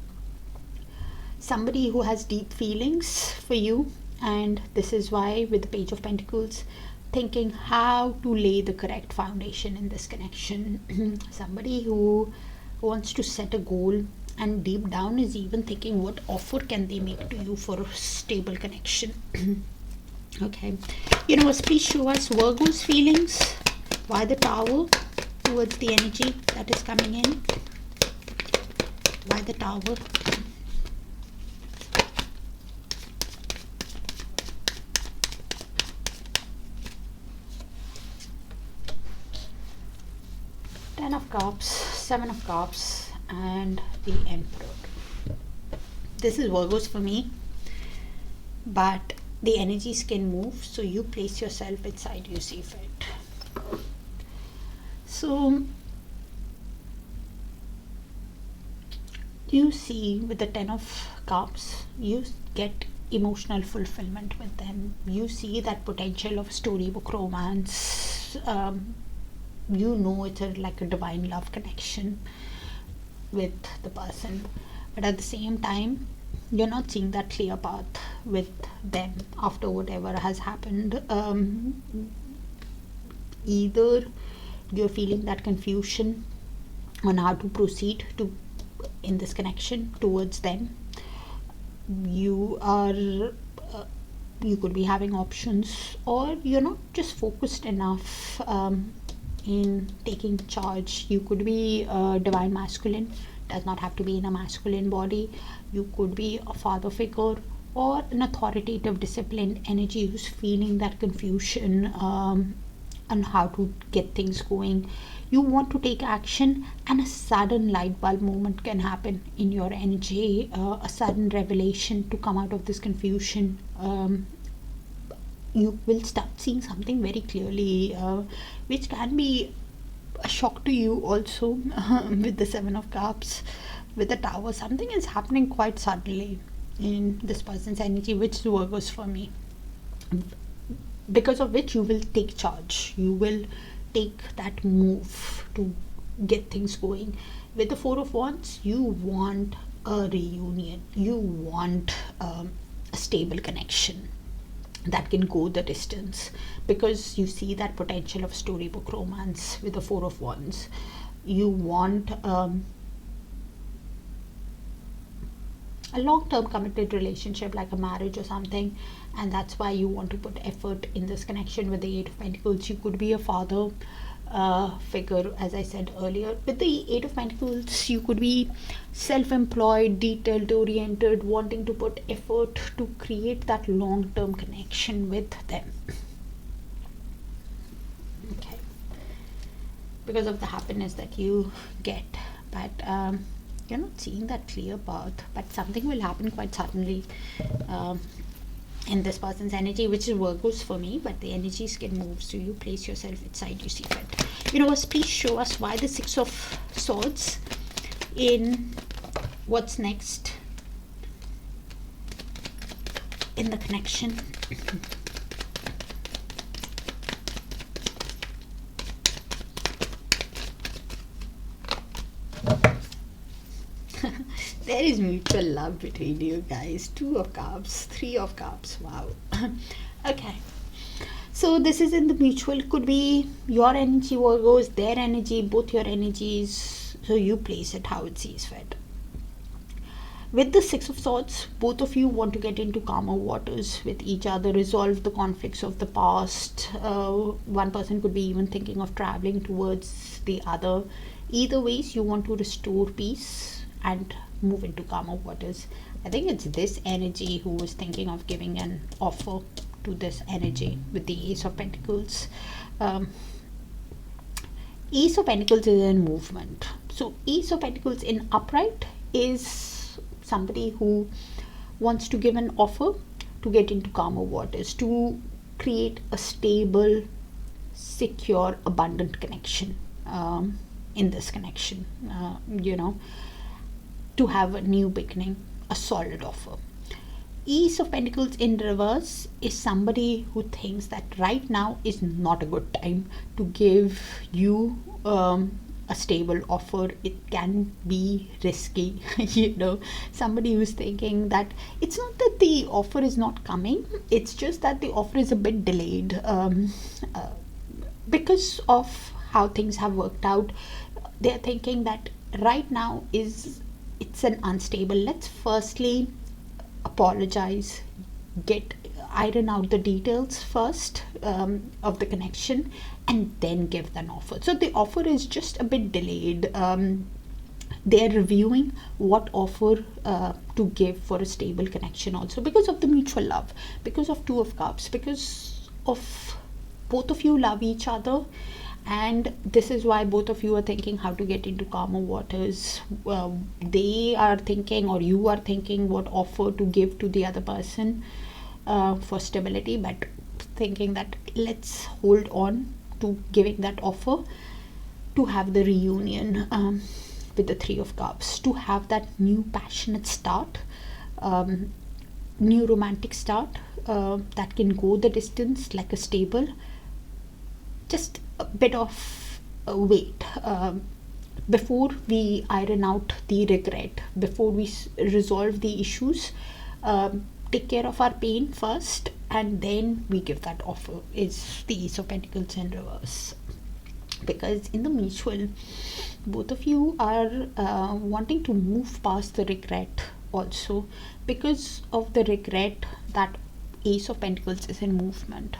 Somebody who has deep feelings for you, and this is why with the Page of Pentacles, thinking how to lay the correct foundation in this connection. Somebody who wants to set a goal and deep down is even thinking what offer can they make to you for a stable connection. Okay, Universe, please show us Virgo's feelings. Why the Tower towards the energy that is coming in? Why the Tower? Ten of Cups, Seven of Cups, and the Emperor. This is Virgos for me, but the energies can move, so you place yourself inside you see fit. So you see with the Ten of Cups, you get emotional fulfillment with them. You see that potential of storybook romance. You know it's like a divine love connection with the person, but at the same time you're not seeing that clear path with them after whatever has happened. Either you're feeling that confusion on how to proceed to in this connection towards them. You are you could be having options, or you're not just focused enough in taking charge. You could be a divine masculine, does not have to be in a masculine body. You could be a father figure or an authoritative disciplined energy who's feeling that confusion on how to get things going. You want to take action, and a sudden light bulb moment can happen in your energy, a sudden revelation to come out of this confusion. You will start seeing something very clearly, which can be a shock to you also. With the Seven of Cups, with the Tower, something is happening quite suddenly in this person's energy, which works for me, because of which you will take charge. You will take that move to get things going. With the Four of Wands, you want a reunion. You want a stable connection that can go the distance, because you see that potential of storybook romance with the Four of Wands. You want a long-term committed relationship, like a marriage or something, and that's why you want to put effort in this connection. With the Eight of Pentacles, you could be a father figure, as I said earlier. With the Eight of Pentacles, you could be self-employed, detailed oriented, wanting to put effort to create that long-term connection with them. Okay, because of the happiness that you get, but you're not seeing that clear path, but something will happen quite suddenly in this person's energy, which is Virgos for me, but the energies can move, so you place yourself inside you see fit. Universe, please show us why the Six of Swords in what's next in the connection. There is mutual love between you guys. Two of Cups, Three of Cups. Wow. Okay, so this is in the mutual. Could be your energy, Virgos, their energy, both your energies, so you place it how it sees fit. With the Six of Swords, both of you want to get into calmer waters with each other, resolve the conflicts of the past. One person could be even thinking of traveling towards the other. Either ways, you want to restore peace and move into calmer waters. I think it's this energy who was thinking of giving an offer to this energy with the Ace of Pentacles. Ace of Pentacles is in movement. So Ace of Pentacles in upright is somebody who wants to give an offer to get into calmer waters, to create a stable, secure, abundant connection. In this connection, to have a new beginning, a solid offer. Ace of Pentacles in reverse is somebody who thinks that right now is not a good time to give you a stable offer. It can be risky. Somebody who's thinking that it's not that the offer is not coming, it's just that the offer is a bit delayed because of how things have worked out. They're thinking that right now it's an unstable. Let's firstly apologize, iron out the details first of the connection, and then give an offer. So the offer is just a bit delayed. They're reviewing what offer to give for a stable connection also, because of the mutual love, because of Two of Cups, because of both of you love each other, And this is why both of you are thinking how to get into calmer waters. They are thinking, or you are thinking, what offer to give to the other person for stability, but thinking that let's hold on to giving that offer to have the reunion with the Three of Cups, to have that new passionate start, new romantic start that can go the distance like a stable. Just a bit of wait before we iron out the regret, before we resolve the issues. Take care of our pain first, and then we give that offer. Is the Ace of Pentacles in reverse. Because in the mutual, both of you are wanting to move past the regret also. Because of the regret, that Ace of Pentacles is in movement,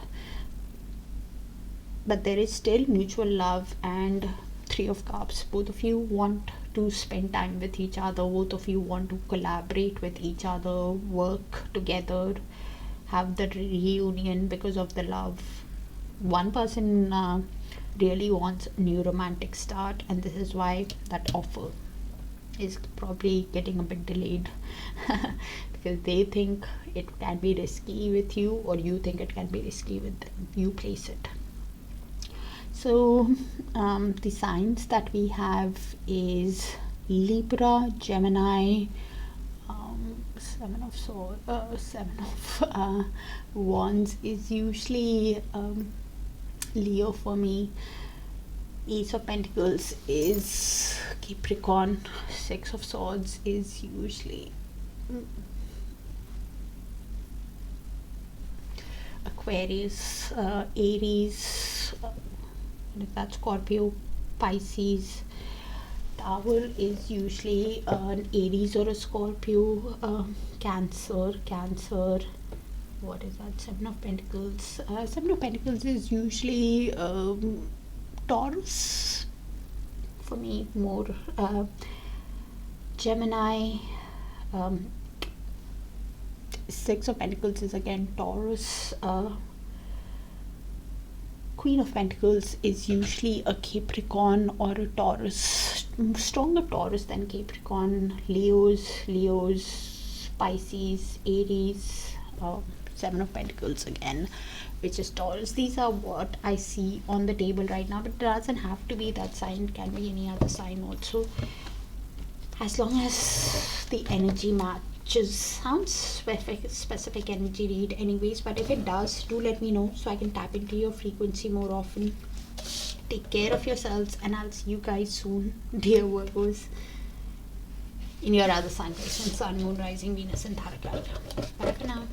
but there is still mutual love and Three of Cups. Both of you want to spend time with each other. Both of you want to collaborate with each other, work together, have the reunion because of the love. One person really wants a new romantic start, and this is why that offer is probably getting a bit delayed because they think it can be risky with you, or you think it can be risky with them. You place it. So the signs that we have is Libra, Gemini, Seven of Wands is usually Leo for me. Ace of Pentacles is Capricorn. Six of Swords is usually Aquarius, Aries, that's Scorpio, Pisces. Tower is usually an Aries or a Scorpio. Cancer. What is that? Seven of Pentacles. Seven of Pentacles is usually Taurus for me more. Gemini. Six of Pentacles is again Taurus. Queen of Pentacles is usually a Capricorn or a Taurus, stronger Taurus than Capricorn. Leos, Pisces, Aries. Seven of Pentacles again, which is Taurus. These are what I see on the table right now, but it doesn't have to be that sign. It can be any other sign also, as long as the energy matches. Sounds specific energy read anyways, but if it does, do let me know so I can tap into your frequency more often. Take care of yourselves, and I'll see you guys soon, dear Virgos, in your other sign person, Sun, Moon, Rising, Venus and Darakaraka. Bye for now.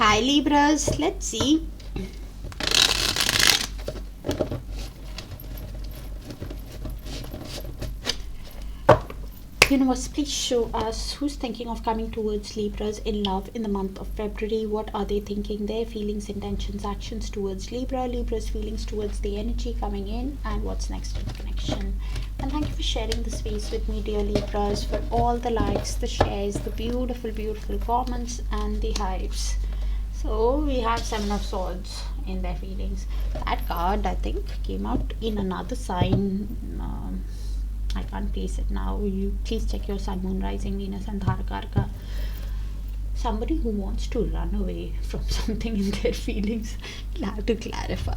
Hi Libras, let's see. Universe, please show us who's thinking of coming towards Libras in love in the month of February. What are they thinking? Their feelings, intentions, actions towards Libra. Libra's feelings towards the energy coming in, and what's next in the connection. And thank you for sharing the space with me, dear Libras, for all the likes, the shares, the beautiful comments and the hypes. So we have Seven of Swords in their feelings. That card, I think, came out in another sign. I can't place it now. You please check your Sun, Moon, Rising, Venus and Darakaraka. Somebody who wants to run away from something in their feelings. Glad to clarify.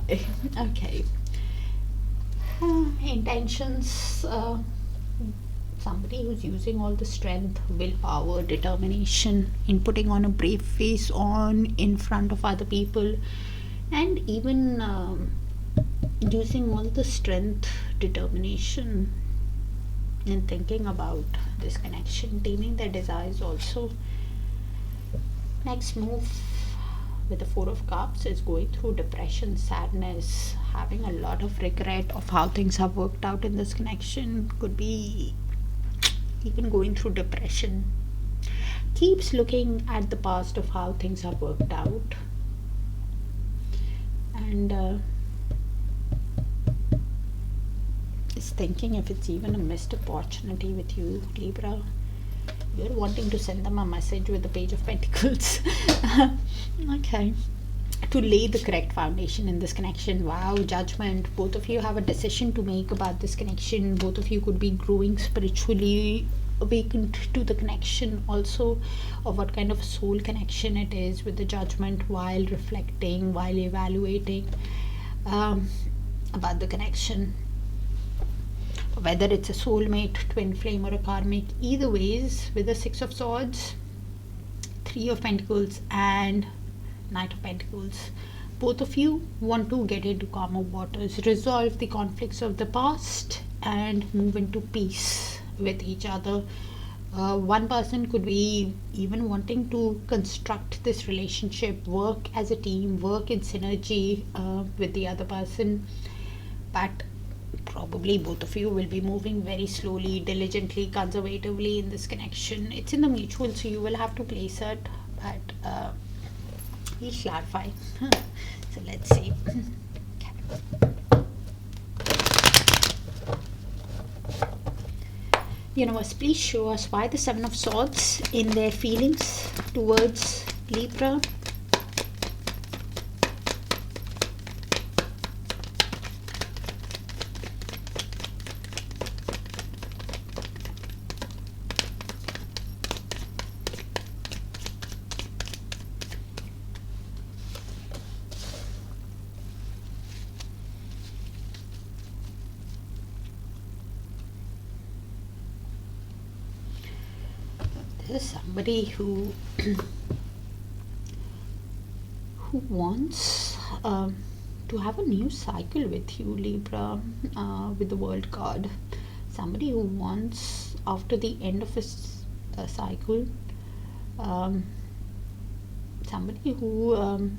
Okay. Intentions. Somebody who's using all the strength, willpower, determination in putting on a brave face on in front of other people, and even using all the strength, determination in thinking about this connection, taming their desires also. Next move with the Four of Cups is going through depression, sadness, having a lot of regret of how things have worked out in this connection. Could be even going through depression. Keeps looking at the past of how things have worked out, and is thinking if it's even a missed opportunity with you, Libra. You're wanting to send them a message with the Page of Pentacles. Okay. To lay the correct foundation in this connection. Wow, judgment. Both of you have a decision to make about this connection. Both of you could be growing spiritually, awakened to the connection also, of what kind of soul connection it is, with the judgment, while reflecting, while evaluating about the connection. Whether it's a soulmate, twin flame, or a karmic. Either ways, with the Six of Swords, Three of Pentacles, and Knight of Pentacles, both of you want to get into calmer waters, resolve the conflicts of the past, and move into peace with each other. One person could be even wanting to construct this relationship, work as a team, work in synergy with the other person, but probably both of you will be moving very slowly, diligently, conservatively in this connection. It's in the mutual, so you will have to place it, but we'll clarify. So let's see. Universe, please show us why the Seven of Swords in their feelings towards Libra. This is somebody who wants to have a new cycle with you, Libra, with the World card. Somebody who wants, after the end of a cycle, somebody who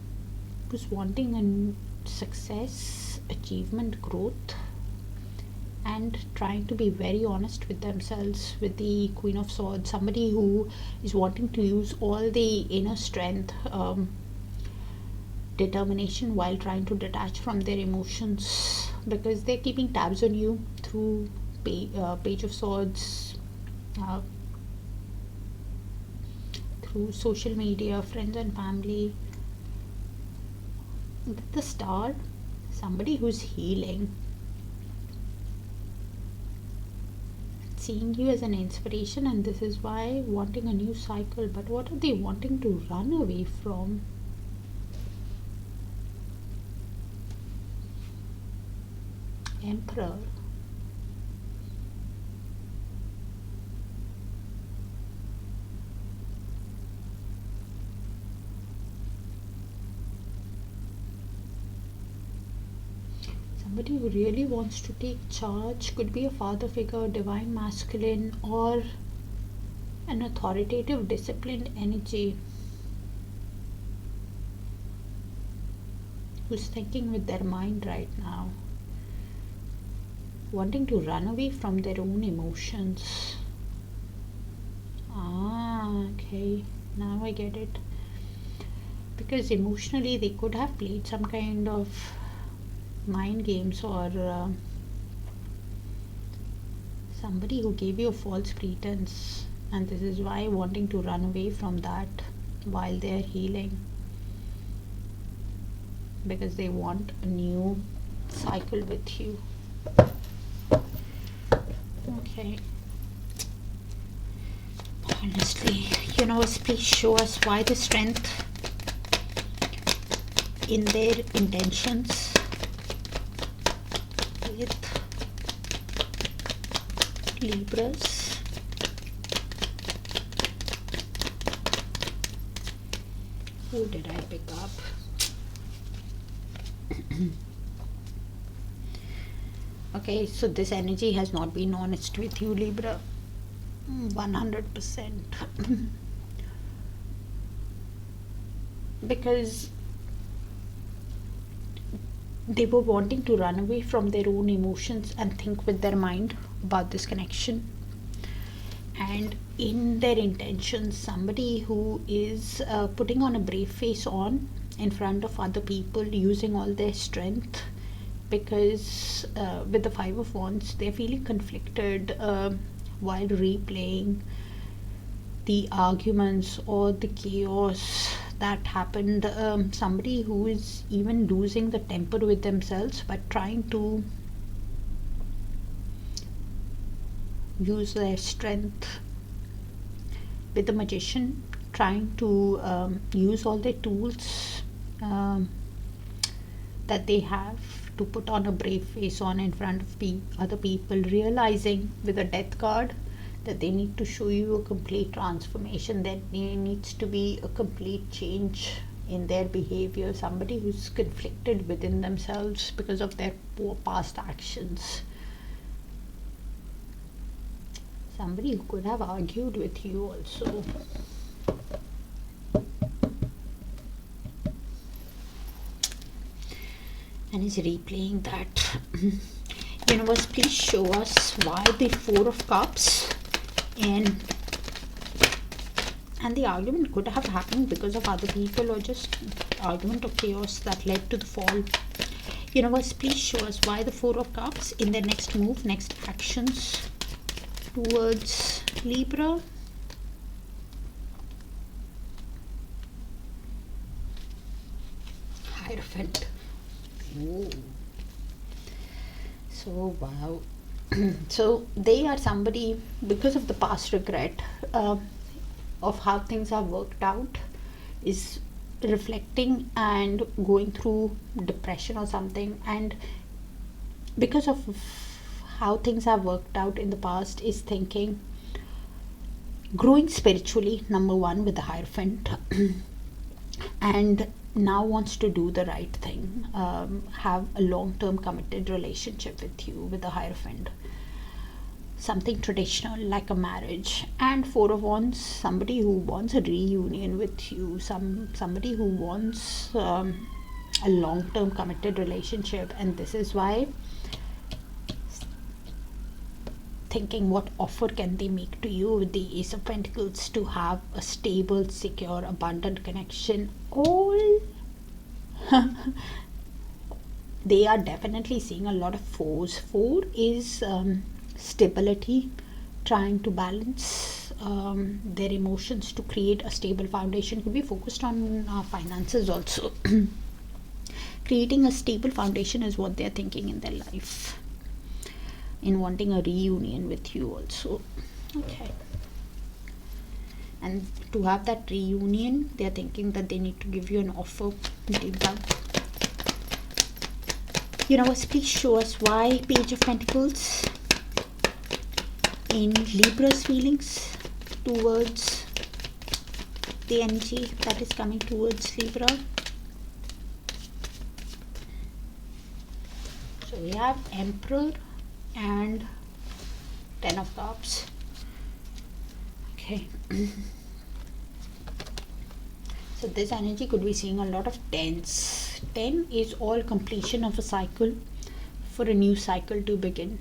who's wanting a success, achievement, growth, and trying to be very honest with themselves, with the Queen of Swords. Somebody who is wanting to use all the inner strength, determination, while trying to detach from their emotions, because they're keeping tabs on you through Page of Swords, through social media, friends and family. With the Star, somebody who's healing, seeing you as an inspiration, and this is why wanting a new cycle. But what are they wanting to run away from? Emperor. Somebody who really wants to take charge, could be a father figure, divine masculine, or an authoritative, disciplined energy, who's thinking with their mind right now, wanting to run away from their own emotions. Okay, now I get it. Because emotionally they could have played some kind of mind games, or somebody who gave you a false pretense, and this is why wanting to run away from that while they're healing, because they want a new cycle with you. Okay. Honestly, universe, please show us why the strength in their intentions with Libras. Who did I pick up? Okay, so this energy has not been honest with you, Libra. 100%. because they were wanting to run away from their own emotions and think with their mind about this connection. And in their intentions, somebody who is putting on a brave face on in front of other people, using all their strength, because with the Five of Wands, they're feeling conflicted while replaying the arguments or the chaos that happened. Somebody who is even losing the temper with themselves, but trying to use their strength. With the Magician, trying to use all their tools that they have to put on a brave face on in front of other people, realizing with the Death card that they need to show you a complete transformation, that there needs to be a complete change in their behavior. Somebody who's conflicted within themselves because of their poor past actions. Somebody who could have argued with you also. And is replaying that. Universe, please show us why the Four of Cups, and the argument could have happened because of other people, or just argument of chaos that led to the fall. Universe, please show us why the Four of Cups in their next move, next actions towards Libra. Hierophant. Ooh. So wow. So they are somebody, because of the past regret of how things have worked out, is reflecting and going through depression or something, and because of how things have worked out in the past, is thinking growing spiritually, number one, with the Hierophant, and now wants to do the right thing, have a long-term committed relationship with you with the Hierophant, something traditional like a marriage. And Four of Wands, somebody who wants a reunion with you, somebody who wants a long-term committed relationship. And this is why thinking what offer can they make to you with the Ace of Pentacles, to have a stable, secure, abundant connection. All they are definitely seeing a lot of fours. Four is stability, trying to balance their emotions to create a stable foundation. Could be focused on finances also. Creating a stable foundation is what they're thinking in their life, in wanting a reunion with you also. Okay. And to have that reunion, they are thinking that they need to give you an offer deep down. Universe, please show us why Page of Pentacles in Libra's feelings towards the energy that is coming towards Libra. So we have Emperor and Ten of Cups. Okay. So this energy could be seeing a lot of tens. 10 is all completion of a cycle, for a new cycle to begin.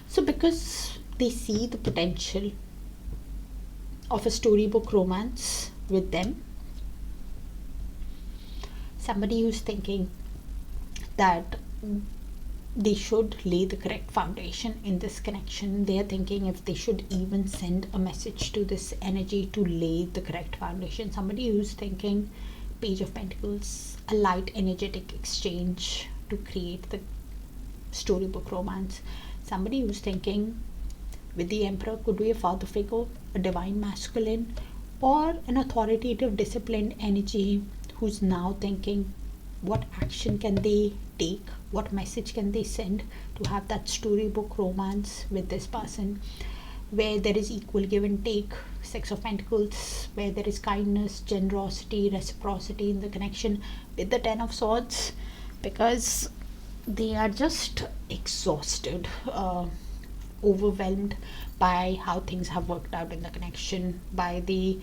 So because they see the potential of a storybook romance with them, somebody who's thinking that they should lay the correct foundation in this connection. They are thinking if they should even send a message to this energy to lay the correct foundation. Somebody who's thinking Page of Pentacles, a light energetic exchange to create the storybook romance. Somebody who's thinking with the Emperor, could be a father figure, a divine masculine, or an authoritative disciplined energy who's now thinking what action can they take, what message can they send to have that storybook romance with this person, where there is equal give and take. Six of Pentacles, where there is kindness, generosity, reciprocity in the connection. With the Ten of Swords, because they are just exhausted, overwhelmed by how things have worked out in the connection, by the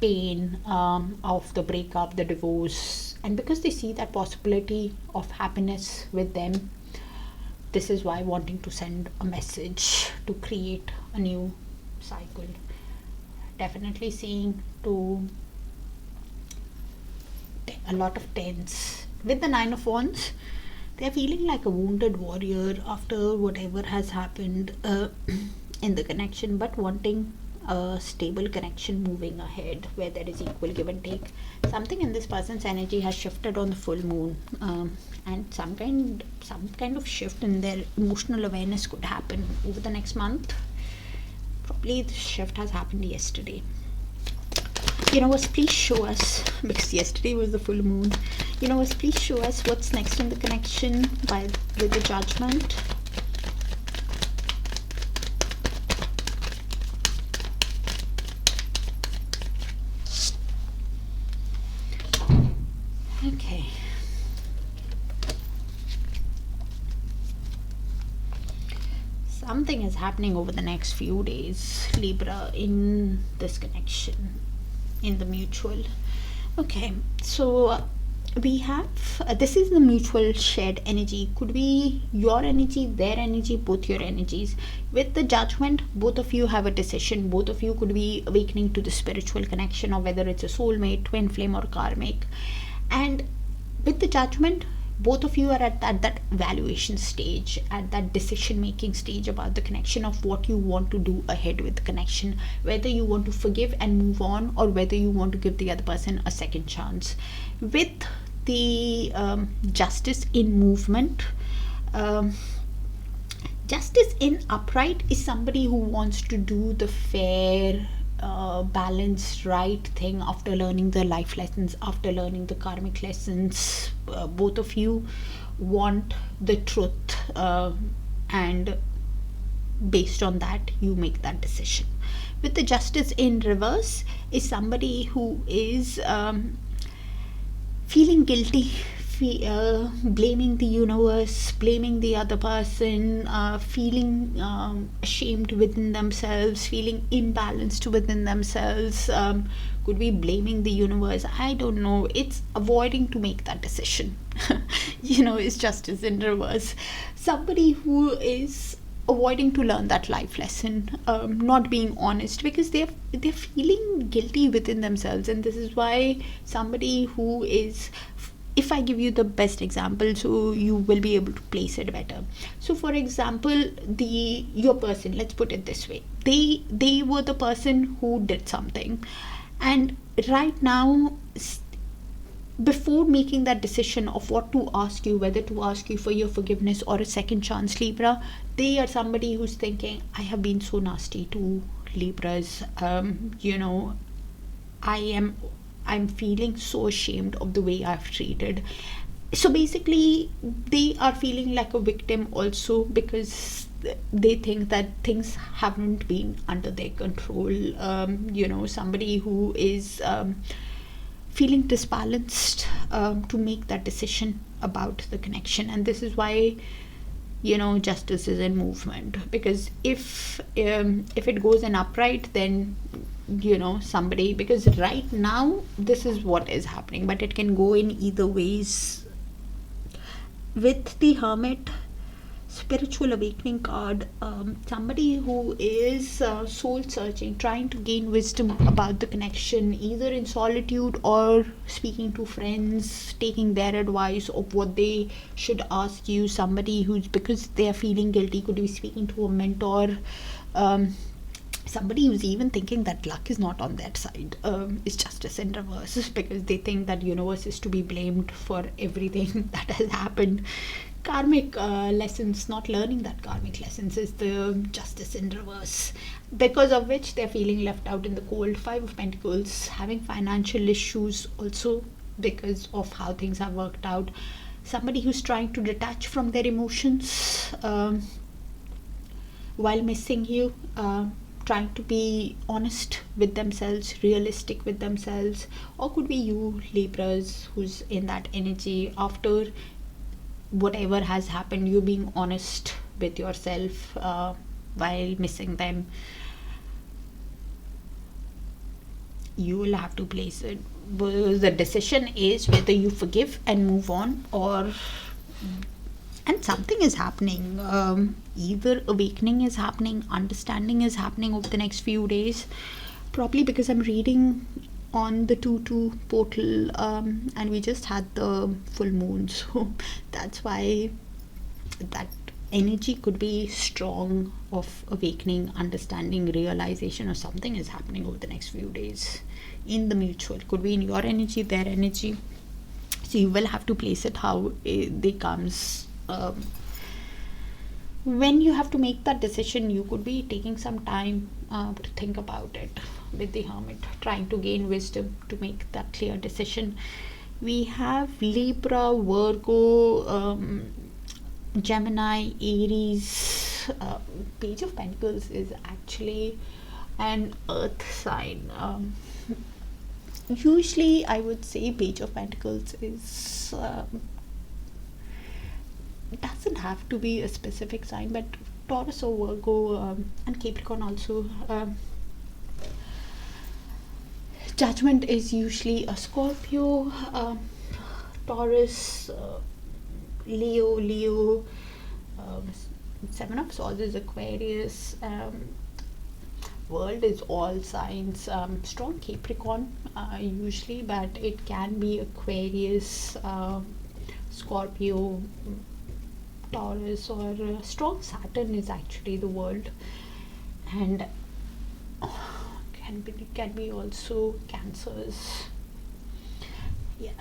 pain of the breakup, the divorce, and because they see that possibility of happiness with them, this is why wanting to send a message to create a new cycle. Definitely seeing to a lot of tens. With the Nine of Wands, they're feeling like a wounded warrior after whatever has happened in the connection, but wanting a stable connection moving ahead where there is equal give and take. Something in this person's energy has shifted on the full moon, and some kind of shift in their emotional awareness could happen over the next month. Probably the shift has happened yesterday. Universe, please show us, because yesterday was the full moon. Universe, please show us what's next in the connection with the Judgment. Okay. Something is happening over the next few days, Libra, in this connection, in the mutual. Okay, so we have this is the mutual shared energy. Could be your energy, their energy, both your energies. With the Judgment, both of you have a decision. Both of you could be awakening to the spiritual connection, or whether it's a soulmate, twin flame, or karmic. And with the Judgment, both of you are at that valuation stage, at that decision making stage about the connection, of what you want to do ahead with the connection, whether you want to forgive and move on, or whether you want to give the other person a second chance. With the Justice in movement, Justice in upright is somebody who wants to do the fair, balanced, right thing after learning the life lessons, after learning the karmic lessons. Both of you want the truth, and based on that you make that decision. With the Justice in reverse is somebody who is feeling guilty, blaming the universe, blaming the other person, feeling ashamed within themselves, feeling imbalanced within themselves. Could be blaming the universe, I don't know. It's avoiding to make that decision. It's Justice in reverse. Somebody who is avoiding to learn that life lesson, not being honest, because they're feeling guilty within themselves. And this is why somebody who is, if I give you the best example, so you will be able to place it better. So for example, your person, let's put it this way, they were the person who did something, and right now, before making that decision of what to ask you, whether to ask you for your forgiveness or a second chance, Libra, they are somebody who's thinking, I have been so nasty to Libras. I'm feeling so ashamed of the way I've treated. So basically, they are feeling like a victim also, because they think that things haven't been under their control. Somebody who is feeling disbalanced to make that decision about the connection. And this is why Justice is in movement, because if it goes in upright, then somebody, because right now this is what is happening, but it can go in either ways. With the Hermit, spiritual awakening card, somebody who is soul searching, trying to gain wisdom about the connection, either in solitude or speaking to friends, taking their advice of what they should ask you. Somebody who's, because they are feeling guilty, could be speaking to a mentor. Somebody who's even thinking that luck is not on their side, is Justice in reverse, because they think that universe is to be blamed for everything that has happened. Karmic lessons, not learning that karmic lessons, is the Justice in reverse, because of which they're feeling left out in the cold. Five of Pentacles, having financial issues also because of how things have worked out. Somebody who's trying to detach from their emotions while missing you, trying to be honest with themselves, realistic with themselves. Or could be you, Libras, who's in that energy. After whatever has happened, you being honest with yourself while missing them. you will have to place it. The decision is whether you forgive and move on, or and something is happening. Either awakening is happening, understanding is happening over the next few days, probably because I'm reading on the 2-2 portal, and we just had the full moon, so that's why that energy could be strong of awakening, understanding, realization, or something is happening over the next few days in the mutual. Could be in your energy, their energy, so you will have to place it how they comes. When you have to make that decision, you could be taking some time to think about it, with the Hermit trying to gain wisdom to make that clear decision. We have Libra, Virgo, Gemini, Aries. Page of Pentacles is actually an earth sign. Usually I would say Page of Pentacles is doesn't have to be a specific sign, but Taurus or Virgo, and Capricorn also. Judgment is usually a Scorpio, Taurus, Leo, Seven of Swords is Aquarius, World is all signs, strong Capricorn usually, but it can be Aquarius, Scorpio, Taurus, or strong Saturn is actually the World, and can be also Cancers. Yeah,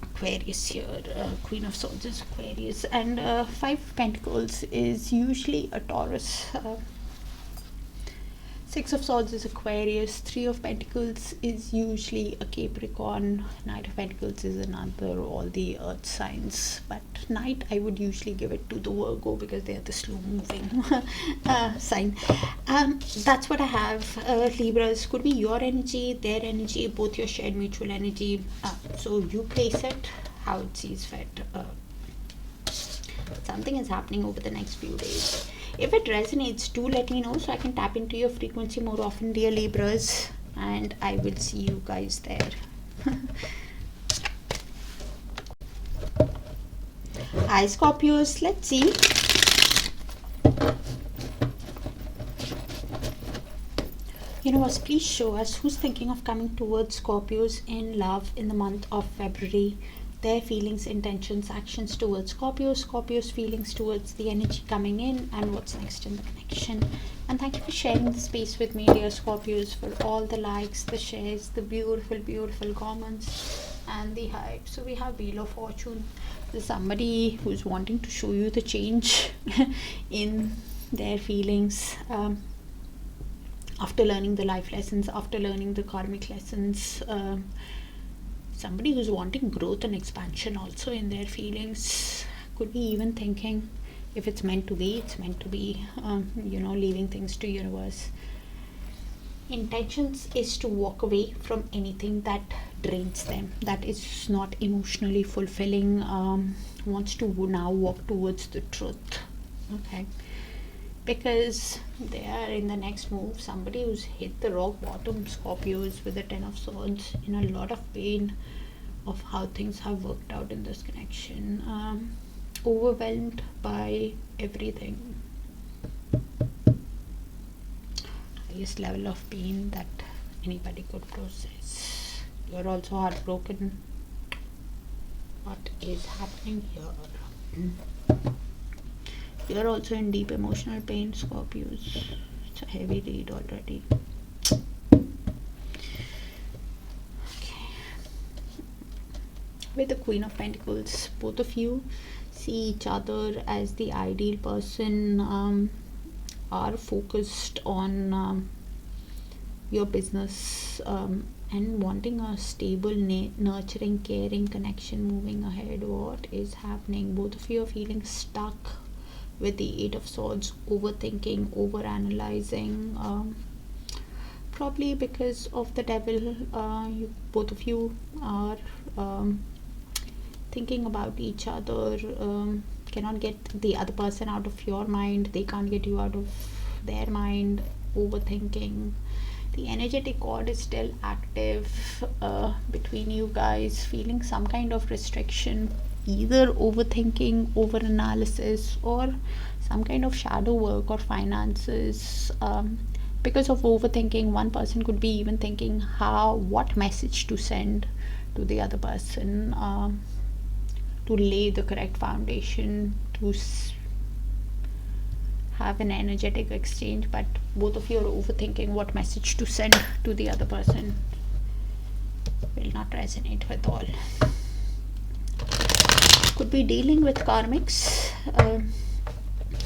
Aquarius here, Queen of Swords is Aquarius, and Five of Pentacles is usually a Taurus. Six of Swords is Aquarius, Three of Pentacles is usually a Capricorn, Knight of Pentacles is another, all the earth signs, but Knight I would usually give it to the Virgo because they are the slow moving sign. That's what I have. Libras, could be your energy, their energy, both your shared mutual energy, so you place it how it sees fit. Something is happening over the next few days. If it resonates, do let me know so I can tap into your frequency more often, dear Libras, and I will see you guys there. Hi Scorpios, let's see. Universe, please show us who's thinking of coming towards Scorpios in love in the month of February. Their feelings, intentions, actions towards Scorpios, Scorpios' feelings towards the energy coming in, and what's next in the connection. And thank you for sharing the space with me, dear Scorpios, for all the likes, the shares, the beautiful comments, and the hype. So we have Wheel of Fortune. There's somebody who's wanting to show you the change in their feelings after learning the life lessons, after learning the karmic lessons. Somebody who's wanting growth and expansion also in their feelings. Could be even thinking, if it's meant to be, it's meant to be. Leaving things to universe. Intentions is to walk away from anything that drains them, that is not emotionally fulfilling. Wants to now walk towards the truth. Okay, because they are in the next move. Somebody who's hit the rock bottom, Scorpios, with the Ten of Swords, in a lot of pain of how things have worked out in this connection, overwhelmed by everything. Highest level of pain that anybody could process. You're also heartbroken. What is happening here? You're also in deep emotional pain, Scorpios. It's a heavy read already. Okay. With the Queen of Pentacles, both of you see each other as the ideal person, are focused on your business, and wanting a stable, nurturing, caring connection moving ahead. What is happening? Both of you are feeling stuck with the Eight of Swords, overthinking, overanalyzing, probably because of the devil. Both of you are thinking about each other, cannot get the other person out of your mind, they can't get you out of their mind, overthinking. The energetic cord is still active between you guys, feeling some kind of restriction, either overthinking, over analysis, or some kind of shadow work or finances. Because of overthinking, one person could be even thinking what message to send to the other person, to lay the correct foundation, to have an energetic exchange, but both of you are overthinking what message to send to the other person. Will not resonate with all. Could be dealing with karmics,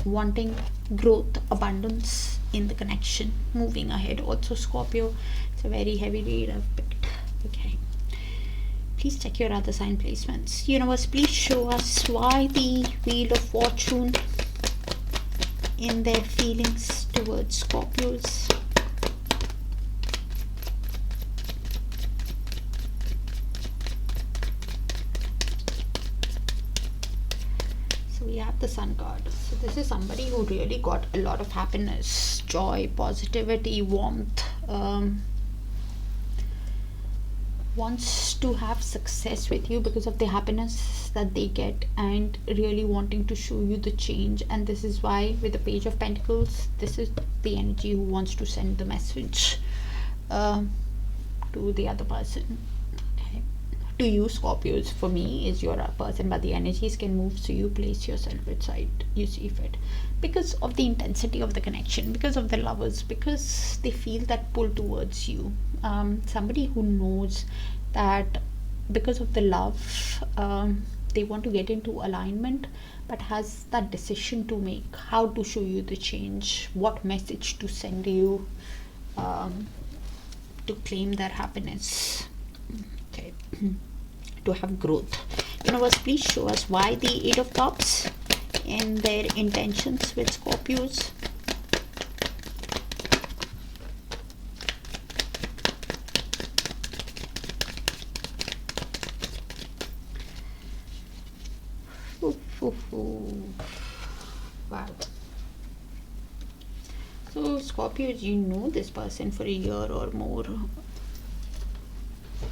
wanting growth, abundance in the connection, moving ahead. Also Scorpio, it's a very heavy read I've picked. Okay, please check your other sign placements. Universe, please show us why the Wheel of Fortune in their feelings towards Scorpios. So we have the Sun card. So this is somebody who really got a lot of happiness, joy, positivity, warmth, wants to have success with you because of the happiness that they get, and really wanting to show you the change. And this is why with the Page of Pentacles, this is the energy who wants to send the message to the other person. Okay. To you Scorpios, for me, is your person, but the energies can move, so you place yourself inside you see fit, because of the intensity of the connection, because of the lovers, because they feel that pull towards you. Somebody who knows that because of the love, they want to get into alignment, but has that decision to make, how to show you the change, what message to send you, to claim their happiness. Okay. To have growth. Universe, please show us why the Eight of Cups in their intentions with Scorpios. Wow. So Scorpios, you know this person for a year or more.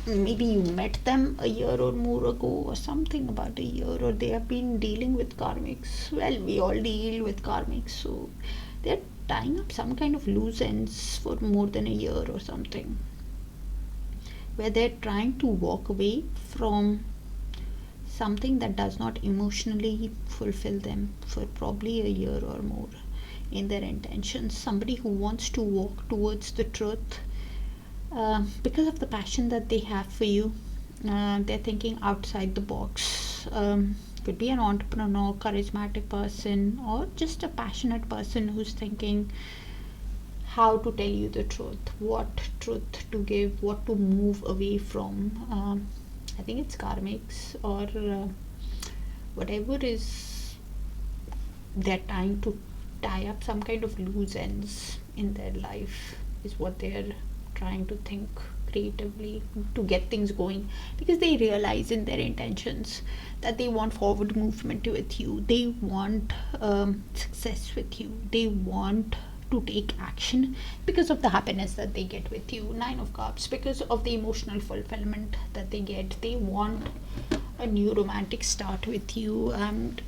Maybe you met them a year or more ago, or something about a year, or they have been dealing with karmics. Well, we all deal with karmics, so they're tying up some kind of loose ends for more than a year or something, where they're trying to walk away from something that does not emotionally fulfill them for probably a year or more in their intentions. Somebody who wants to walk towards the truth, because of the passion that they have for you. They're thinking outside the box. Could be an entrepreneur, charismatic person, or just a passionate person who's thinking how to tell you the truth, what truth to give, what to move away from. I think it's karmics or whatever is they're trying to tie up some kind of loose ends in their life, is what they're trying to think creatively to get things going, because they realize in their intentions that they want forward movement with you, they want success with you, they want to take action because of the happiness that they get with you. Nine of Cups, because of the emotional fulfillment that they get. They want a new romantic start with you, and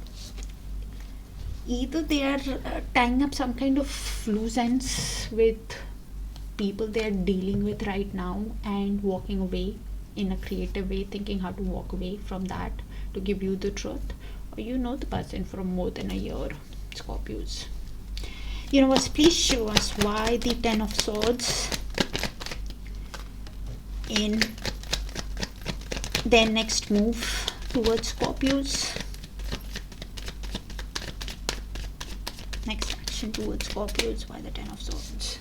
either they are tying up some kind of loose ends with people they are dealing with right now and walking away in a creative way, thinking how to walk away from that to give you the truth, or you know the person from more than a year, Scorpios. Universe, please show us why the Ten of Swords in their next move towards Scorpios. Next action towards Scorpios by the Ten of Swords.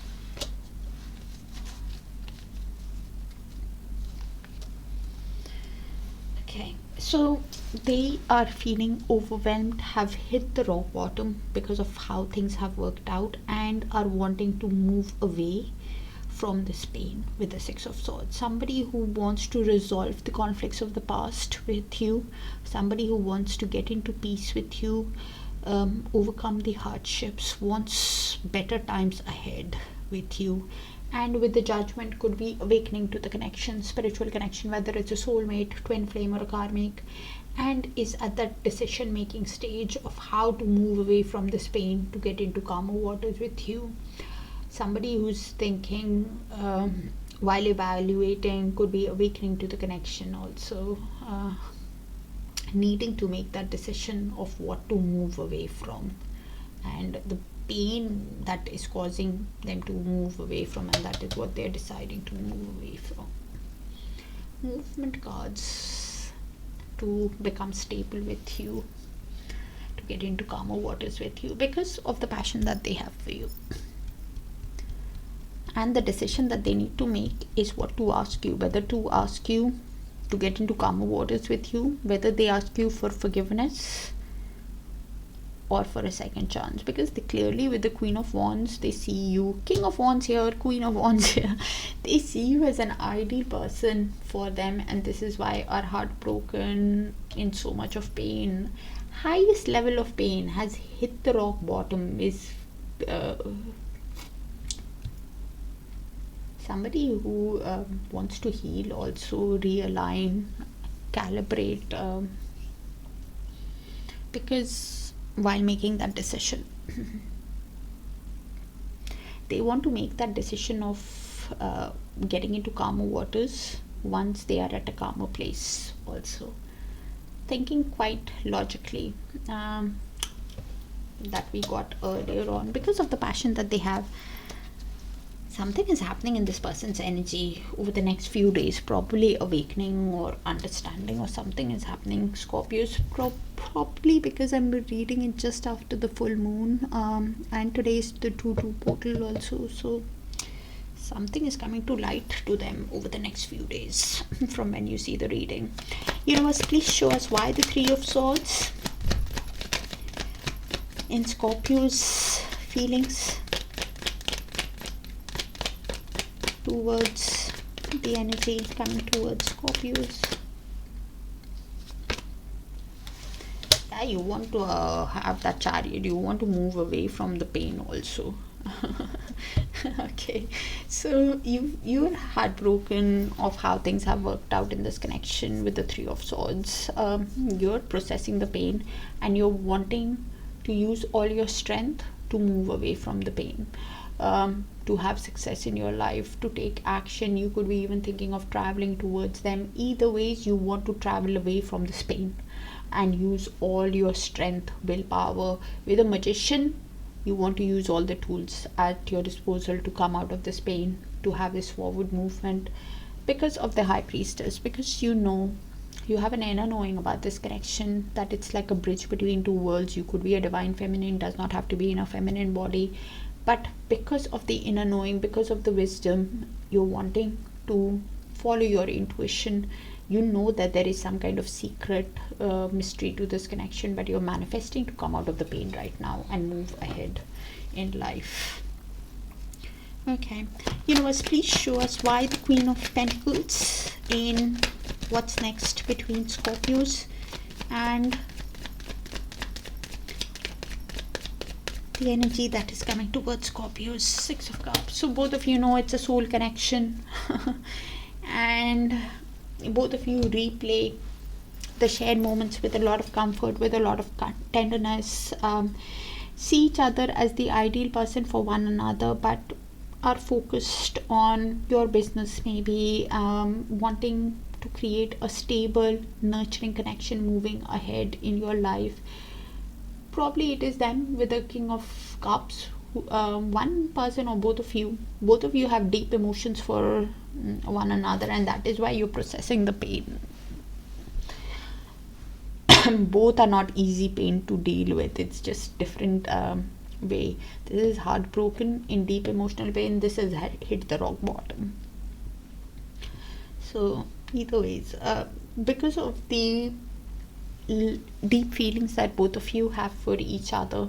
Okay, so they are feeling overwhelmed, have hit the rock bottom because of how things have worked out, and are wanting to move away from this pain with the Six of Swords. Somebody who wants to resolve the conflicts of the past with you, somebody who wants to get into peace with you, overcome the hardships, wants better times ahead with you. And with the Judgment could be awakening to the connection, spiritual connection, whether it's a soulmate, twin flame, or a karmic, and is at that decision making stage of how to move away from this pain to get into calmer waters with you. Somebody who's thinking while evaluating, could be awakening to the connection also, needing to make that decision of what to move away from, and the pain that is causing them to move away from, and that is what they're deciding to move away from. Movement cards to become stable with you, to get into calmer waters with you because of the passion that they have for you. And the decision that they need to make is what to ask you, whether to ask you to get into calmer waters with you, whether they ask you for forgiveness or for a second chance, because they clearly, with the Queen of Wands, they see you, King of Wands here, Queen of Wands here, they see you as an ideal person for them, and this is why are heartbroken, in so much of pain, highest level of pain, has hit the rock bottom, is somebody who wants to heal, also realign, calibrate, because while making that decision they want to make that decision of getting into calmer waters once they are at a calmer place, also thinking quite logically, that we got earlier on, because of the passion that they have. Something is happening in this person's energy over the next few days, probably awakening or understanding, or something is happening. Scorpios, probably because I'm reading it just after the full moon, and today is the 2-2 portal also, so something is coming to light to them over the next few days from when you see the reading. Universe, please show us why the 3 of Swords in Scorpio's feelings towards the energy coming towards Scorpios. Yeah, you want to have that Chariot, you want to move away from the pain also. Okay, so you're heartbroken of how things have worked out in this connection with the 3 of Swords. You're processing the pain and you're wanting to use all your strength to move away from the pain, to have success in your life, to take action. You could be even thinking of traveling towards them. Either ways, you want to travel away from this pain and use all your strength, willpower. With a Magician, you want to use all the tools at your disposal to come out of this pain, to have this forward movement. Because of the High Priestess, because you know, you have an inner knowing about this connection, that it's like a bridge between two worlds. You could be a divine feminine, does not have to be in a feminine body, but because of the inner knowing, because of the wisdom, you're wanting to follow your intuition. You know that there is some kind of secret mystery to this connection, but you're manifesting to come out of the pain right now and move ahead in life. Okay, Universe, please show us why the Queen of Pentacles in what's next between Scorpios and the energy that is coming towards Scorpios. 6 of Cups. So both of you know it's a soul connection and both of you replay the shared moments with a lot of comfort, with a lot of tenderness, see each other as the ideal person for one another, but are focused on your business, maybe wanting to create a stable, nurturing connection moving ahead in your life. Probably it is them with the King of Cups. One person or both of you have deep emotions for one another, and that is why you're processing the pain. Both are not easy pain to deal with. It's just different way. This is heartbroken in deep emotional pain. This has hit the rock bottom. So either ways, because of the deep feelings that both of you have for each other,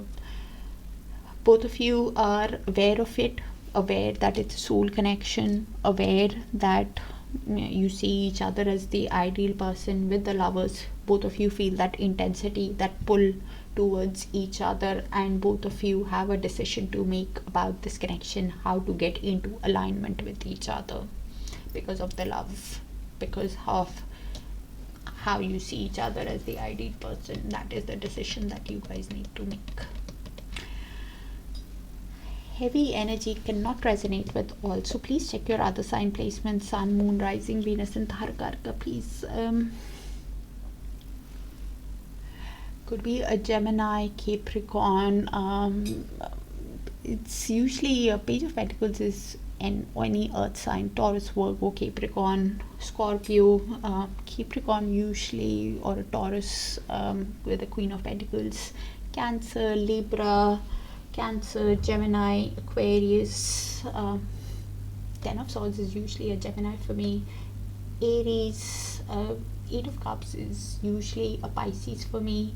both of you are aware of it, aware that it's a soul connection, aware that you see each other as the ideal person. With the Lovers, both of you feel that intensity, that pull towards each other, and both of you have a decision to make about this connection, how to get into alignment with each other because of the love, because of how you see each other as the ideal person. That is the decision that you guys need to make. Heavy energy cannot resonate with all, so please check your other sign placements: Sun, Moon, Rising, Venus and Darakaraka. Please, could be a Gemini, Capricorn. It's usually a Page of Pentacles is any earth sign: Taurus, Virgo, Capricorn, Scorpio. Capricorn usually, or a Taurus with the Queen of Pentacles, Cancer, Libra, Cancer, Gemini, Aquarius. Ten of Swords is usually a Gemini for me. Aries, Eight of Cups is usually a Pisces for me.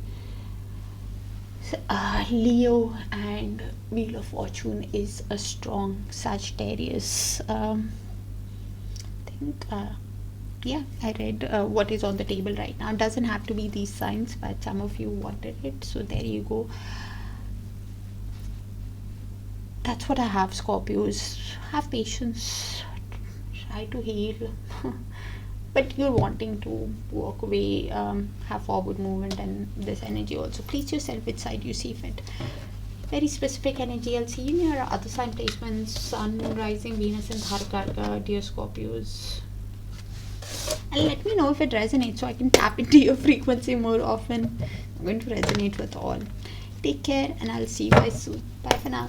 Leo, and Wheel of Fortune is a strong Sagittarius. Yeah, I read what is on the table right now. It doesn't have to be these signs, but some of you wanted it, so there you go. That's what I have, Scorpios. Have patience, try to heal. But you're wanting to walk away, have forward movement, and this energy also. Please yourself which side you see fit. Very specific energy. I'll see you in your other sign placements: Sun, Moon, Rising, Venus and Darakaraka, dear Scorpios. And let me know if it resonates so I can tap into your frequency more often. I'm going to resonate with all. Take care, and I'll see you guys soon. Bye for now.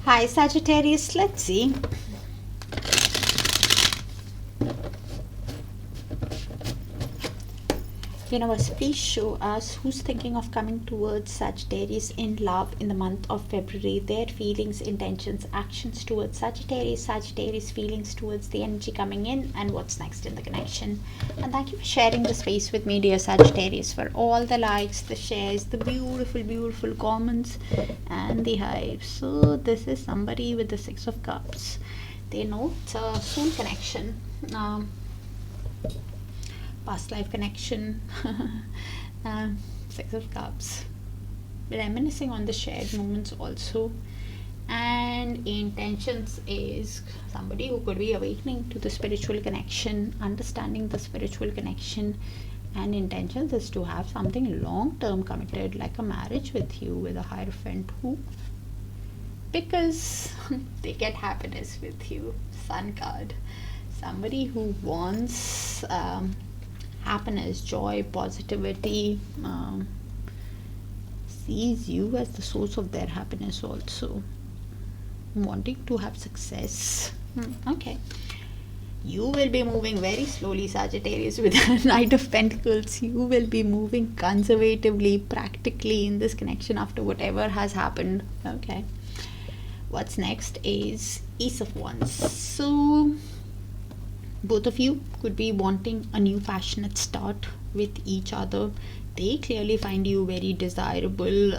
Hi Sagittarius, let's see. Universe, please show us who's thinking of coming towards Sagittarius in love in the month of February. Their feelings, intentions, actions towards Sagittarius, Sagittarius feelings towards the energy coming in, and what's next in the connection. And thank you for sharing the space with me, dear Sagittarius, for all the likes, the shares, the beautiful comments, and the hype. So this is somebody with the Six of Cups. They know it's a soul connection. Past life connection. Six of Cups, reminiscing on the shared moments also. And intentions is somebody who could be awakening to the spiritual connection, understanding the spiritual connection, and intentions is to have something long-term committed, like a marriage with you, with a Hierophant, who, because they get happiness with you. Sun card, somebody who wants happiness, joy, positivity, sees you as the source of their happiness also, wanting to have success. Okay, you will be moving very slowly, Sagittarius, with a Knight of Pentacles. You will be moving conservatively, practically in this connection after whatever has happened. Okay, what's next is Ace of Wands. So both of you could be wanting a new passionate start with each other. They clearly find you very desirable,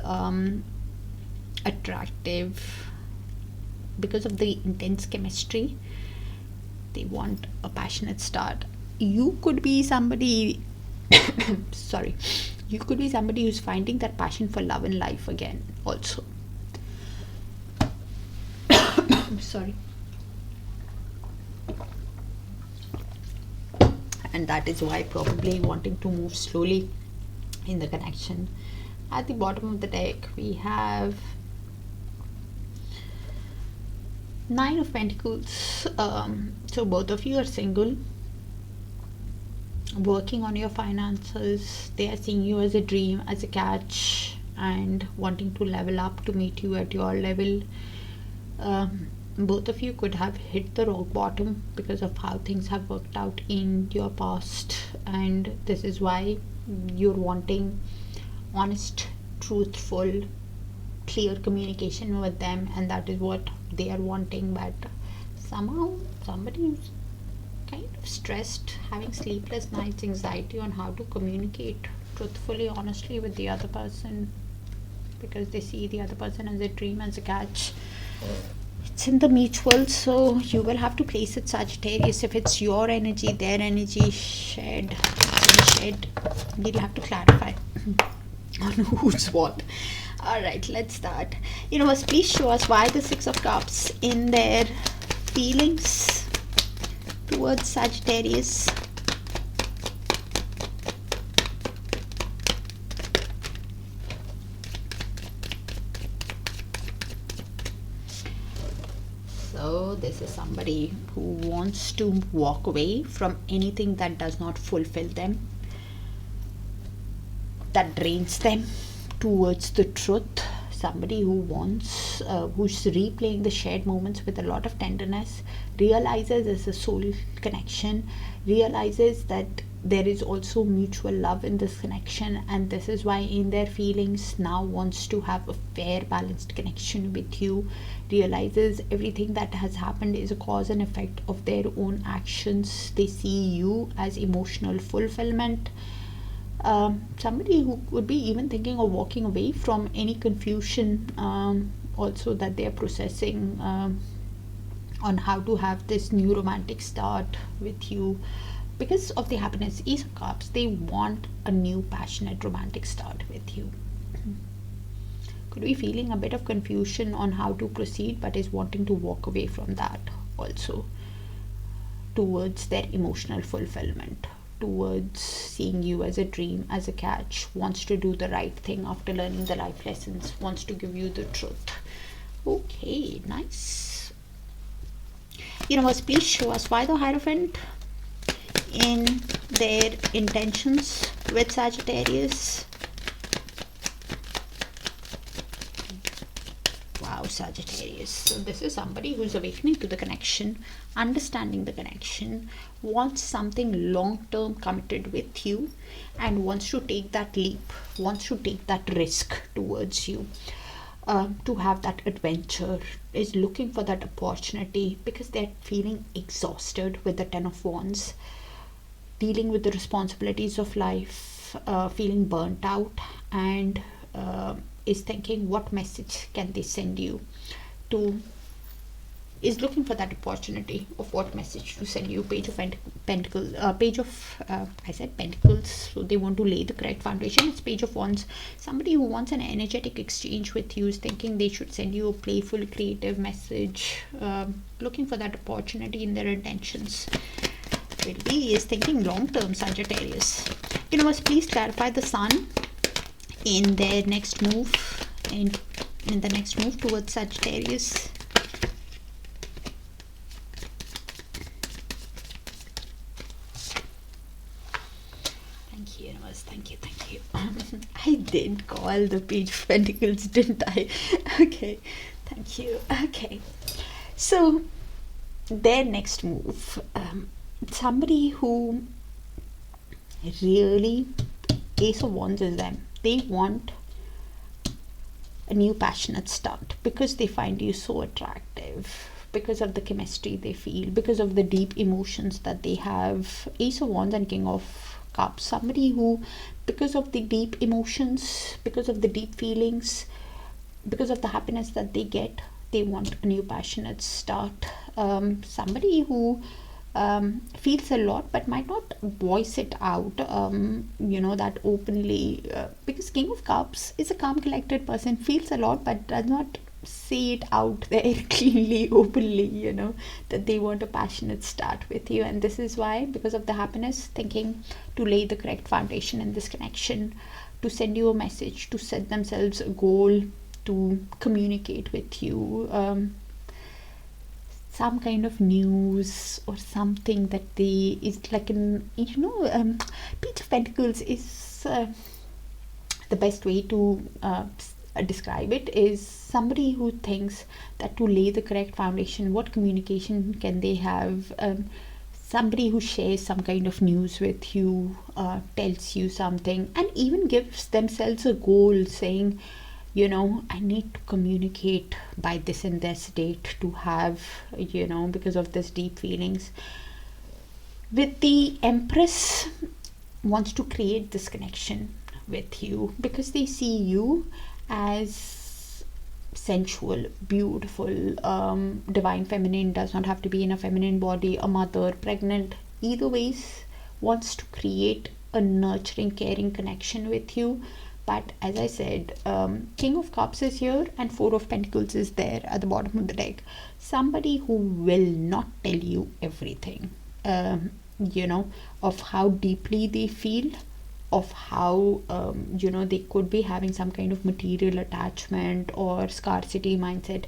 attractive, because of the intense chemistry. They want a passionate start. You could be somebody sorry, you could be somebody who's finding that passion for love and life again also. Sorry. And that is why probably wanting to move slowly in the connection. At the bottom of the deck we have Nine of Pentacles. So both of you are single, working on your finances. They are seeing you as a dream, as a catch, and wanting to level up to meet you at your level. both of you could have hit the rock bottom because of how things have worked out in your past, and this is why you're wanting honest, truthful, clear communication with them, and that is what they are wanting. But somehow somebody is kind of stressed, having sleepless nights, anxiety on how to communicate truthfully, honestly with the other person, because they see the other person as a dream, as a catch. It's in the mutual, so you will have to place it, Sagittarius. If it's your energy, their energy shared, you'll have to clarify on who's what. All right, let's start. Universe, please show us why the Six of Cups in their feelings towards Sagittarius. So this is somebody who wants to walk away from anything that does not fulfill them, that drains them, towards the truth. Somebody who wants, who's replaying the shared moments with a lot of tenderness, realizes there's a soul connection, realizes that there is also mutual love in this connection, and this is why in their feelings now wants to have a fair, balanced connection with you, realizes everything that has happened is a cause and effect of their own actions. They see you as emotional fulfillment. Somebody who would be even thinking of walking away from any confusion also that they are processing on how to have this new romantic start with you because of the happiness. Ace of Cups, they want a new passionate romantic start with you. Could be feeling a bit of confusion on how to proceed, but is wanting to walk away from that also towards their emotional fulfillment, towards seeing you as a dream, as a catch, wants to do the right thing after learning the life lessons, wants to give you the truth. Okay, nice. Universe, please show us why the Hierophant in their intentions with Sagittarius. Wow, Sagittarius. So this is somebody who's awakening to the connection, understanding the connection, wants something long-term committed with you, and wants to take that leap, wants to take that risk towards you, to have that adventure, is looking for that opportunity because they're feeling exhausted with the Ten of Wands, dealing with the responsibilities of life, feeling burnt out, and is thinking what message can they send you to, is looking for that opportunity of what message to send you. Page of Pentacles, I said Pentacles, so they want to lay the correct foundation. It's Page of Wands. Somebody who wants an energetic exchange with you, is thinking they should send you a playful, creative message, looking for that opportunity in their intentions. Really is thinking long-term, Sagittarius. Universe, please clarify the Sun in their next move, in the next move towards Sagittarius. Thank you, Universe. Thank you. I did call the Page of Pentacles, didn't I? Okay, thank you. Okay, so their next move, somebody who really, Ace of Wands is them. They want a new passionate start because they find you so attractive, because of the chemistry they feel, because of the deep emotions that they have. Ace of Wands and King of Cups, somebody who, because of the deep emotions, because of the deep feelings, because of the happiness that they get, they want a new passionate start. Somebody who feels a lot but might not voice it out, that openly, because King of Cups is a calm, collected person, feels a lot but does not say it out there cleanly, openly, that they want a passionate start with you. And this is why, because of the happiness, thinking to lay the correct foundation in this connection, to send you a message, to set themselves a goal, to communicate with you, some kind of news or something that they, is like an, Page of Pentacles is the best way to describe it, is somebody who thinks that to lay the correct foundation, what communication can they have? Somebody who shares some kind of news with you, tells you something, and even gives themselves a goal, saying, I need to communicate by this and this date to have, because of this deep feelings. With the Empress, wants to create this connection with you because they see you as sensual, beautiful, divine feminine. Does not have to be in a feminine body, a mother, pregnant, either ways, wants to create a nurturing, caring connection with you. But as I said, King of Cups is here and Four of Pentacles is there at the bottom of the deck. Somebody who will not tell you everything, of how deeply they feel, of how they could be having some kind of material attachment or scarcity mindset,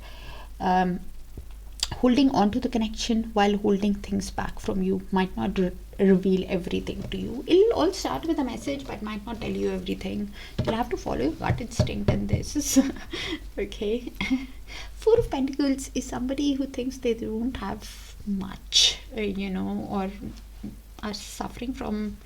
holding on to the connection while holding things back from you, might not reveal everything to you. It'll all start with a message but might not tell you everything. You'll have to follow your gut instinct in this. Okay. Four of Pentacles is somebody who thinks they don't have much, or are suffering from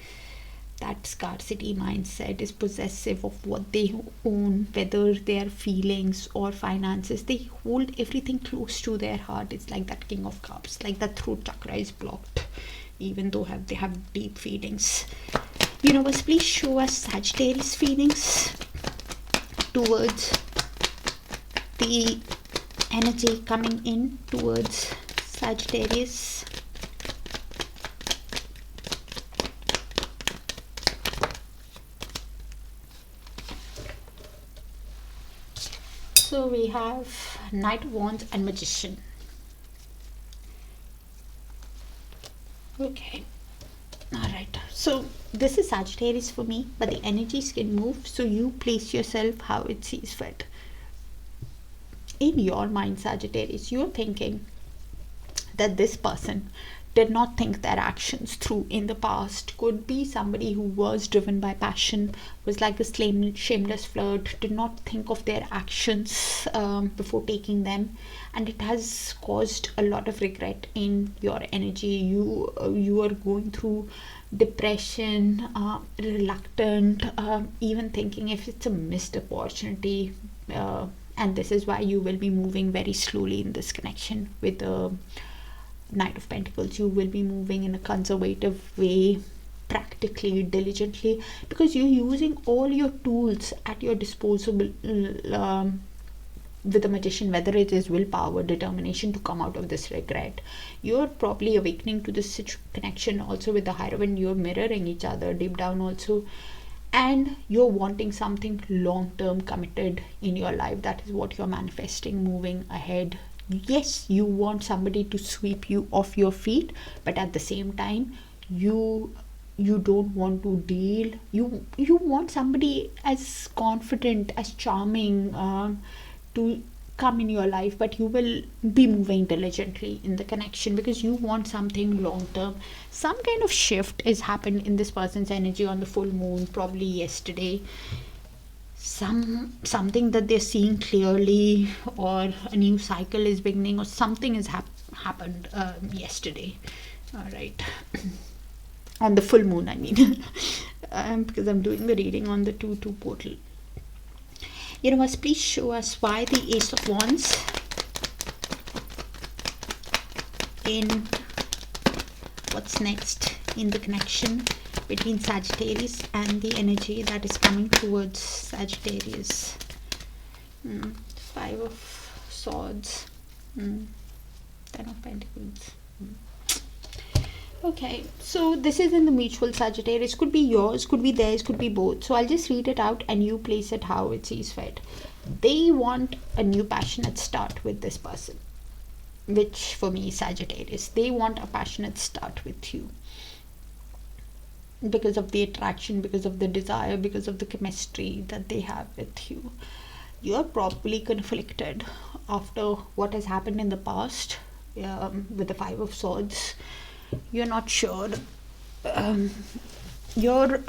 that scarcity mindset, is possessive of what they own, whether their feelings or finances. They hold everything close to their heart. It's like that King of Cups, like that throat chakra is blocked, even though they have deep feelings. Universe, please show us Sagittarius feelings towards the energy coming in towards Sagittarius. So we have Knight of Wands and Magician. Okay. Alright. So this is Sagittarius for me, but the energies can move. So you place yourself how it sees fit. In your mind, Sagittarius, you're thinking that this person did not think their actions through in the past. Could be somebody who was driven by passion, was like a shameless flirt, did not think of their actions before taking them, and it has caused a lot of regret in your energy. You are going through depression, reluctant, even thinking if it's a missed opportunity, and this is why you will be moving very slowly in this connection with the Knight of Pentacles. You will be moving in a conservative way, practically, diligently, because you're using all your tools at your disposal with the Magician, whether it is willpower, determination to come out of this regret. You're probably awakening to this connection also with the Hierophant. You're mirroring each other deep down also, and you're wanting something long-term committed in your life. That is what you're manifesting, moving ahead. Yes, you want somebody to sweep you off your feet, but at the same time you don't want to deal. You want somebody as confident, as charming, to come in your life, but you will be moving diligently in the connection because you want something long term. Some kind of shift has happened in this person's energy on the full moon, probably yesterday. Something that they're seeing clearly, or a new cycle is beginning, or something has happened yesterday. All right. On the full moon, I mean. Because I'm doing the reading on the 2/2 portal. Universe, please show us why the Ace of Wands in what's next in the connection between Sagittarius and the energy that is coming towards Sagittarius. Five of Swords, Ten of Pentacles. Okay, so this is in the mutual Sagittarius. Could be yours, could be theirs, could be both. So I'll just read it out and you place it how it sees fit. They want a new passionate start with this person, which for me is Sagittarius. They want a passionate start with you because of the attraction, because of the desire, because of the chemistry that they have with you. You're probably conflicted after what has happened in the past with the Five of Swords. You're not sure. You're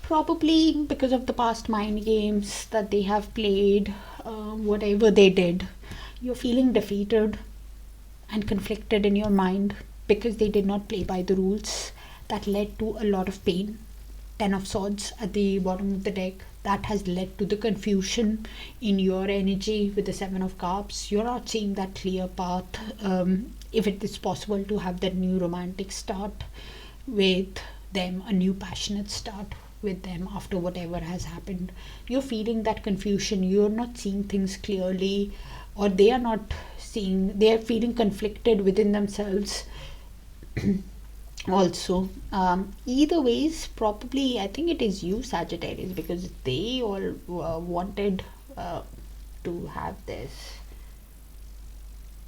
Probably because of the past mind games that they have played, whatever they did, you're feeling defeated and conflicted in your mind because they did not play by the rules. That led to a lot of pain. 10 of Swords at the bottom of the deck. That has led to the confusion in your energy with the 7 of Cups. You're not seeing that clear path. If it is possible to have that new romantic start with them, a new passionate start with them after whatever has happened, you're feeling that confusion. You're not seeing things clearly, or they are not seeing, they are feeling conflicted within themselves. Also, either ways, probably I think it is you, Sagittarius, because they all wanted to have this.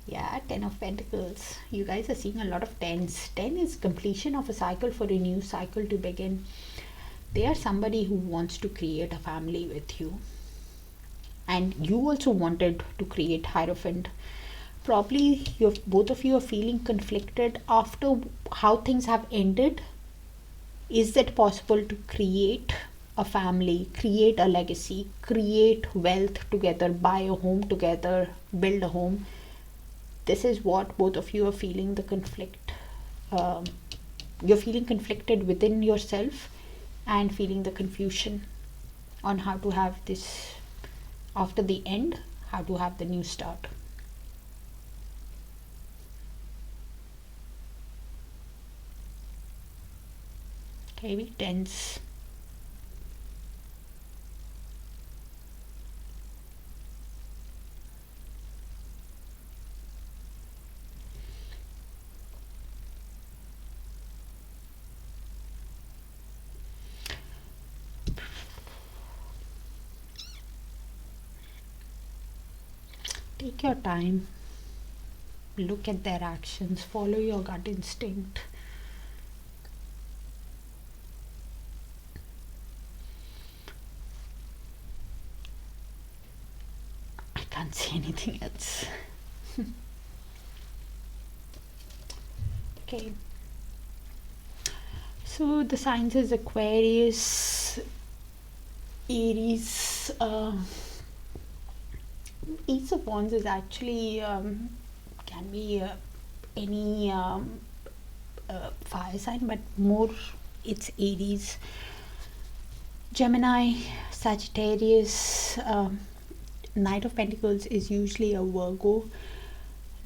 Yeah, 10 of Pentacles. You guys are seeing a lot of 10s. 10 is completion of a cycle, for a new cycle to begin. They are somebody who wants to create a family with you, and you also wanted to create Hierophant. Probably both of you are feeling conflicted after how things have ended. Is it possible to create a family, create a legacy, create wealth together, buy a home together, build a home? This is what both of you are feeling, the conflict. You're feeling conflicted within yourself and feeling the confusion on how to have this after the end, how to have the new start. Okay, be tense. Take your time. Look at their actions. Follow your gut instinct. I can't see anything else. Okay. So the signs is Aquarius, Aries. Ace of Wands is actually can be any fire sign, but more it's Aries, Gemini, Sagittarius. Knight of Pentacles is usually a Virgo.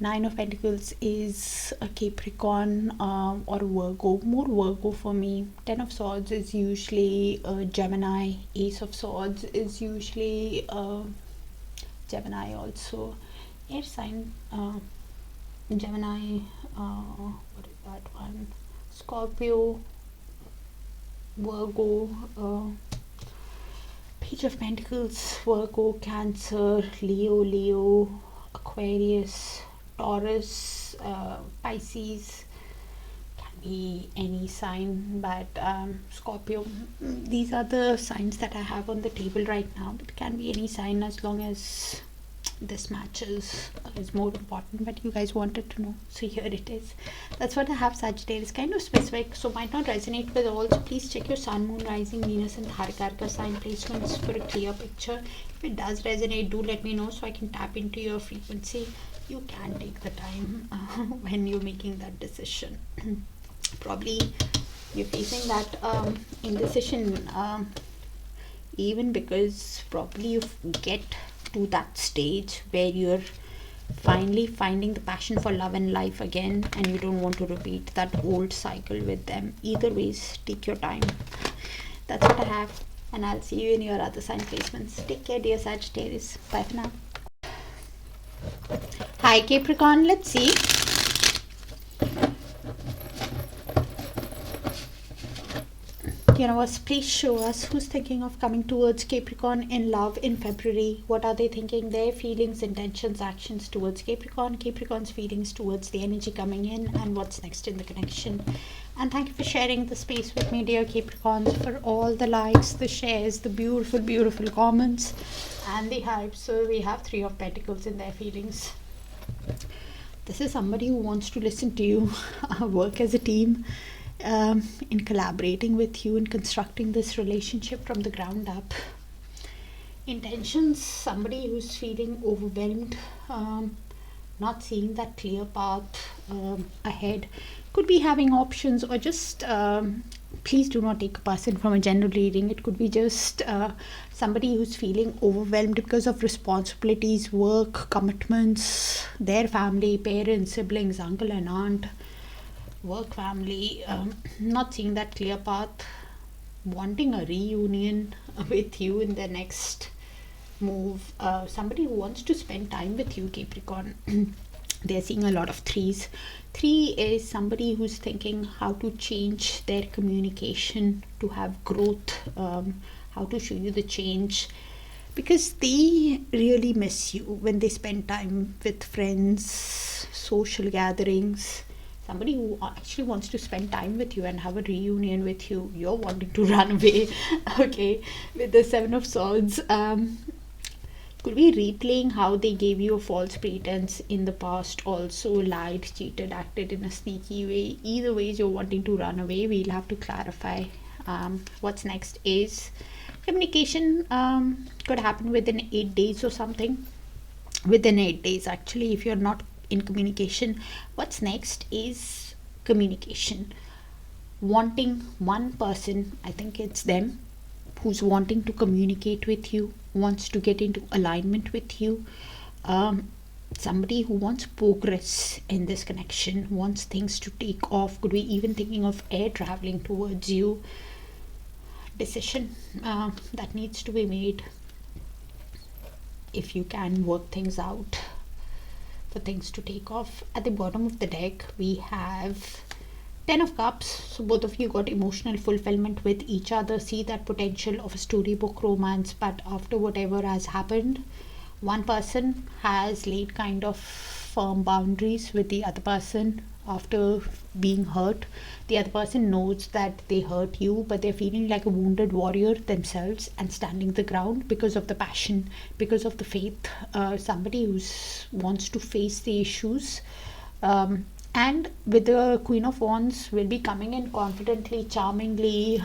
9 of Pentacles is a Capricorn or Virgo, more Virgo for me. 10 of Swords is usually a Gemini. Ace of Swords is usually Gemini also. Air sign, Gemini, what is that one? Scorpio, Virgo, Page of Pentacles, Virgo, Cancer, Leo, Aquarius, Taurus, Pisces. Can be any sign, but Scorpio. These are the signs that I have on the table right now. It can be any sign as long as this matches is more important, but you guys wanted to know, so here it is. That's what I have. Sagittarius, kind of specific, so might not resonate with all, so please check your Sun, Moon, Rising, Venus and Darakaraka sign placements for a clear picture. If it does resonate, do let me know so I can tap into your frequency. You can take the time when you're making that decision. Probably you're facing that indecision, even because probably you get to that stage where you're finally finding the passion for love and life again, and you don't want to repeat that old cycle with them. Either ways, take your time. That's what I have, and I'll see you in your other sign placements. Take care, dear Sagittarius. Bye for now. Hi Capricorn, let's see. Universe, please show us who's thinking of coming towards Capricorn in love in February. What are they thinking? Their feelings, intentions, actions towards Capricorn, Capricorn's feelings towards the energy coming in, and what's next in the connection. And thank you for sharing the space with me, dear Capricorns, for all the likes, the shares, the beautiful comments and the hype. So we have 3 of Pentacles in their feelings. This is somebody who wants to listen to you, work as a team, in collaborating with you and constructing this relationship from the ground up. Intentions, somebody who's feeling overwhelmed, not seeing that clear path ahead, could be having options, or just please do not take a person from a general reading. It could be just somebody who's feeling overwhelmed because of responsibilities, work, commitments, their family, parents, siblings, uncle and aunt, work, family, not seeing that clear path, wanting a reunion with you in the next move. Somebody who wants to spend time with you, Capricorn. They're seeing a lot of threes. 3 is somebody who's thinking how to change their communication to have growth, how to show you the change, because they really miss you when they spend time with friends, social gatherings. Somebody who actually wants to spend time with you and have a reunion with you. You're wanting to run away. Okay, with the 7 of Swords. Could be replaying how they gave you a false pretense in the past, also lied, cheated, acted in a sneaky way. Either ways, you're wanting to run away. We'll have to clarify. What's next is communication. Could happen within 8 days or something. Within 8 days, actually, if you're not in communication. What's next is communication. Wanting one person, I think it's them, who's wanting to communicate with you, wants to get into alignment with you. Somebody who wants progress in this connection, wants things to take off, could be even thinking of air traveling towards you. Decision that needs to be made. If you can work things out for things to take off. At the bottom of the deck, we have 10 of Cups. So both of you got emotional fulfillment with each other. See that potential of a storybook romance, but after whatever has happened, one person has laid kind of firm boundaries with the other person after being hurt. The other person knows that they hurt you, but they're feeling like a wounded warrior themselves and standing the ground because of the passion, because of the faith. Somebody who wants to face the issues. And with the Queen of Wands will be coming in confidently, charmingly,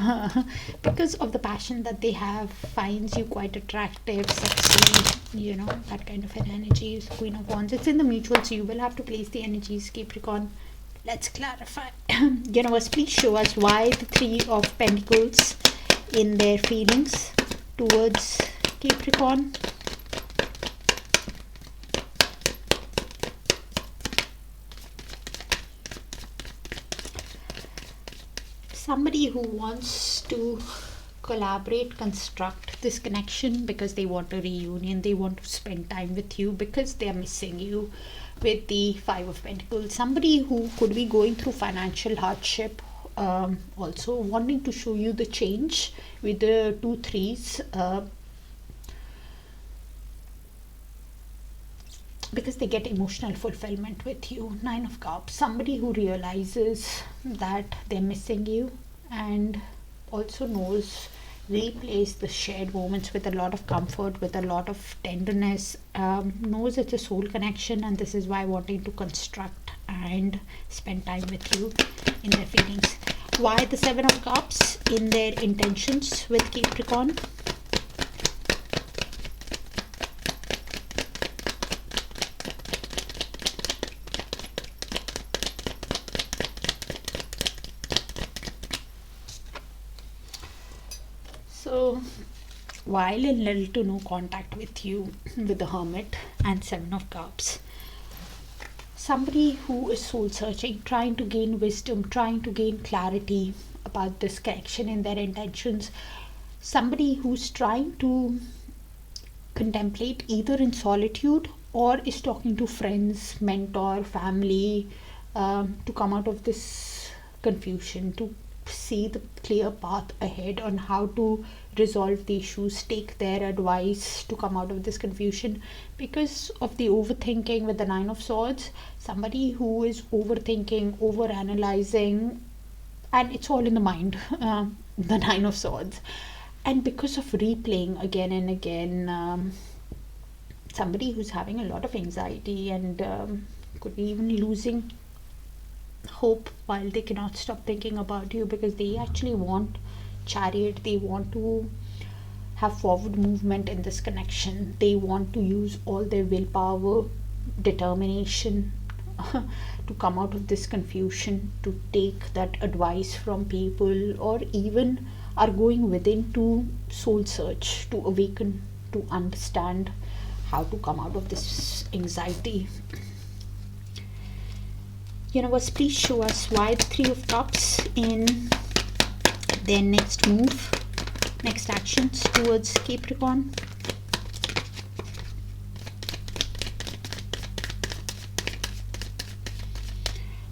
because of the passion that they have, finds you quite attractive, sexy, you know, that kind of an energy is Queen of Wands. It's in the mutual, so you will have to place the energies, Capricorn. Let's clarify. Universe, please show us why the 3 of Pentacles in their feelings towards Capricorn. Somebody who wants to collaborate, construct this connection because they want a reunion, they want to spend time with you because they are missing you, with the 5 of Pentacles. Somebody who could be going through financial hardship, also wanting to show you the change with the 2 threes, because they get emotional fulfillment with you. 9 of Cups. Somebody who realizes that they're missing you and also knows, replays the shared moments with a lot of comfort, with a lot of tenderness, knows it's a soul connection, and this is why wanting to construct and spend time with you in their feelings. Why the 7 of Cups in their intentions with Capricorn? So while in little to no contact with you with the Hermit and 7 of Cups, somebody who is soul searching, trying to gain wisdom, trying to gain clarity about this connection in their intentions. Somebody who's trying to contemplate either in solitude or is talking to friends, mentor, family, to come out of this confusion, to see the clear path ahead on how to resolve the issues, take their advice to come out of this confusion. Because of the overthinking with the 9 of Swords, somebody who is overthinking, overanalyzing, and it's all in the mind, the 9 of Swords. And because of replaying again and again, somebody who's having a lot of anxiety and could be even losing hope while they cannot stop thinking about you, because they actually want Chariot. They want to have forward movement in this connection. They want to use all their willpower, determination to come out of this confusion, to take that advice from people, or even are going within to soul search, to awaken, to understand how to come out of this anxiety. Universe, please show us why the Three of Cups in their next move, next actions towards Capricorn.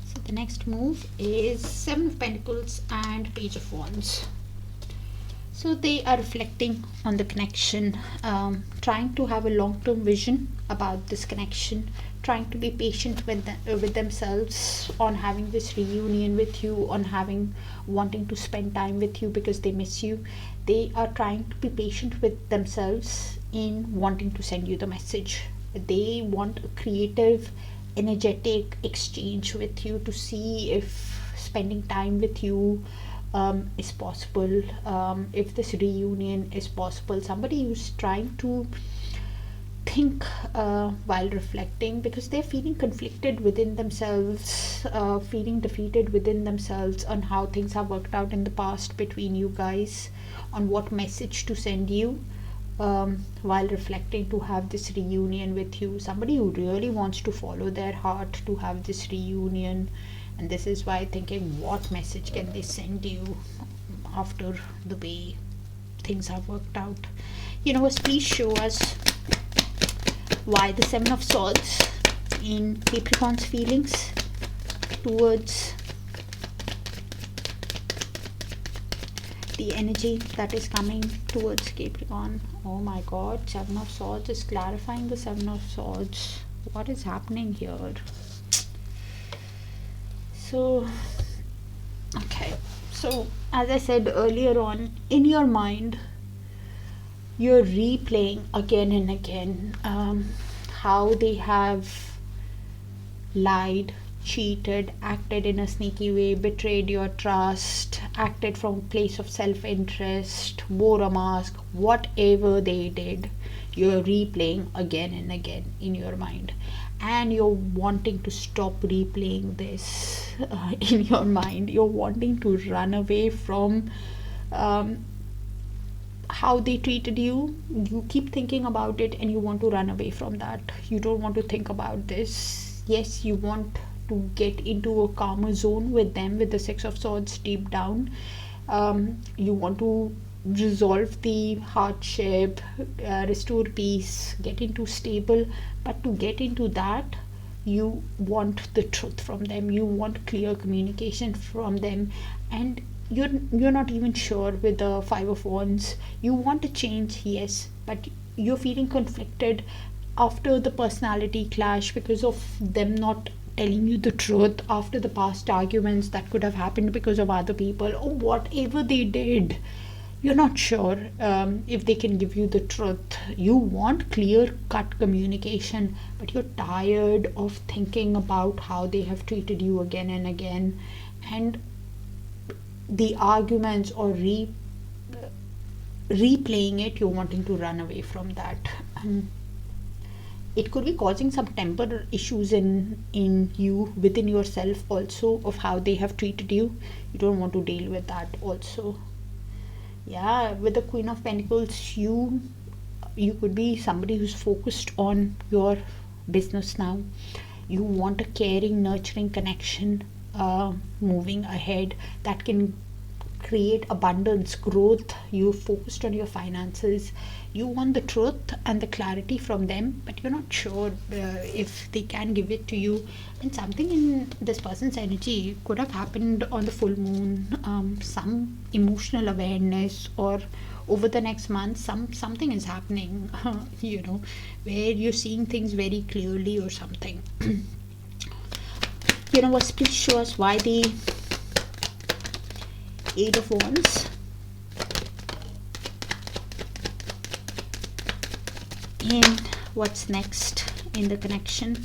So the next move is Seven of Pentacles and Page of Wands. So they are reflecting on the connection, trying to have a long-term vision about this connection, trying to be patient with themselves on having this reunion with you, on wanting to spend time with you because they miss you. They are trying to be patient with themselves in wanting to send you the message. They want a creative, energetic exchange with you to see if spending time with you is possible, if this reunion is possible. Somebody who's trying to think while reflecting, because they're feeling conflicted within themselves, feeling defeated within themselves on how things have worked out in the past between you guys, on what message to send you while reflecting to have this reunion with you. Somebody who really wants to follow their heart to have this reunion, and this is why thinking, what message can they send you after the way things have worked out. Universe, please show us why the Seven of Swords in Capricorn's feelings towards the energy that is coming towards Capricorn. Oh my god, Seven of Swords is clarifying the Seven of Swords. What is happening here? So, okay. So, as I said earlier on, in your mind, you're replaying again and again how they have lied, cheated, acted in a sneaky way, betrayed your trust, acted from a place of self-interest, wore a mask, whatever they did, you're replaying again and again in your mind. And you're wanting to stop replaying this in your mind. You're wanting to run away from how they treated you. You keep thinking about it and you want to run away from that. You don't want to think about this. Yes, you want to get into a calmer zone with them, with the Six of Swords deep down. You want to resolve the hardship, restore peace, get into stable. But to get into that, you want the truth from them. You want clear communication from them, and you're not even sure with the Five of Wands. You want to change, yes, but you're feeling conflicted after the personality clash because of them not telling you the truth, after the past arguments that could have happened because of other people or whatever they did. You're not sure if they can give you the truth. You want clear cut communication, but you're tired of thinking about how they have treated you again and again, and the arguments or replaying it. You're wanting to run away from that. It could be causing some temper issues in you, within yourself also, of how they have treated you. You don't want to deal with that also. Yeah, with the Queen of Pentacles, you could be somebody who's focused on your business now. You want a caring, nurturing connection moving ahead that can create abundance, growth. You focused on your finances. You want the truth and the clarity from them, but you're not sure if they can give it to you. And something in this person's energy could have happened on the full moon, some emotional awareness, or over the next month something is happening where you're seeing things very clearly or something. What, please show us why the Eight of Wands and what's next in the connection.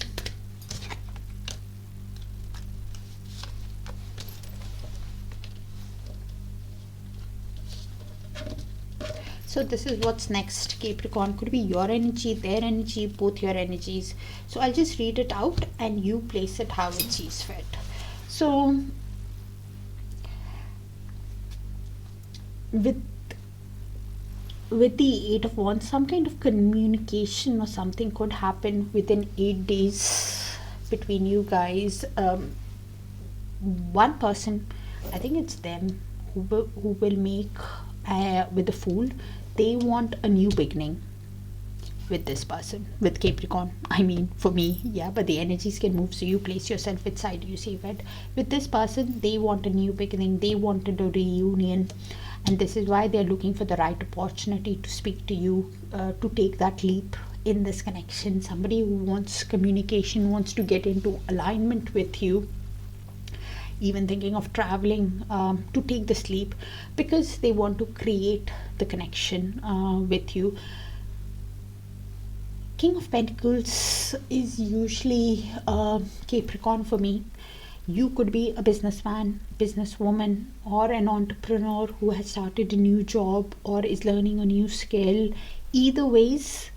So this is what's next, Capricorn. Could be your energy, their energy, both your energies. So I'll just read it out and you place it how it sees fit. So with the Eight of Wands, some kind of communication or something could happen within 8 days between you guys. One person, I think it's them, who will make with the Fool, they want a new beginning with this person, with Capricorn. I mean, for me, yeah, but the energies can move, so you place yourself which side you see it. With this person, they want a new beginning, they wanted a reunion, and this is why they're looking for the right opportunity to speak to you, to take that leap in this connection. Somebody who wants communication, wants to get into alignment with you, even thinking of traveling to take this leap, because they want to create the connection with you. King of Pentacles is usually Capricorn for me. You could be a businessman, businesswoman, or an entrepreneur who has started a new job or is learning a new skill. Either ways,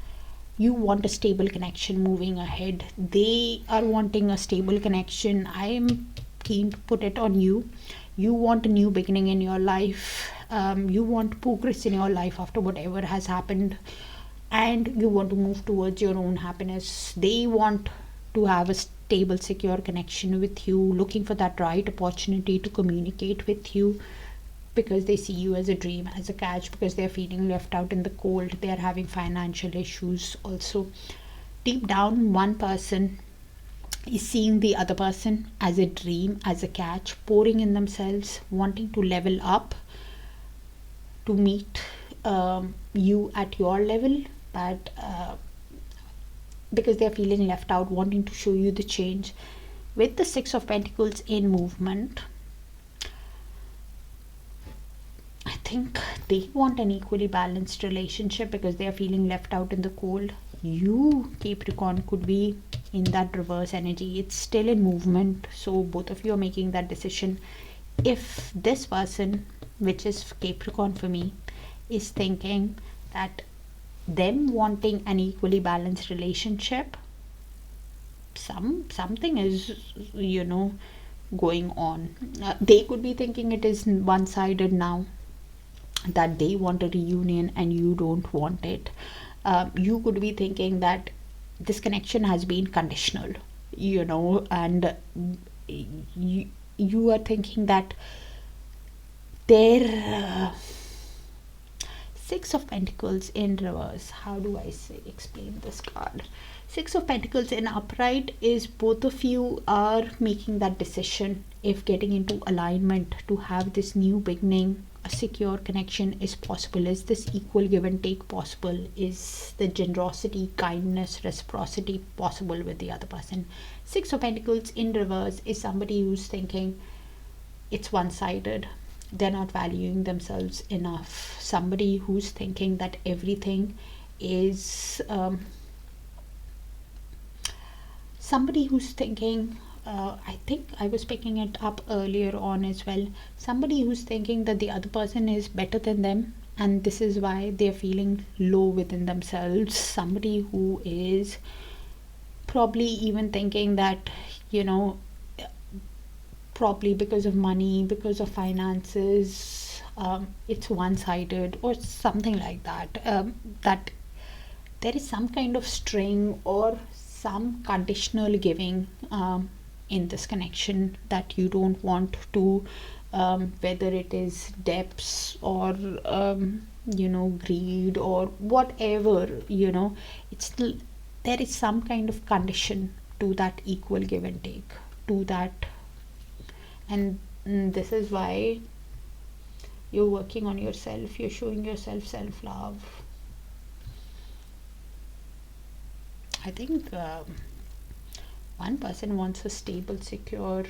you want a stable connection moving ahead. They are wanting a stable connection. I am keen to put it on you. You want a new beginning in your life. You want progress in your life after whatever has happened, and you want to move towards your own happiness. They want to have a stable, secure connection with you, looking for that right opportunity to communicate with you, because they see you as a dream, as a catch, because they're feeling left out in the cold. They are having financial issues also. Deep down, one person is seeing the other person as a dream, as a catch, pouring in themselves, wanting to level up, to meet you at your level, but because they're feeling left out, wanting to show you the change. With the Six of Pentacles in movement, I think they want an equally balanced relationship because they are feeling left out in the cold. You, Capricorn, could be in that reverse energy. It's still in movement, so both of you are making that decision. If this person, which is Capricorn for me, is thinking that them wanting an equally balanced relationship, something is, going on. They could be thinking it is one-sided now, that they want a reunion and you don't want it. You could be thinking that this connection has been conditional, and you are thinking that their Six of Pentacles in reverse. How do I explain this card? Six of Pentacles in upright is both of you are making that decision, if getting into alignment to have this new beginning, a secure connection is possible. Is this equal give and take possible? Is the generosity, kindness, reciprocity possible with the other person? Six of Pentacles in reverse is somebody who's thinking it's one-sided. They're not valuing themselves enough. Somebody who's thinking that everything is somebody who's thinking, I think I was picking it up earlier on as well, somebody who's thinking that the other person is better than them, and this is why they're feeling low within themselves. Somebody who is probably even thinking that, probably because of money, because of finances, it's one-sided or something like that, that there is some kind of string or some conditional giving in this connection that you don't want to, whether it is debts or greed or whatever, it's there is some kind of condition to that equal give and take, to that. And this is why you're working on yourself, you're showing yourself self-love. I think one person wants a stable, secure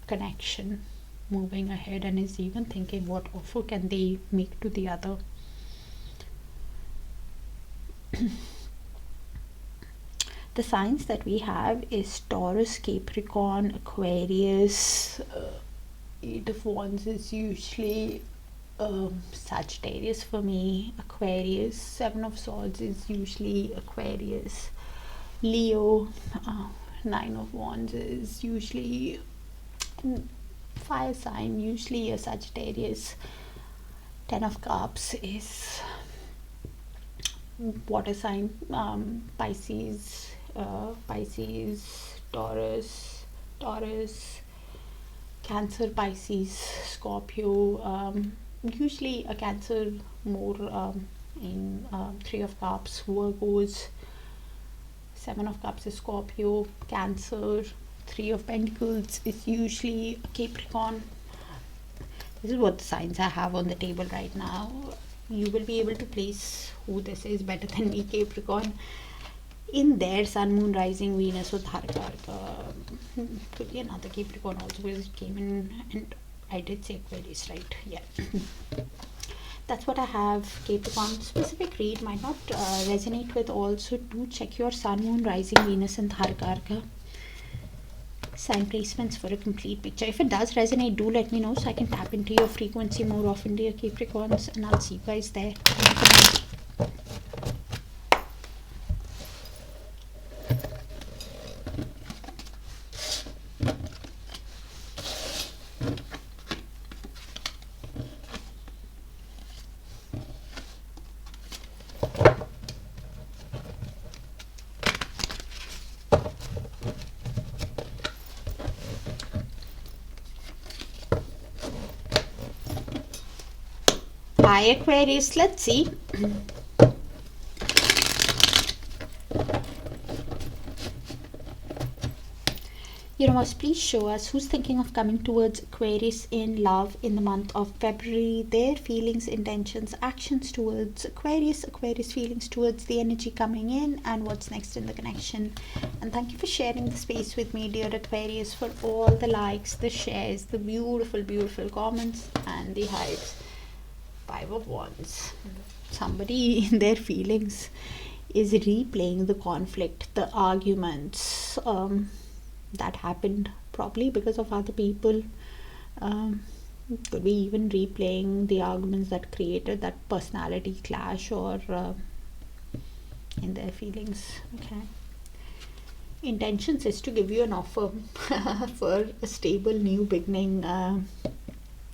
connection moving ahead, and is even thinking what offer can they make to the other. The signs that we have is Taurus, Capricorn, Aquarius. Eight of Wands is usually Sagittarius for me. Aquarius, Seven of Swords is usually Aquarius. Leo, Nine of Wands is usually fire sign, usually a Sagittarius. Ten of Cups is water sign, Pisces, Taurus, Cancer, Pisces, Scorpio, usually a Cancer more in Three of Cups, Virgos. Seven of Cups is Scorpio, Cancer. Three of Pentacles is usually a Capricorn. This is what the signs I have on the table right now. You will be able to place who this is better than me, Capricorn, in their Sun, Moon, Rising, Venus or Darakaraka. Could be another Capricorn also, because it came in, and I did say Aquarius, right? Yeah. That's what I have. Capricorn specific read might not resonate with all, so do check your Sun, Moon, Rising, Venus and Darakaraka sign placements for a complete picture. If it does resonate, do let me know so I can tap into your frequency more often, dear Capricorns, and I'll see you guys there. Hi Aquarius, let's see. Universe, please show us who's thinking of coming towards Aquarius in love in the month of February. Their feelings, intentions, actions towards Aquarius, Aquarius feelings towards the energy coming in, and what's next in the connection. And thank you for sharing the space with me, dear Aquarius, for all the likes, the shares, the beautiful, beautiful comments, and the hypes. Five of Wands. Somebody in their feelings is replaying the conflict, the arguments that happened, probably because of other people. Could be even replaying the arguments that created that personality clash, or in their feelings. Okay. Intentions is to give you an offer for a stable new beginning.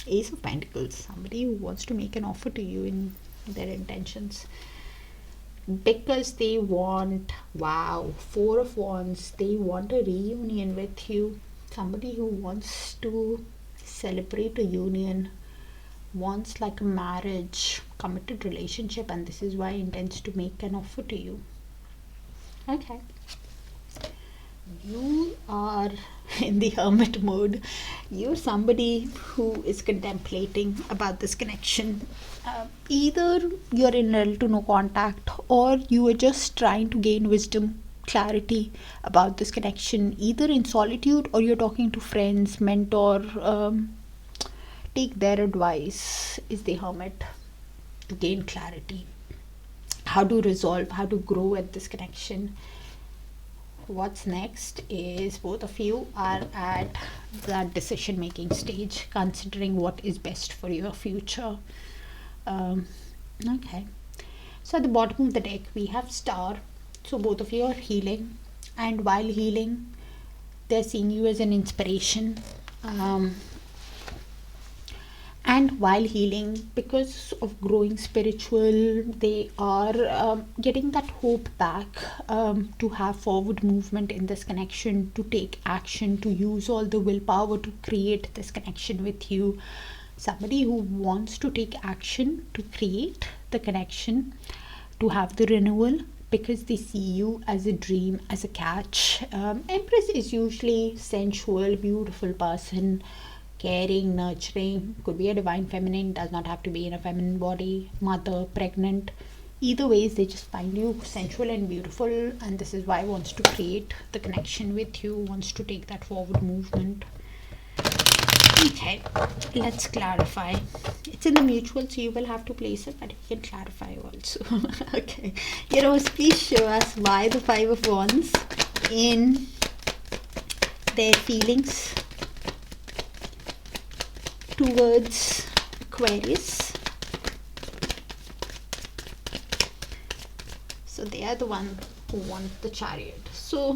Ace of Pentacles, somebody who wants to make an offer to you in their intentions, because they want, wow, Four of Wands, they want a reunion with you. Somebody who wants to celebrate a union, wants like a marriage, committed relationship, and this is why intends to make an offer to you. Okay. You are in the hermit mode. You're somebody who is contemplating about this connection. Either you're in little to no contact, or you are just trying to gain wisdom, clarity about this connection, either in solitude or you're talking to friends, mentor, take their advice, is the hermit, to gain clarity, how to resolve, how to grow at this connection. What's next is both of you are at that decision making stage, considering what is best for your future. Okay, so at the bottom of the deck we have Star. So both of you are healing, and while healing they're seeing you as an inspiration. And while healing, because of growing spiritual, they are getting that hope back, to have forward movement in this connection, to take action, to use all the willpower to create this connection with you. Somebody who wants to take action to create the connection, to have the renewal, because they see you as a dream, as a catch. Empress is usually sensual, beautiful person, caring, nurturing, could be a divine feminine, does not have to be in a feminine body, mother, pregnant. Either ways, they just find you sensual and beautiful, and this is why wants to create the connection with you, wants to take that forward movement. Okay, let's clarify. It's in the mutual, so you will have to place it, but you can clarify also. Okay, heroes, please show us why the Five of Wands in their feelings towards Aquarius So they are the one who want the Chariot. So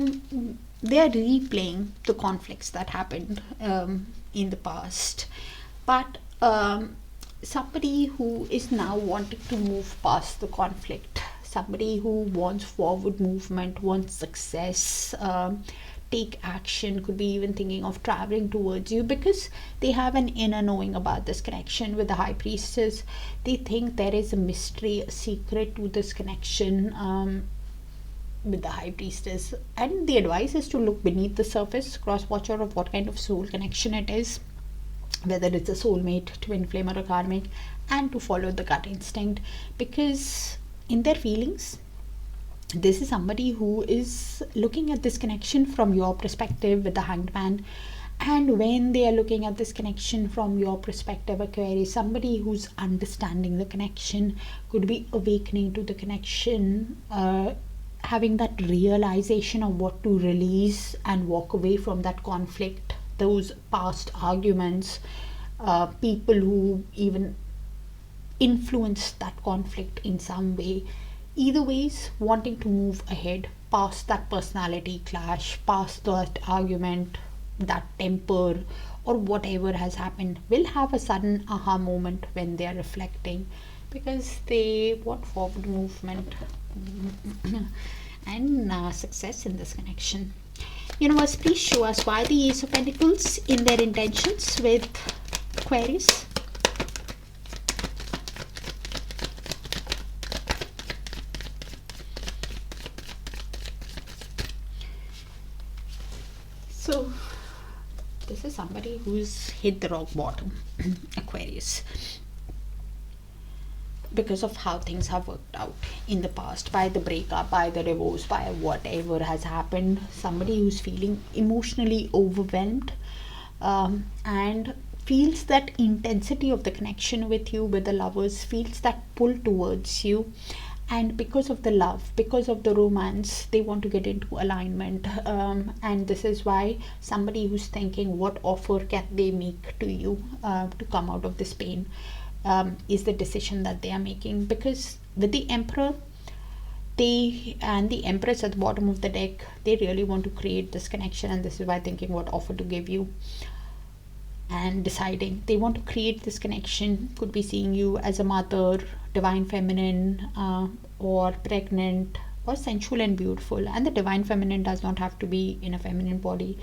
they are replaying the conflicts that happened in the past, but somebody who is now wanting to move past the conflict, somebody who wants forward movement, wants success, take action, could be even thinking of traveling towards you, because they have an inner knowing about this connection with the High Priestess. They think there is a mystery, a secret to this connection with the High Priestess, and the advice is to look beneath the surface, cross watcher of what kind of soul connection it is, whether it's a soulmate, twin flame, or a karmic, and to follow the gut instinct, because in their feelings this is somebody who is looking at this connection from your perspective with the Hanged Man. And when they are looking at this connection from your perspective, Aquarius, somebody who's understanding the connection, could be awakening to the connection, having that realization of what to release and walk away from that conflict, those past arguments, people who even influenced that conflict in some way. Either ways, wanting to move ahead past that personality clash, past that argument, that temper, or whatever has happened, will have a sudden aha moment when they are reflecting, because they want forward movement and success in this connection. Universe, please show us why the Ace of Pentacles in their intentions with Aquarius. So this is somebody who's hit the rock bottom, Aquarius, because of how things have worked out in the past, by the breakup, by the divorce, by whatever has happened. Somebody who's feeling emotionally overwhelmed, and feels that intensity of the connection with you, with the lovers, feels that pull towards you. And because of the love, because of the romance, they want to get into alignment, and this is why somebody who's thinking what offer can they make to you to come out of this pain, is the decision that they are making. Because with the Emperor, they and the Empress at the bottom of the deck, they really want to create this connection, and this is why thinking what offer to give you and deciding they want to create this connection. Could be seeing you as a mother, divine feminine, or pregnant, or sensual and beautiful. And the divine feminine does not have to be in a feminine body,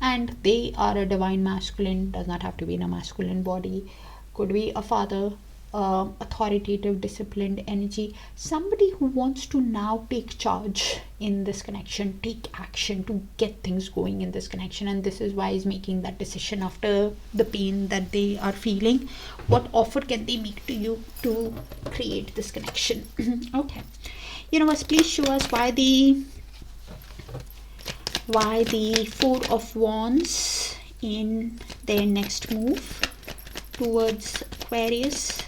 and they are a divine masculine, does not have to be in a masculine body. Could be a father, authoritative, disciplined energy, somebody who wants to now take charge in this connection, take action to get things going in this connection. And this is why he's making that decision after the pain that they are feeling. What offer can they make to you to create this connection? Okay, universe, please show us why the Four of Wands in their next move towards Aquarius.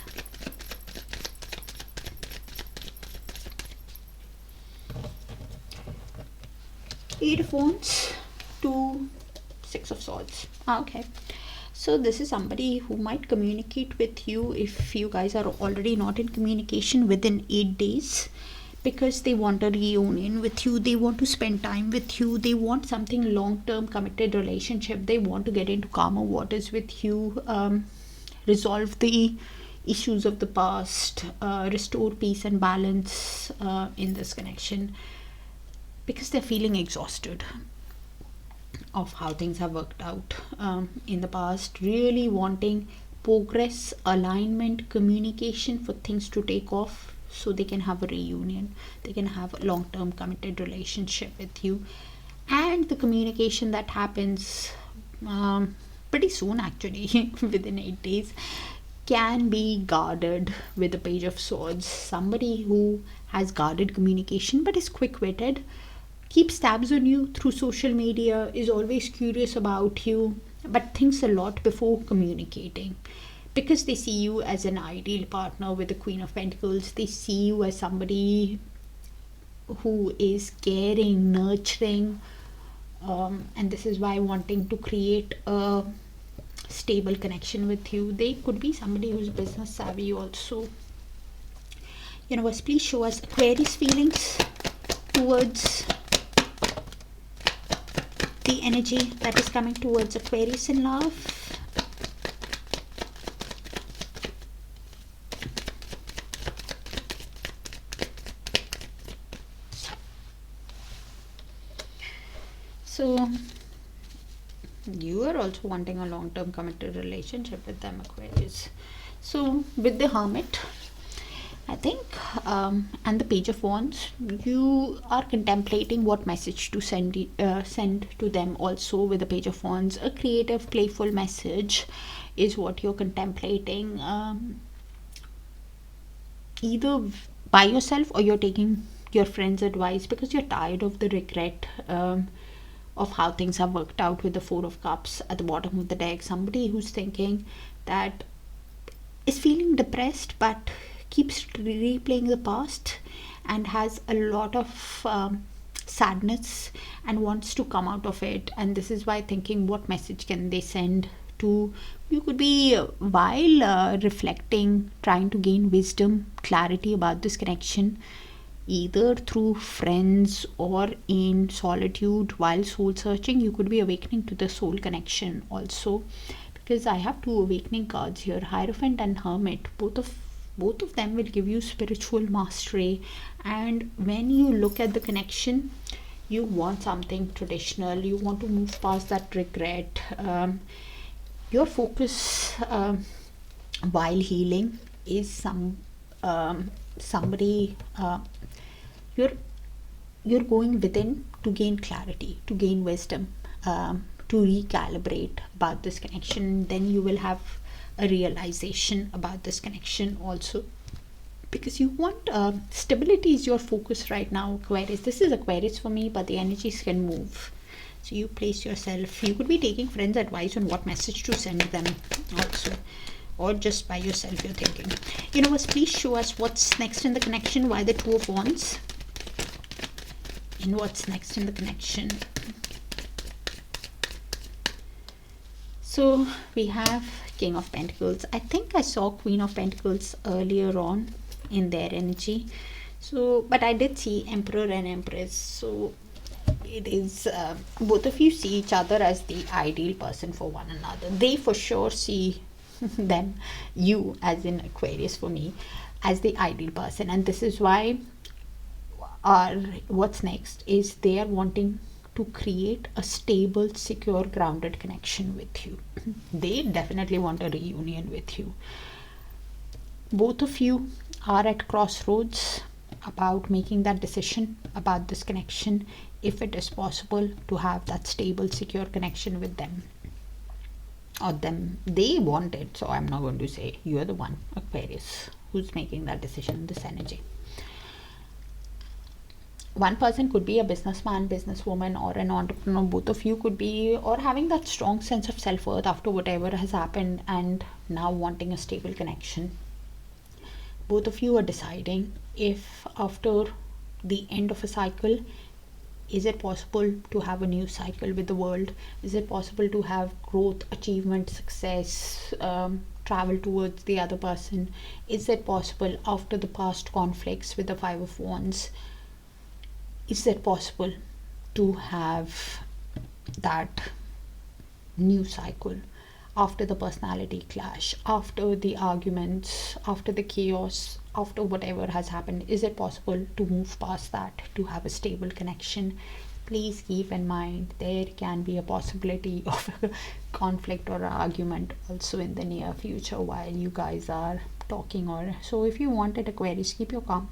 Eight of Wands to Six of Swords. Okay, so this is somebody who might communicate with you, if you guys are already not in communication, within 8 days, because they want a reunion with you, they want to spend time with you, they want something long-term committed relationship, they want to get into calmer waters with you, resolve the issues of the past, restore peace and balance in this connection, because they're feeling exhausted of how things have worked out in the past, really wanting progress, alignment, communication for things to take off, so they can have a reunion, they can have a long-term committed relationship with you. And the communication that happens pretty soon, actually, within 8 days, can be guarded with the Page of Swords. Somebody who has guarded communication but is quick-witted, keeps tabs on you through social media, is always curious about you, but thinks a lot before communicating, because they see you as an ideal partner with the Queen of Pentacles. They see you as somebody who is caring, nurturing, and this is why wanting to create a stable connection with you. They could be somebody who's business savvy also. Universe, please show us Aquarius feelings towards the energy that is coming towards Aquarius in love. So you are also wanting a long-term committed relationship with them, Aquarius. So with the Hermit, I think, and the Page of Wands, you are contemplating what message to send to them. Also with the Page of Wands, a creative, playful message is what you're contemplating, either by yourself or you're taking your friend's advice, because you're tired of the regret of how things have worked out with the Four of Cups at the bottom of the deck. Somebody who's thinking that is feeling depressed but keeps replaying the past and has a lot of sadness and wants to come out of it. And this is why thinking what message can they send to you. Could be while reflecting, trying to gain wisdom, clarity about this connection, either through friends or in solitude while soul searching. You could be awakening to the soul connection also, because I have two awakening cards here, Hierophant and Hermit. Both of them will give you spiritual mastery, and when you look at the connection, you want something traditional, you want to move past that regret. Your focus while healing is somebody you're going within to gain clarity, to gain wisdom, to recalibrate about this connection. Then you will have a realization about this connection also, because you want stability is your focus right now, Aquarius. This is Aquarius for me, but the energies can move. So you place yourself, you could be taking friends' advice on what message to send them also, or just by yourself you're thinking. Universe, please show us what's next in the connection. Why the Two of Wands? And what's next in the connection? So we have King of Pentacles. I think I saw Queen of Pentacles earlier on in their energy. So, but I did see Emperor and Empress. So it is both of you see each other as the ideal person for one another. They for sure see them, you as in Aquarius for me, as the ideal person. And this is why what's next is they are wanting to create a stable, secure, grounded connection with you. They definitely want a reunion with you. Both of you are at crossroads about making that decision about this connection, if it is possible to have that stable, secure connection with them, or them. They want it, so I'm not going to say you're the one, Aquarius, who's making that decision in this energy. One person could be a businessman, businesswoman, or an entrepreneur. Both of you could be, or having that strong sense of self-worth after whatever has happened and now wanting a stable connection. Both of you are deciding if after the end of a cycle, is it possible to have a new cycle with the world? Is it possible to have growth, achievement, success, travel towards the other person? Is it possible after the past conflicts with the Five of Wands? Is it possible to have that new cycle after the personality clash, after the arguments, after the chaos, after whatever has happened? Is it possible to move past that, to have a stable connection? Please keep in mind there can be a possibility of a conflict or argument also in the near future while you guys are talking. Or so if you wanted, Aquarius, keep your calm.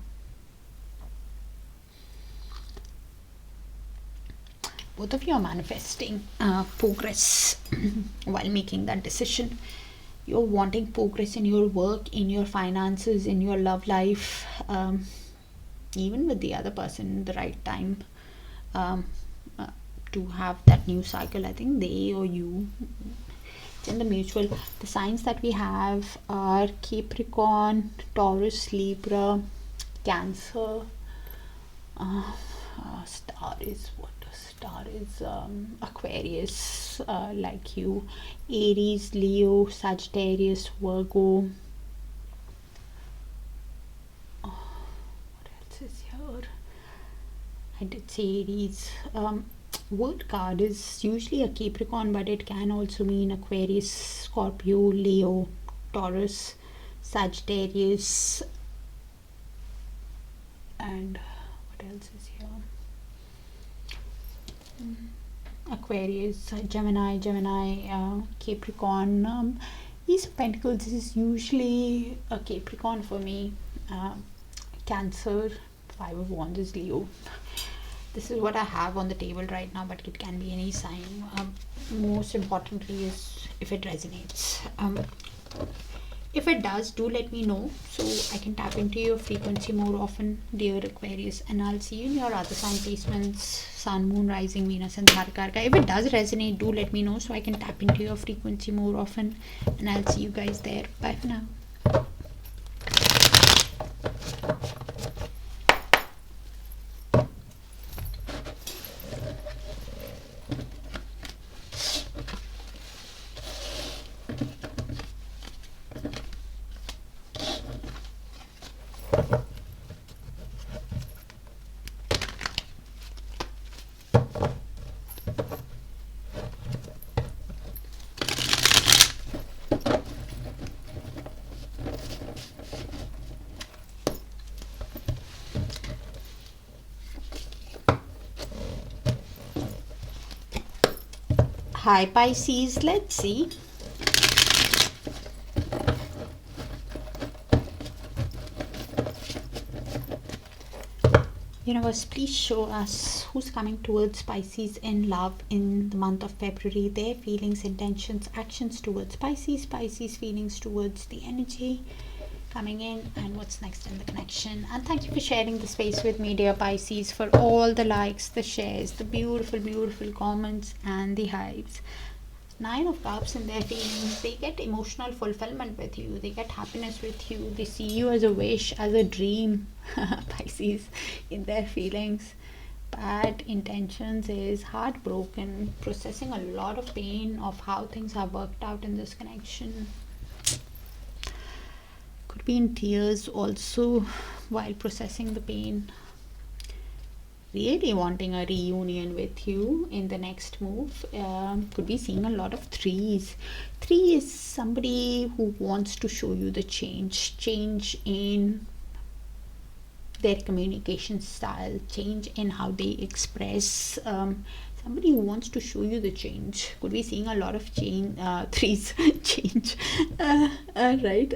Both of you are manifesting progress while making that decision. You're wanting progress in your work, in your finances, in your love life, even with the other person in the right time, to have that new cycle. I think they or you, it's in the mutual. The signs that we have are Capricorn, Taurus, Libra, Cancer. Star is what? Star is Aquarius, like you, Aries, Leo, Sagittarius, Virgo. else is here? I did say Aries. Word card is usually a Capricorn, but it can also mean Aquarius, Scorpio, Leo, Taurus, Sagittarius, and what else is here? Aquarius, Gemini, Capricorn. Ace of Pentacles is usually a Capricorn for me. Cancer, Five of Wands is Leo. This is what I have on the table right now, but it can be any sign. Most importantly is if it resonates. If it does, do let me know so I can tap into your frequency more often, dear Aquarius, and I'll see you in your other sign placements, Sun, Moon, Rising, Venus, and Darakaraka. If it does resonate, do let me know so I can tap into your frequency more often, and I'll see you guys there. Bye for now. Hi Pisces, let's see. Universe, please show us who's coming towards Pisces in love in the month of February, their feelings, intentions, actions towards Pisces, feelings towards the energy coming in, and what's next in the connection. And thank you for sharing the space with me, dear Pisces, for all the likes, the shares, the beautiful comments, and the hives. Nine of Cups in their feelings, they get emotional fulfillment with you, they get happiness with you, they see you as a wish, as a dream. Pisces in their feelings. Bad intentions is heartbroken, processing a lot of pain of how things have worked out in this connection. Could be in tears also while processing the pain. Really wanting a reunion with you in the next move. Could be seeing a lot of threes. Three is somebody who wants to show you the change in their communication style, change in how they express. Somebody who wants to show you the change. Could be seeing a lot of threes change. Right.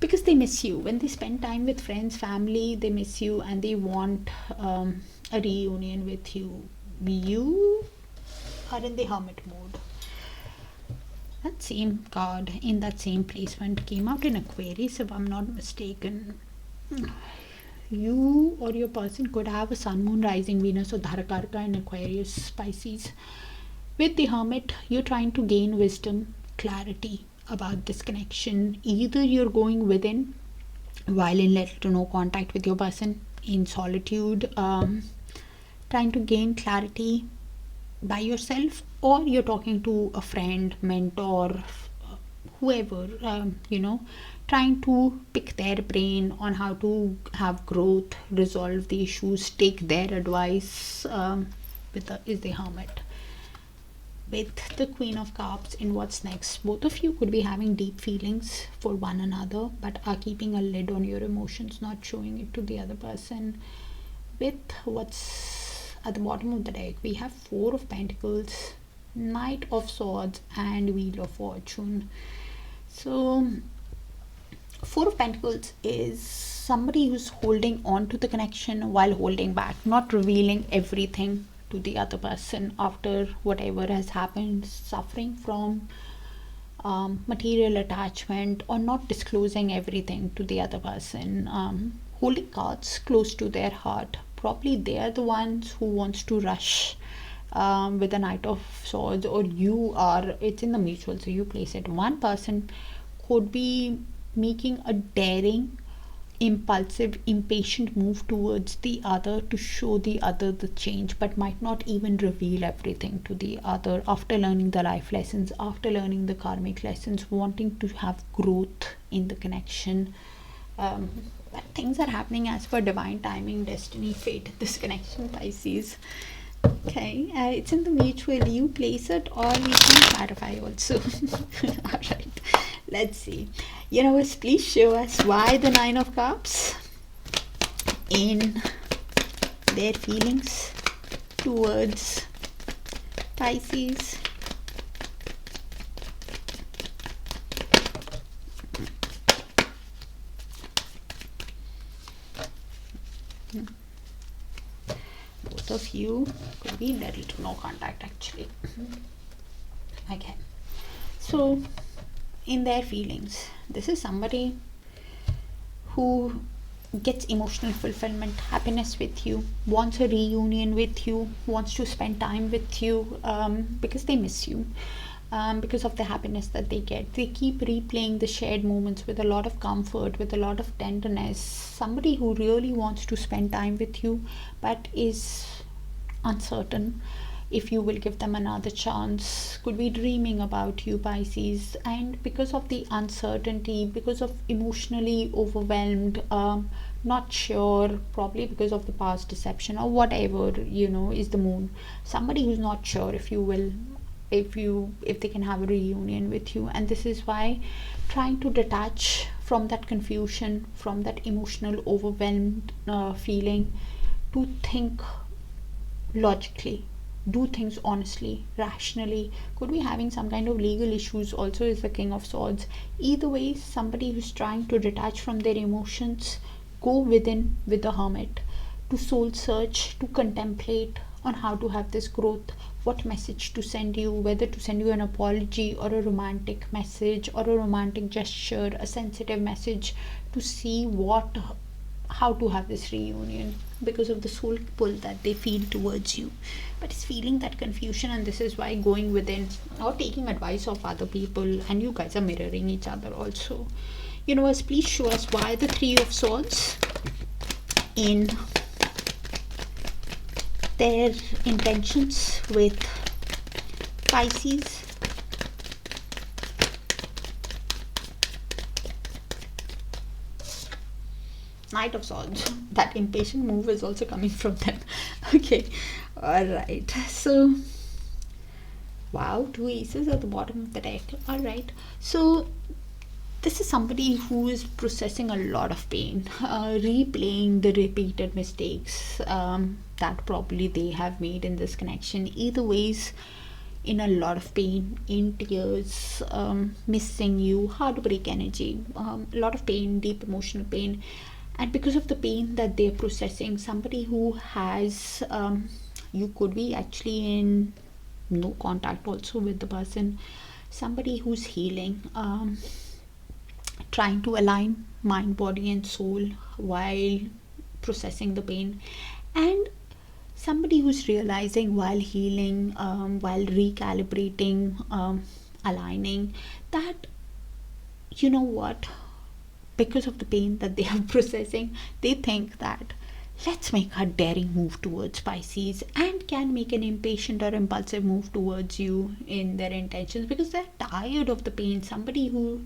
Because they miss you. When they spend time with friends, family, they miss you and they want a reunion with you. You are in the hermit mode. That same card in that same placement came out in Aquarius, if I'm not mistaken. You or your person could have a Sun, Moon, Rising, Venus, or Darakaraka in Aquarius, Pisces. With the hermit, you're trying to gain wisdom, clarity about this connection. Either you're going within while in little to no contact with your person, in solitude, trying to gain clarity by yourself, or you're talking to a friend, mentor, whoever, trying to pick their brain on how to have growth, resolve the issues, take their advice. Is the hermit. With the Queen of Cups in what's next, both of you could be having deep feelings for one another, but are keeping a lid on your emotions, not showing it to the other person. With what's at the bottom of the deck, we have Four of Pentacles, Knight of Swords, and Wheel of Fortune. So Four of Pentacles is somebody who's holding on to the connection while holding back, not revealing everything to the other person after whatever has happened, suffering from material attachment, or not disclosing everything to the other person, holding cards close to their heart. Probably they are the ones who wants to rush with the Knight of Swords, or you are. It's in the mutual, so you place it. One person could be making a daring, impulsive, impatient move towards the other to show the other the change, but might not even reveal everything to the other after learning the life lessons, after learning the karmic lessons, wanting to have growth in the connection. Well, things are happening as per divine timing, destiny, fate, this connection, Pisces. Okay, it's in the mutual. You place it or you can clarify also. Alright, let's see. Universe, please show us why the Nine of Cups in their feelings towards Pisces. Both of you could be little to no contact actually. Okay, so in their feelings, this is somebody who gets emotional fulfillment, happiness with you, wants a reunion with you, wants to spend time with you, because they miss you, because of the happiness that they get. They keep replaying the shared moments with a lot of comfort, with a lot of tenderness. Somebody who really wants to spend time with you but is uncertain if you will give them another chance, could be dreaming about you, Pisces, and because of the uncertainty, because of emotionally overwhelmed, not sure, probably because of the past deception or whatever, is the moon. Somebody who's not sure if you will, if they can have a reunion with you, and this is why trying to detach from that confusion, from that emotional overwhelmed feeling, to think logically, do things honestly, rationally. Could be having some kind of legal issues also, is the King of Swords. Either way, somebody who's trying to detach from their emotions, go within with the Hermit, to soul search, to contemplate on how to have this growth, what message to send you, whether to send you an apology or a romantic message or a romantic gesture, a sensitive message, to see how to have this reunion, because of the soul pull that they feel towards you. But it's feeling that confusion, and this is why going within or taking advice of other people, and you guys are mirroring each other also. Universe, please show us why the Three of Swords in their intentions with Pisces. Knight of Swords. That impatient move is also coming from them. Okay, all right. So, wow, two aces at the bottom of the deck. All right. So, this is somebody who is processing a lot of pain, replaying the repeated mistakes that probably they have made in this connection. Either ways, in a lot of pain, in tears, missing you, heartbreak energy, a lot of pain, deep emotional pain. And because of the pain that they're processing, somebody who has, you could be actually in no contact also with the person, somebody who's healing, trying to align mind, body, and soul while processing the pain, and somebody who's realizing while healing, while recalibrating, aligning, that you know what, because of the pain that they are processing, they think that let's make a daring move towards Pisces, and can make an impatient or impulsive move towards you in their intentions, because they're tired of the pain. Somebody who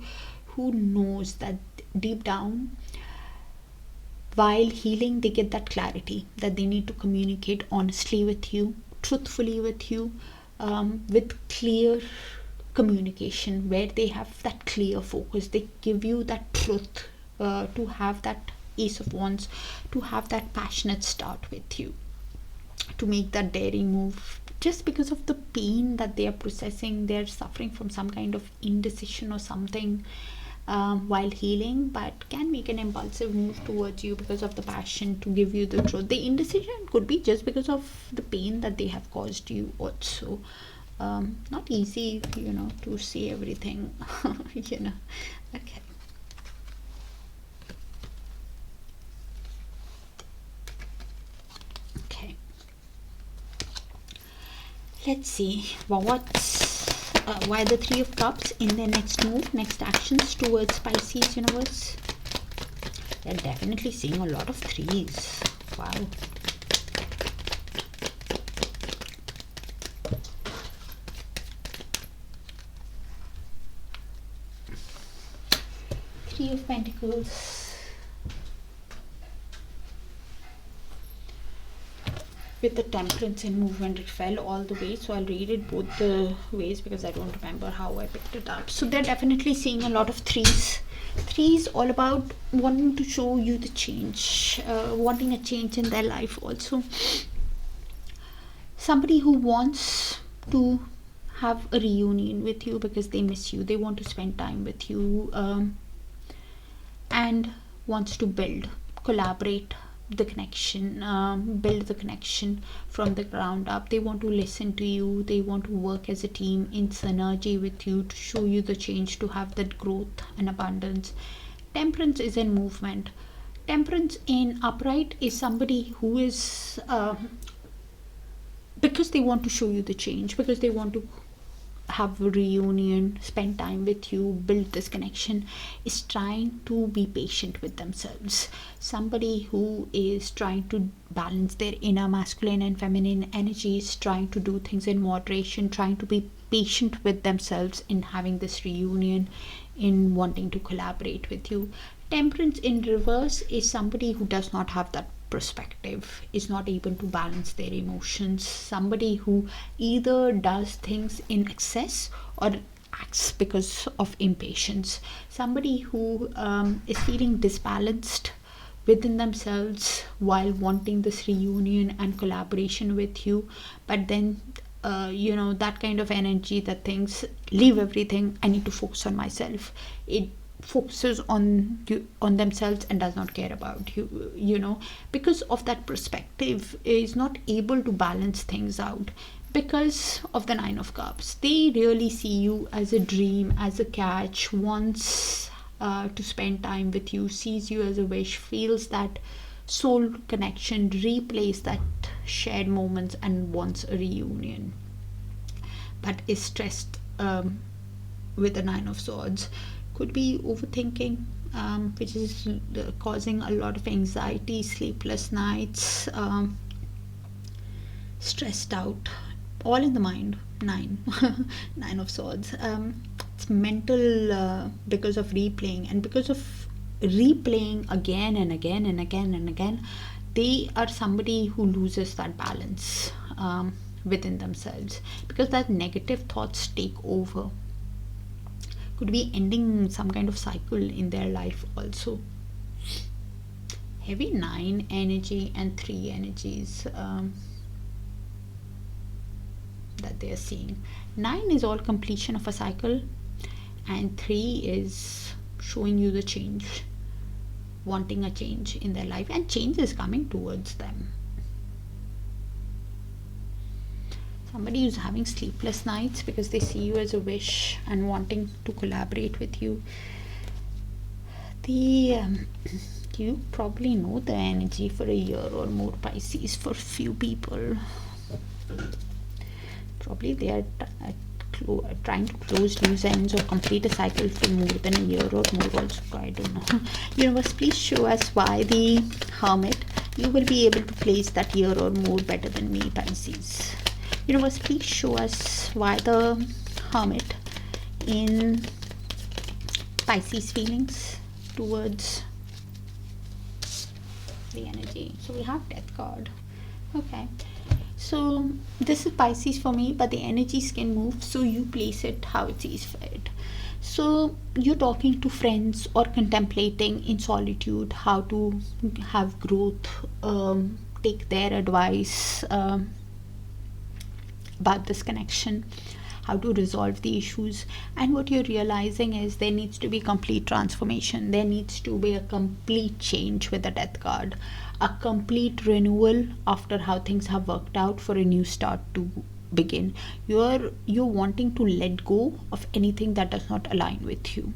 knows that deep down, while healing, they get that clarity that they need to communicate honestly with you, truthfully with you, with clear communication, where they have that clear focus. They give you that truth, to have that Ace of Wands, to have that passionate start with you, to make that daring move. Just because of the pain that they are processing, they're suffering from some kind of indecision or something, while healing, but can make an impulsive move towards you because of the passion to give you the truth. The indecision could be just because of the pain that they have caused you also. Not easy, to see everything. Okay. Okay. Let's see. Why the Three of Cups in their next move, next actions towards Pisces, universe. They're definitely seeing a lot of threes. Wow. Three of Pentacles. with the temperance in movement, it fell all the way, so I'll read it both the ways because I don't remember how I picked it up. So they're definitely seeing a lot of threes. Threes all about wanting to show you the change, wanting a change in their life also. Somebody who wants to have a reunion with you because they miss you, they want to spend time with you, and wants to collaborate the connection, build the connection from the ground up. They want to listen to you, they want to work as a team in synergy with you to show you the change, to have that growth and abundance. Temperance is in movement. Temperance in upright is somebody who is because they want to show you the change, because they want to have a reunion, spend time with you, build this connection, is trying to be patient with themselves. Somebody who is trying to balance their inner masculine and feminine energies, trying to do things in moderation, trying to be patient with themselves in having this reunion, in wanting to collaborate with you. Temperance in reverse is somebody who does not have that perspective, is not able to balance their emotions, somebody who either does things in excess or acts because of impatience, somebody who is feeling disbalanced within themselves while wanting this reunion and collaboration with you, but then that kind of energy that thinks, leave everything, I need to focus on myself. It focuses on themselves and does not care about you, because of that perspective, is not able to balance things out because of the Nine of Cups. They really see you as a dream, as a catch, wants to spend time with you, sees you as a wish, feels that soul connection, replays that shared moments and wants a reunion, but is stressed with the Nine of Swords. Could be overthinking, which is causing a lot of anxiety, sleepless nights, stressed out, all in the mind. Nine of Swords. It's mental because of replaying, and because of replaying again and again and again and again, they are somebody who loses that balance within themselves, because that negative thoughts take over. Could be ending some kind of cycle in their life also. Heavy 9 energy and 3 energies that they are seeing. 9 is all completion of a cycle, and 3 is showing you the change, wanting a change in their life, and change is coming towards them. Somebody who's having sleepless nights because they see you as a wish and wanting to collaborate with you. You probably know the energy for a year or more, Pisces, for few people. Probably they are trying to close loose ends or complete a cycle for more than a year or more also. I don't know. Universe, please show us why the Hermit. You will be able to place that year or more better than me, Pisces. Universe, please show us why the Hermit in Pisces feelings towards the energy. So we have Death card. Okay. So this is Pisces for me, but the energies can move, so you place it how it sees fit. So you're talking to friends or contemplating in solitude how to have growth, take their advice about this connection, how to resolve the issues. And what you're realizing is there needs to be complete transformation, there needs to be a complete change with the Death card, a complete renewal after how things have worked out, for a new start to begin. You're wanting to let go of anything that does not align with you.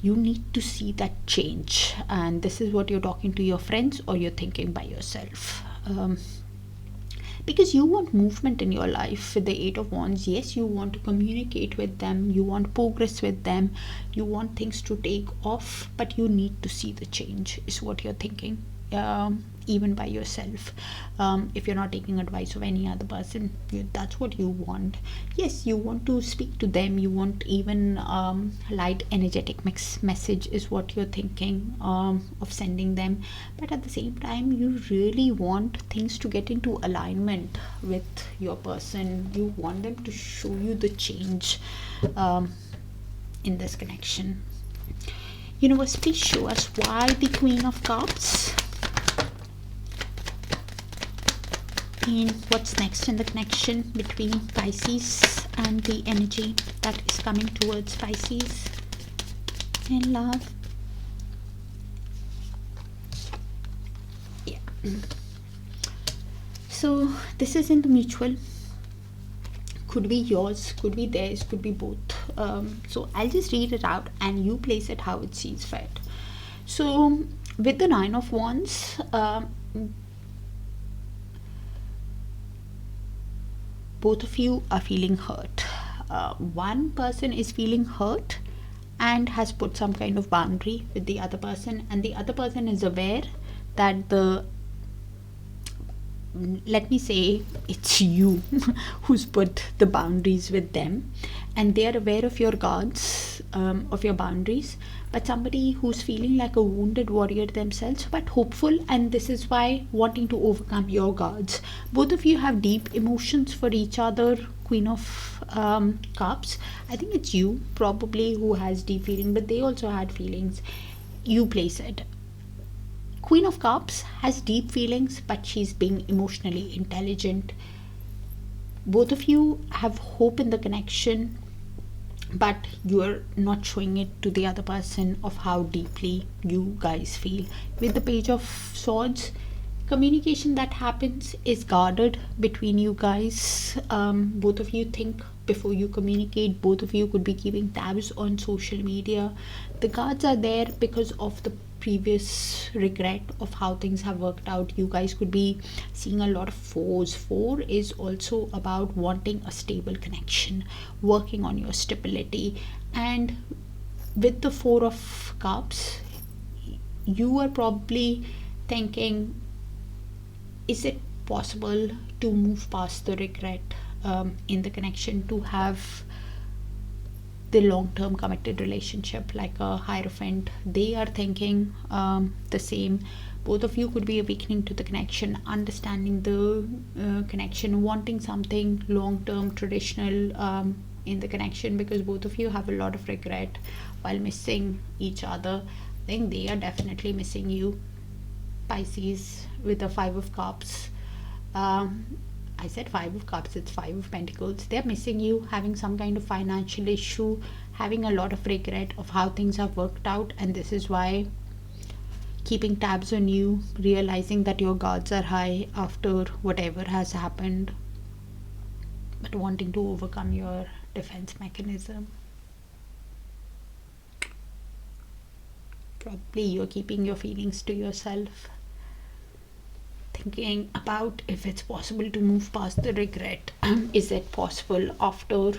You need to see that change, and this is what you're talking to your friends or you're thinking by yourself. Because you want movement in your life with the 8 of Wands. Yes, you want to communicate with them, you want progress with them, you want things to take off, but you need to see the change, is what you're thinking. even by yourself. If you're not taking advice of any other person, that's what you want. Yes, you want to speak to them, you want even light energetic message is what you're thinking of sending them, but at the same time you really want things to get into alignment with your person. You want them to show you the change in this connection. Universe, please show us why the Queen of Cups, and what's next in the connection between Pisces and the energy that is coming towards Pisces in love. Yeah. So this is in the mutual. Could be yours, could be theirs, could be both. So I'll just read it out and you place it how it sees fit. So with the Nine of Wands, both of you are feeling hurt. One person is feeling hurt and has put some kind of boundary with the other person, and the other person is aware that let me say it's you who's put the boundaries with them, and they are aware of your guards, of your boundaries, but somebody who's feeling like a wounded warrior themselves but hopeful, and this is why wanting to overcome your guards. Both of you have deep emotions for each other. Queen of Cups, I think it's you probably who has deep feeling, but they also had feelings. You place it. Queen of Cups has deep feelings, but she's being emotionally intelligent. Both of you have hope in the connection, but you're not showing it to the other person of how deeply you guys feel. With the Page of Swords, communication that happens is guarded between you guys. Both of you think before you communicate. Both of you could be keeping tabs on social media. The guards are there because of the previous regret of how things have worked out. You guys could be seeing a lot of fours. Four is also about wanting a stable connection, working on your stability, and with the Four of Cups, you are probably thinking, is it possible to move past the regret in the connection, to have the long-term committed relationship like a Hierophant? They are thinking the same. Both of you could be awakening to the connection, understanding the connection, wanting something long-term traditional in the connection, because both of you have a lot of regret while missing each other. I think they are definitely missing you. Pisces with the Five of Cups, I said Five of Cups, it's Five of Pentacles. They're missing you, having some kind of financial issue, having a lot of regret of how things have worked out, and this is why keeping tabs on you, realizing that your guards are high after whatever has happened, but wanting to overcome your defense mechanism. Probably you're keeping your feelings to yourself, thinking about if it's possible to move past the regret. Is it possible after?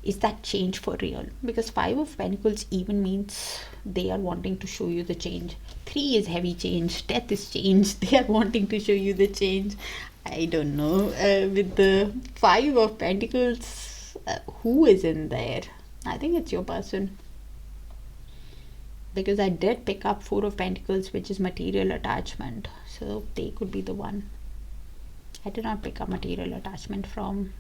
Is that change for real? Because Five of Pentacles even means they are wanting to show you the change. Three is heavy change. Death is change. They are wanting to show you the change. I don't know. With the Five of Pentacles, who is in there? I think it's your person, because I did pick up Four of Pentacles, which is material attachment, so they could be the one. I did not pick up material attachment from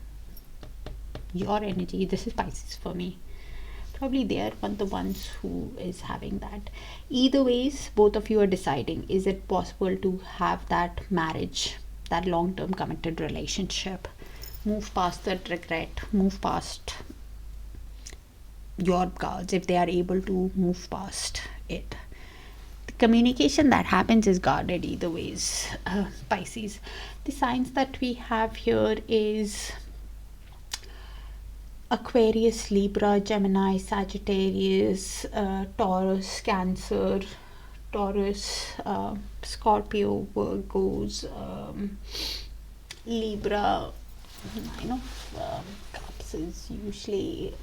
your energy. This is Pisces for me. Probably they are the ones who is having that. Either ways, both of you are deciding, is it possible to have that marriage, that long-term committed relationship, move past that regret, move past your guards, if they are able to move past it. The communication that happens is guarded either ways. Pisces, the signs that we have here is Aquarius, Libra, Gemini, Sagittarius, Taurus, Cancer, Taurus, Scorpio, Virgos, Libra. Nine of Cups is usually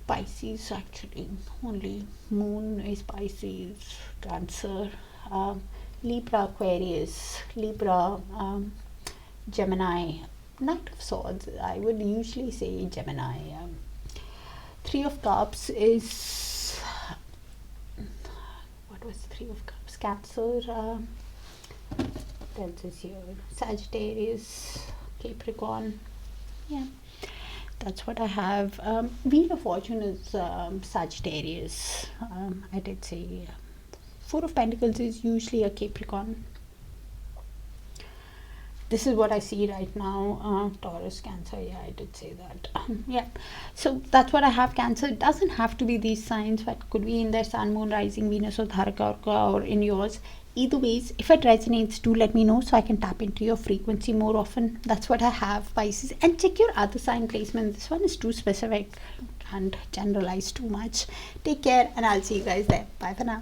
Pisces, actually. Only moon is Pisces, Cancer, Libra, Aquarius, Libra, Gemini, Knight of Swords. I would usually say Gemini. Three of Cups is, what was Three of Cups? Cancer. That's this here. Sagittarius, Capricorn. Yeah, that's what I have. Wheel of Fortune is Sagittarius. I did say Four of Pentacles is usually a Capricorn. This is what I see right now. Taurus, Cancer. Yeah, I did say that. Yeah, so that's what I have. Cancer. It doesn't have to be these signs, but could be in their Sun, Moon, Rising, Venus, or Darakaraka, or in yours. Either ways, if it resonates, do let me know so I can tap into your frequency more often. That's what I have, Pisces. And check your other sign placement. This one is too specific and generalized too much. Take care, and I'll see you guys there. Bye for now.